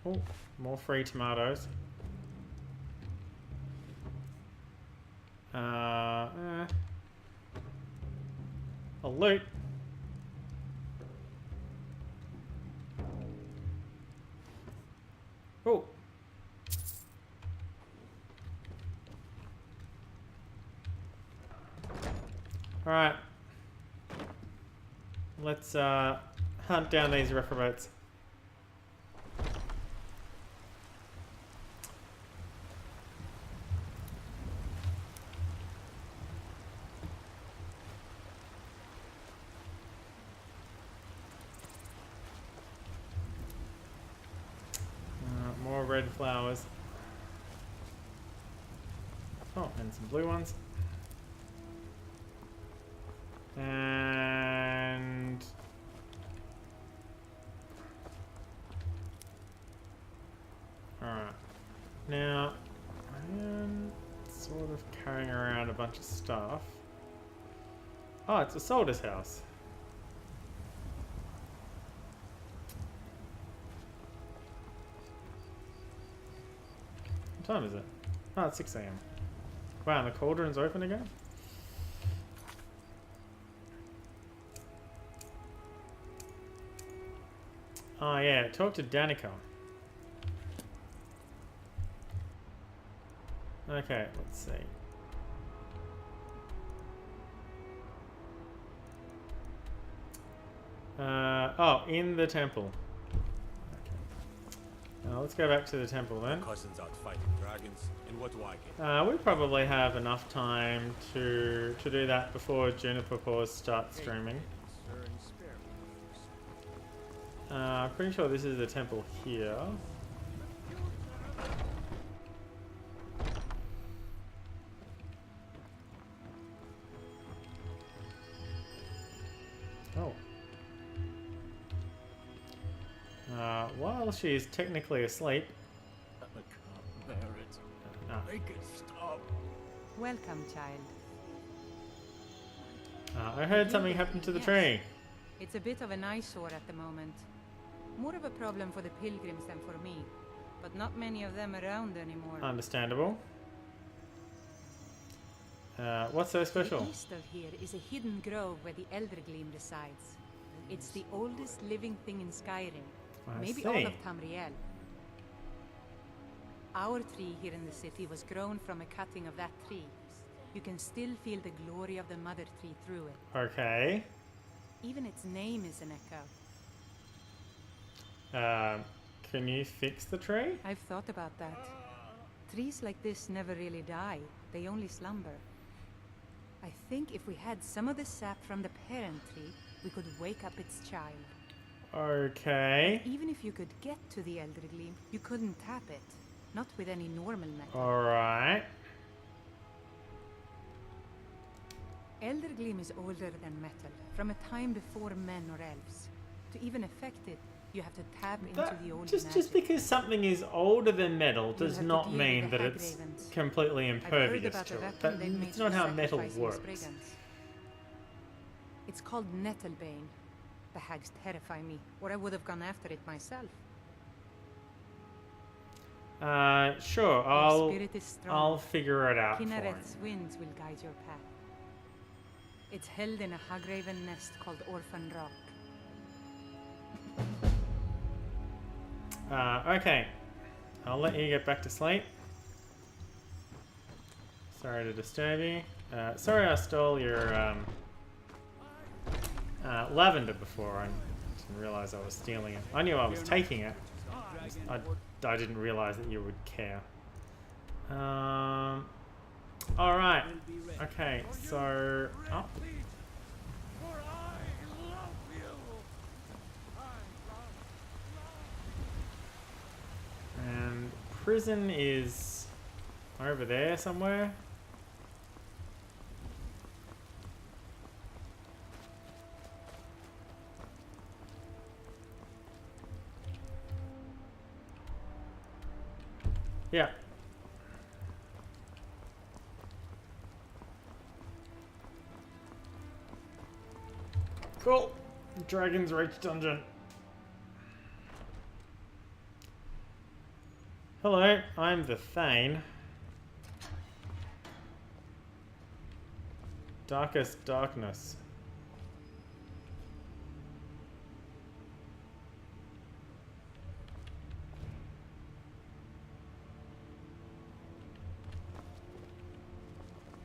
Oh, more free tomatoes. A loot. Oh. Alright. Let's hunt down these reprobates. More red flowers. Oh, and some blue ones. And alright. Now I am sort of carrying around a bunch of stuff. Oh, it's a soldier's house. What time is it? Oh, it's 6 AM. Wow, and the cauldron's open again? Oh yeah, talk to Danica. Okay, let's see. Oh, in the temple. Okay. Let's go back to the temple then. Cousins out fighting dragons, and what do I get? We probably have enough time to do that before Juniper Paws starts streaming. Pretty sure this is the temple here. Oh. While she's technically asleep. I can't bear it. Make it stop. Welcome, child. I heard something happened to the tree. It's a bit of an eyesore at the moment. More of a problem for the pilgrims than for me, but not many of them around anymore. Understandable. What's so special? To the east of here is a hidden grove where the Elder Gleam resides. It's the oldest living thing in Skyrim. Maybe all of Tamriel. Our tree here in the city was grown from a cutting of that tree. You can still feel the glory of the mother tree through it. Okay. Even its name is an echo. Can you fix the tree? I've thought about that. Trees like this never really die. They only slumber. I think if we had some of the sap from the parent tree, we could wake up its child. Okay. Even if you could get to the Elder Gleam, you couldn't tap it. Not with any normal metal. Alright. Elder Gleam is older than metal, from a time before men or elves. To even affect it, you have to tap into the old magic. Just because something is older than metal does not mean that it's completely impervious to it. That's not how metal works. It's called Nettlebane. The hags terrify me, or I would have gone after it myself. Sure, I'll figure it out for you. Kinnared's winds will guide your path. It's held in a Hagraven nest called Orphan Rock. Okay. I'll let you get back to sleep. Sorry to disturb you. Sorry I stole your lavender before. I didn't realize I was stealing it. I knew I was taking it. I didn't realize that you would care. Alright. Okay, so... Oh. And prison is over there somewhere. Yeah. Cool. Dragon's Reach dungeon. Hello, I'm the Thane. Darkest darkness.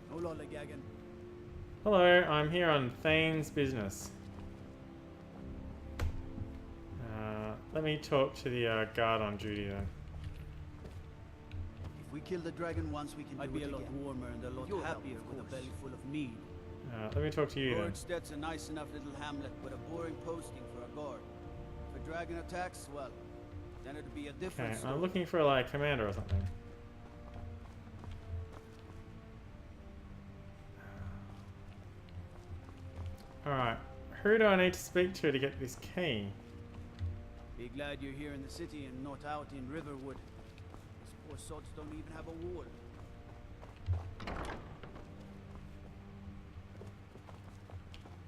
Hola, Legagan. Hello, I'm here on Thane's business. Let me talk to the guard on duty then. If we kill the dragon once, we can do it again. I'd be a lot warmer and a lot happier with a belly full of mead. Let me talk to you then. Lordstedt's a nice enough little hamlet, but a boring posting for a guard. If a dragon attacks, well, then it'd be a different story. I'm looking for like a commander or something. Alright, who do I need to speak to get this key? Be glad you're here in the city and not out in Riverwood. These poor sods don't even have a wall.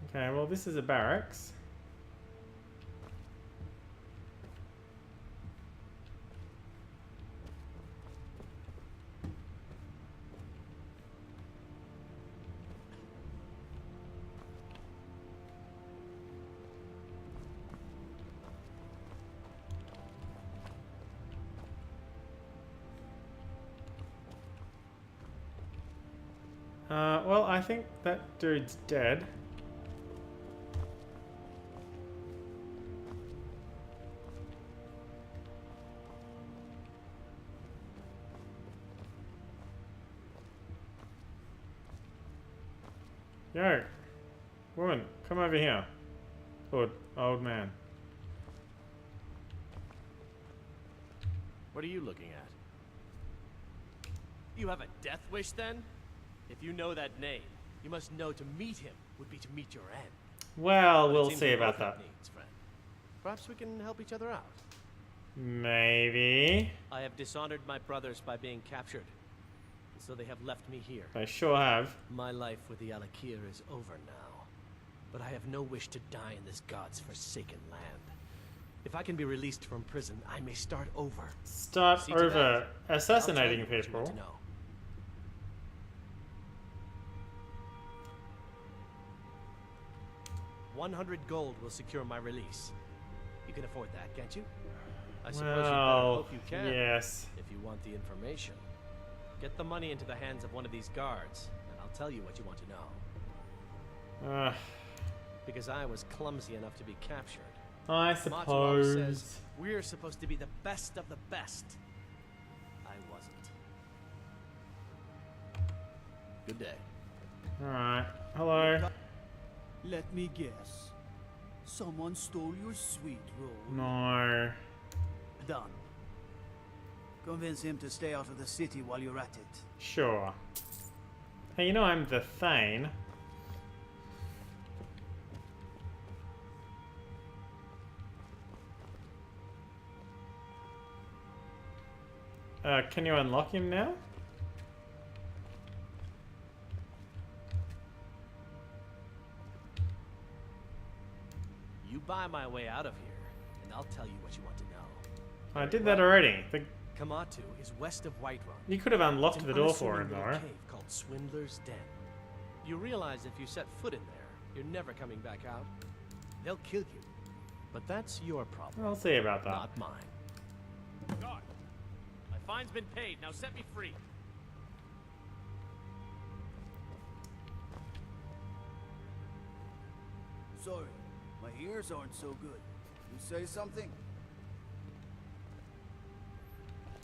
Okay, well this is a barracks. Well, I think that dude's dead. Yo, woman, come over here. Old man. What are you looking at? You have a death wish then? If you know that name, you must know to meet him would be to meet your end. Well, we'll see about that. Needs, friend. Perhaps we can help each other out. Maybe. I have dishonored my brothers by being captured, so they have left me here. I sure have. My life with the Alakir is over now, but I have no wish to die in this god's forsaken land. If I can be released from prison, I may start over. Start over assassinating people. 100 gold will secure my release. You can afford that, can't you? I suppose you better hope you can. Yes. If you want the information. Get the money into the hands of one of these guards, and I'll tell you what you want to know. Because I was clumsy enough to be captured. I suppose. Matuam says we're supposed to be the best of the best. I wasn't. Good day. Alright. Hello. Let me guess. Someone stole your sweet roll. No. Done. Convince him to stay out of the city while you're at it. Sure. Hey, you know I'm the Thane. Can you unlock him now? You buy my way out of here, and I'll tell you what you want to know. I did that already. Kamatu is west of Whiterun. You could have unlocked the door for him, though. Cave called Swindler's Den. You realize if you set foot in there, you're never coming back out. They'll kill you, but that's your problem. I'll see about that. Not mine. God, my fine's been paid. Now set me free. Sorry, my ears aren't so good. You say something?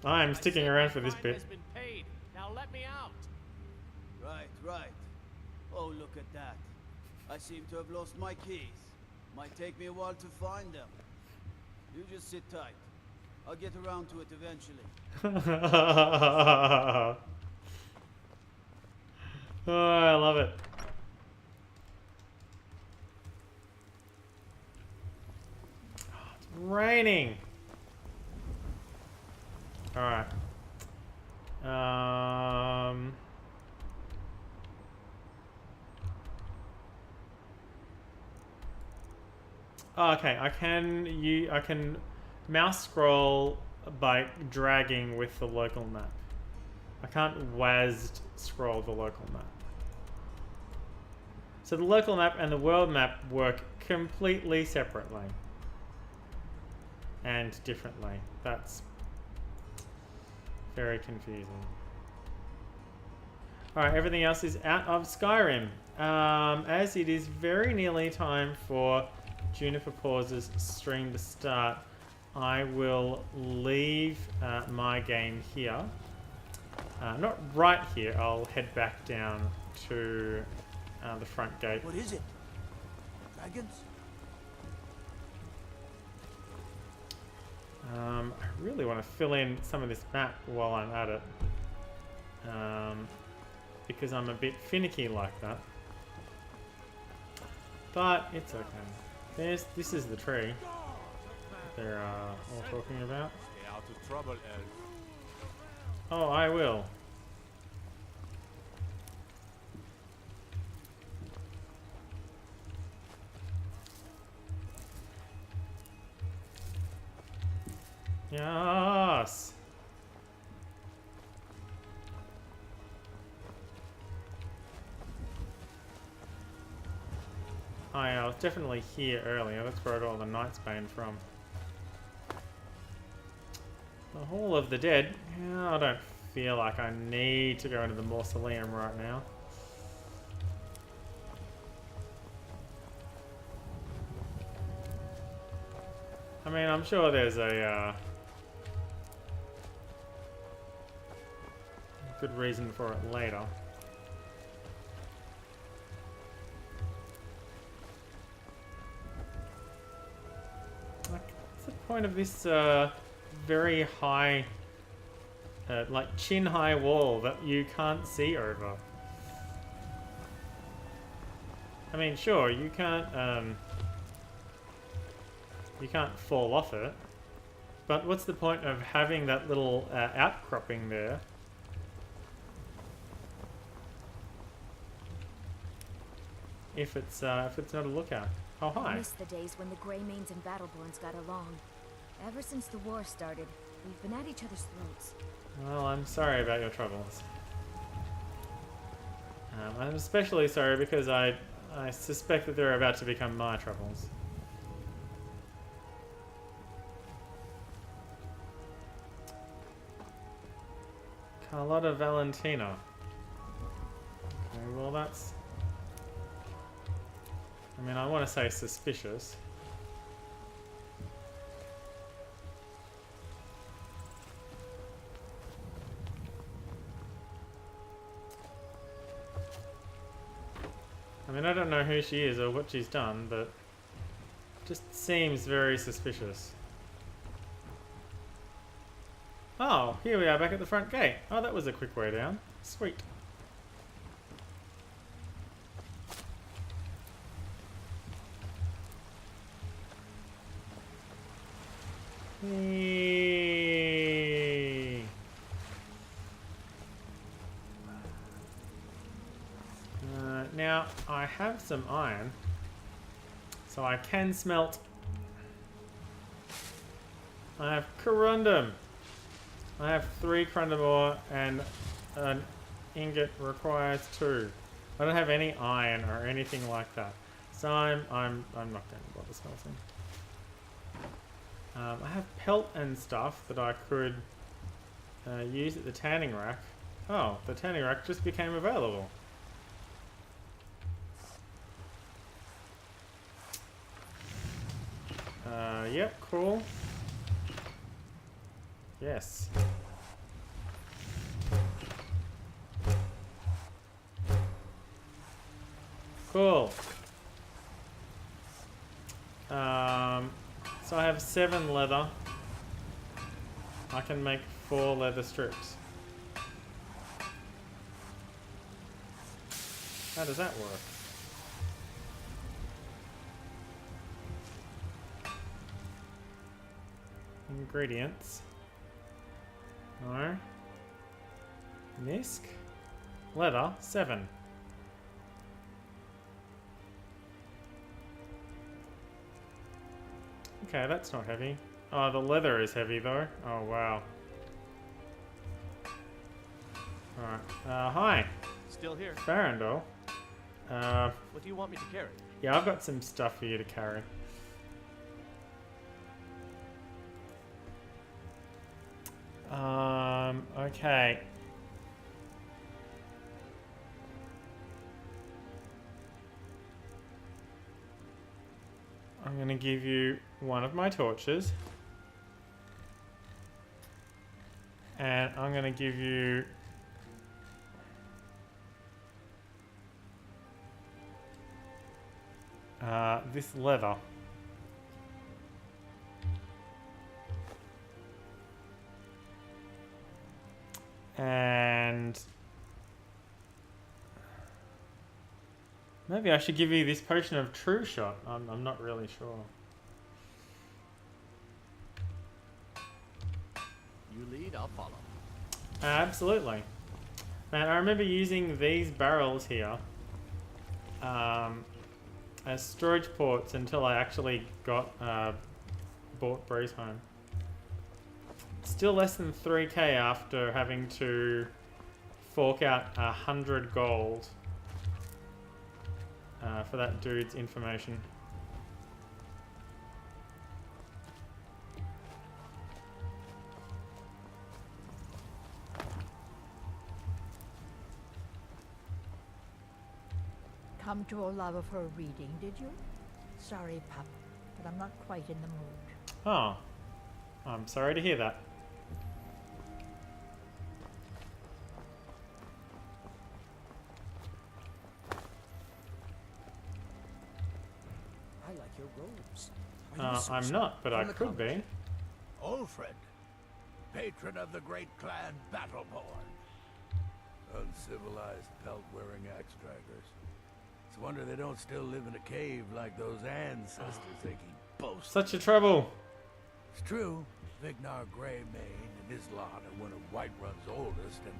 I'm sticking around for this bit. Has been paid. Now let me out. Right. Oh, look at that. I seem to have lost my keys. Might take me a while to find them. You just sit tight. I'll get around to it eventually. Oh, I love it. Oh, it's raining. Alright. Oh, okay, I can mouse scroll by dragging with the local map. I can't WASD scroll the local map. So the local map and the world map work completely separately. And differently. That's very confusing. Alright, everything else is out of Skyrim. as it is very nearly time for Juniper Pause's stream to start, I will leave my game here. Not right here, I'll head back down to the front gate. What is it? Dragons? I really want to fill in some of this map while I'm at it. Because I'm a bit finicky like that. But it's okay. This is the tree they're all talking about. Stay out of trouble, Elf. Oh, I will. Yes. I was definitely here earlier. That's where I got all the Knight's Bane from. The Hall of the Dead. Yeah, I don't feel like I need to go into the mausoleum right now. I mean, I'm sure there's a good reason for it later. Like, what's the point of this very high, like chin-high wall that you can't see over? I mean, sure, you can't fall off it, but what's the point of having that little outcropping there? If it's not a lookout. Oh, hi. I miss the days when the Greymanes and Battleborns got along. Ever since the war started, we've been at each other's throats. Well, I'm sorry about your troubles. I'm especially sorry because I suspect that they're about to become my troubles. Carlotta Valentina. Okay, well that's... I mean, I want to say suspicious. I mean, I don't know who she is or what she's done, but just seems very suspicious. Oh, here we are back at the front gate. Oh, that was a quick way down. Sweet. Whee! Now, I have some iron, so I can smelt. I have corundum. I have 3 corundum ore, and an ingot requires 2. I don't have any iron or anything like that, so I'm not going to bother smelting. I have pelt and stuff that I could use at the tanning rack. Oh, the tanning rack just became available. Yep, cool. Yes. Cool. So I have 7 leather. I can make 4 leather strips. How does that work? Ingredients. No. Nisk. Leather, 7. Okay, that's not heavy. Oh, the leather is heavy though. Oh, wow. Alright. Hi. Still here. Farandol. What do you want me to carry? Yeah, I've got some stuff for you to carry. Okay. I'm going to give you one of my torches. And I'm going to give you this leather. And maybe I should give you this potion of true shot. I'm not really sure. You lead, I'll follow. Absolutely. Man, I remember using these barrels here as storage ports until I actually bought Breeze home. Still less than 3k after having to fork out 100 gold for that dude's information. Come to Olaf of her reading, did you? Sorry, Pup, but I'm not quite in the mood. Oh, I'm sorry to hear that. I like your robes. Are you a I'm sorcerer not, but I from the could be. college? Ulfred, patron of the great clan Battleborn. Uncivilized pelt-wearing axe-draggers. It's a wonder they don't still live in a cave like those ancestors they keep boasting. Such a trouble. It's true, Vignar Greymane and his lot are one of Whiterun's oldest and,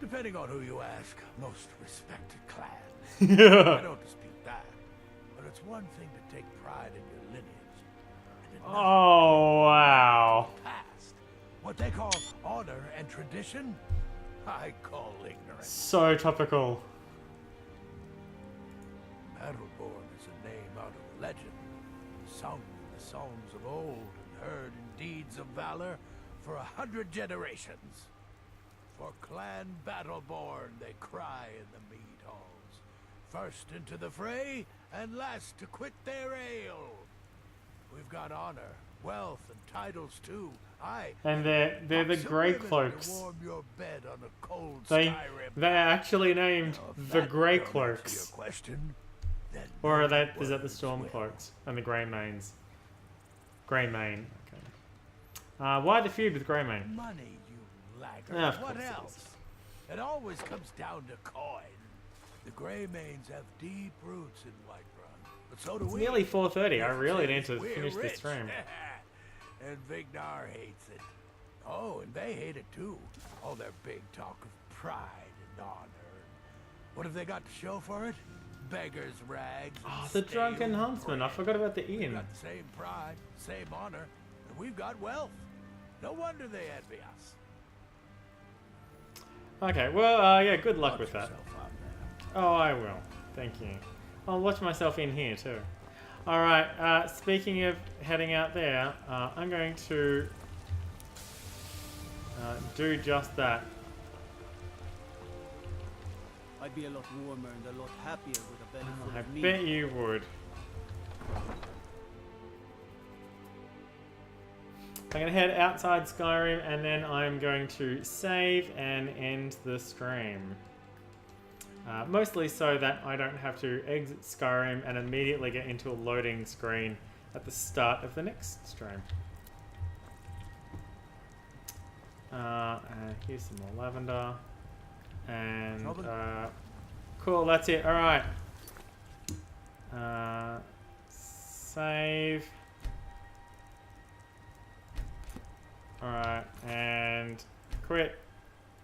depending on who you ask, most respected clans. I don't dispute that, but it's one thing to take pride in your lineage. And another Oh, wow. past. What they call honor and tradition, I call ignorance. So topical. Battleborn is a name out of legend, sung in the songs of old and heard in deeds of valor for 100 generations. For Clan Battleborn they cry in the mead halls, first into the fray and last to quit their ale. We've got honor, wealth, and titles too. Aye, And they're the some Grey women to Cloaks. warm your bed on a cold They Skyrim are actually named the Grey don't answer Cloaks. your question, then Or are no is that the words Storm will. Cloaks and the Grey Manes? Grey Mane. Okay. Why the feud with Grey Mane? Money, you laggard. Ah, of What course it else? It always comes down to coin. The Greymanes have deep roots in Whiterun, but so do It's we. nearly 4:30. I really need to We're finish this rich. stream. And Vignar hates it. Oh, and they hate it too. All their big talk of pride and honor. What have they got to show for it? Beggars' rags. and Oh, the Drunken stale Huntsman. I bread. forgot about the We've inn. got the same pride, same honor, and we've got wealth. No wonder they envy us. Okay, well, yeah, good luck Watch with that. yourself out there. Oh, I will. Thank you. I'll watch myself in here too. Alright, speaking of heading out there, I'm going to do just that. I'd be a lot warmer and a lot happier with a belly full I of meat. bet you would. I'm going to head outside Skyrim and then I'm going to save and end the stream. Mostly so that I don't have to exit Skyrim and immediately get into a loading screen at the start of the next stream. And here's some more lavender. And cool, that's it. Alright. Save. Alright, and quit.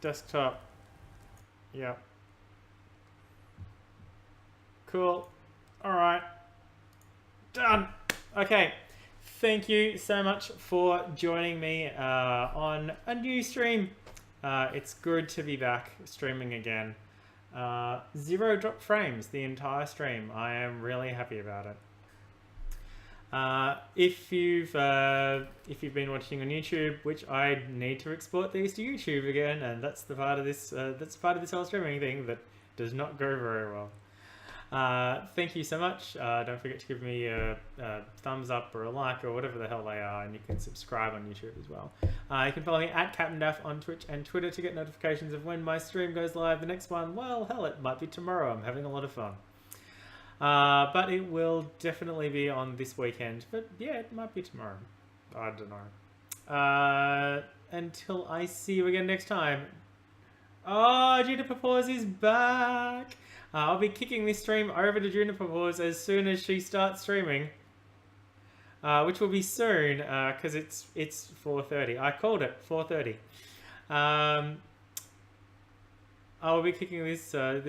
Desktop. Yep. Cool. Alright. Done. Okay. Thank you so much for joining me on a new stream. It's good to be back streaming again. 0 drop frames the entire stream. I am really happy about it. If you've been watching on YouTube, which I need to export these to YouTube again, and that's the part of this whole streaming thing that does not go very well. Thank you so much. Don't forget to give me a thumbs up or a like or whatever the hell they are, and you can subscribe on YouTube as well. You can follow me at CaptDaf on Twitch and Twitter to get notifications of when my stream goes live. The next one, well, hell, it might be tomorrow. I'm having a lot of fun. But it will definitely be on this weekend. But yeah, it might be tomorrow. I don't know. Until I see you again next time. Oh, Juniper Paws is back. I'll be kicking this stream over to Juniper Paws as soon as she starts streaming. Which will be soon, because it's 4:30. I called it 4:30. I will be kicking this stream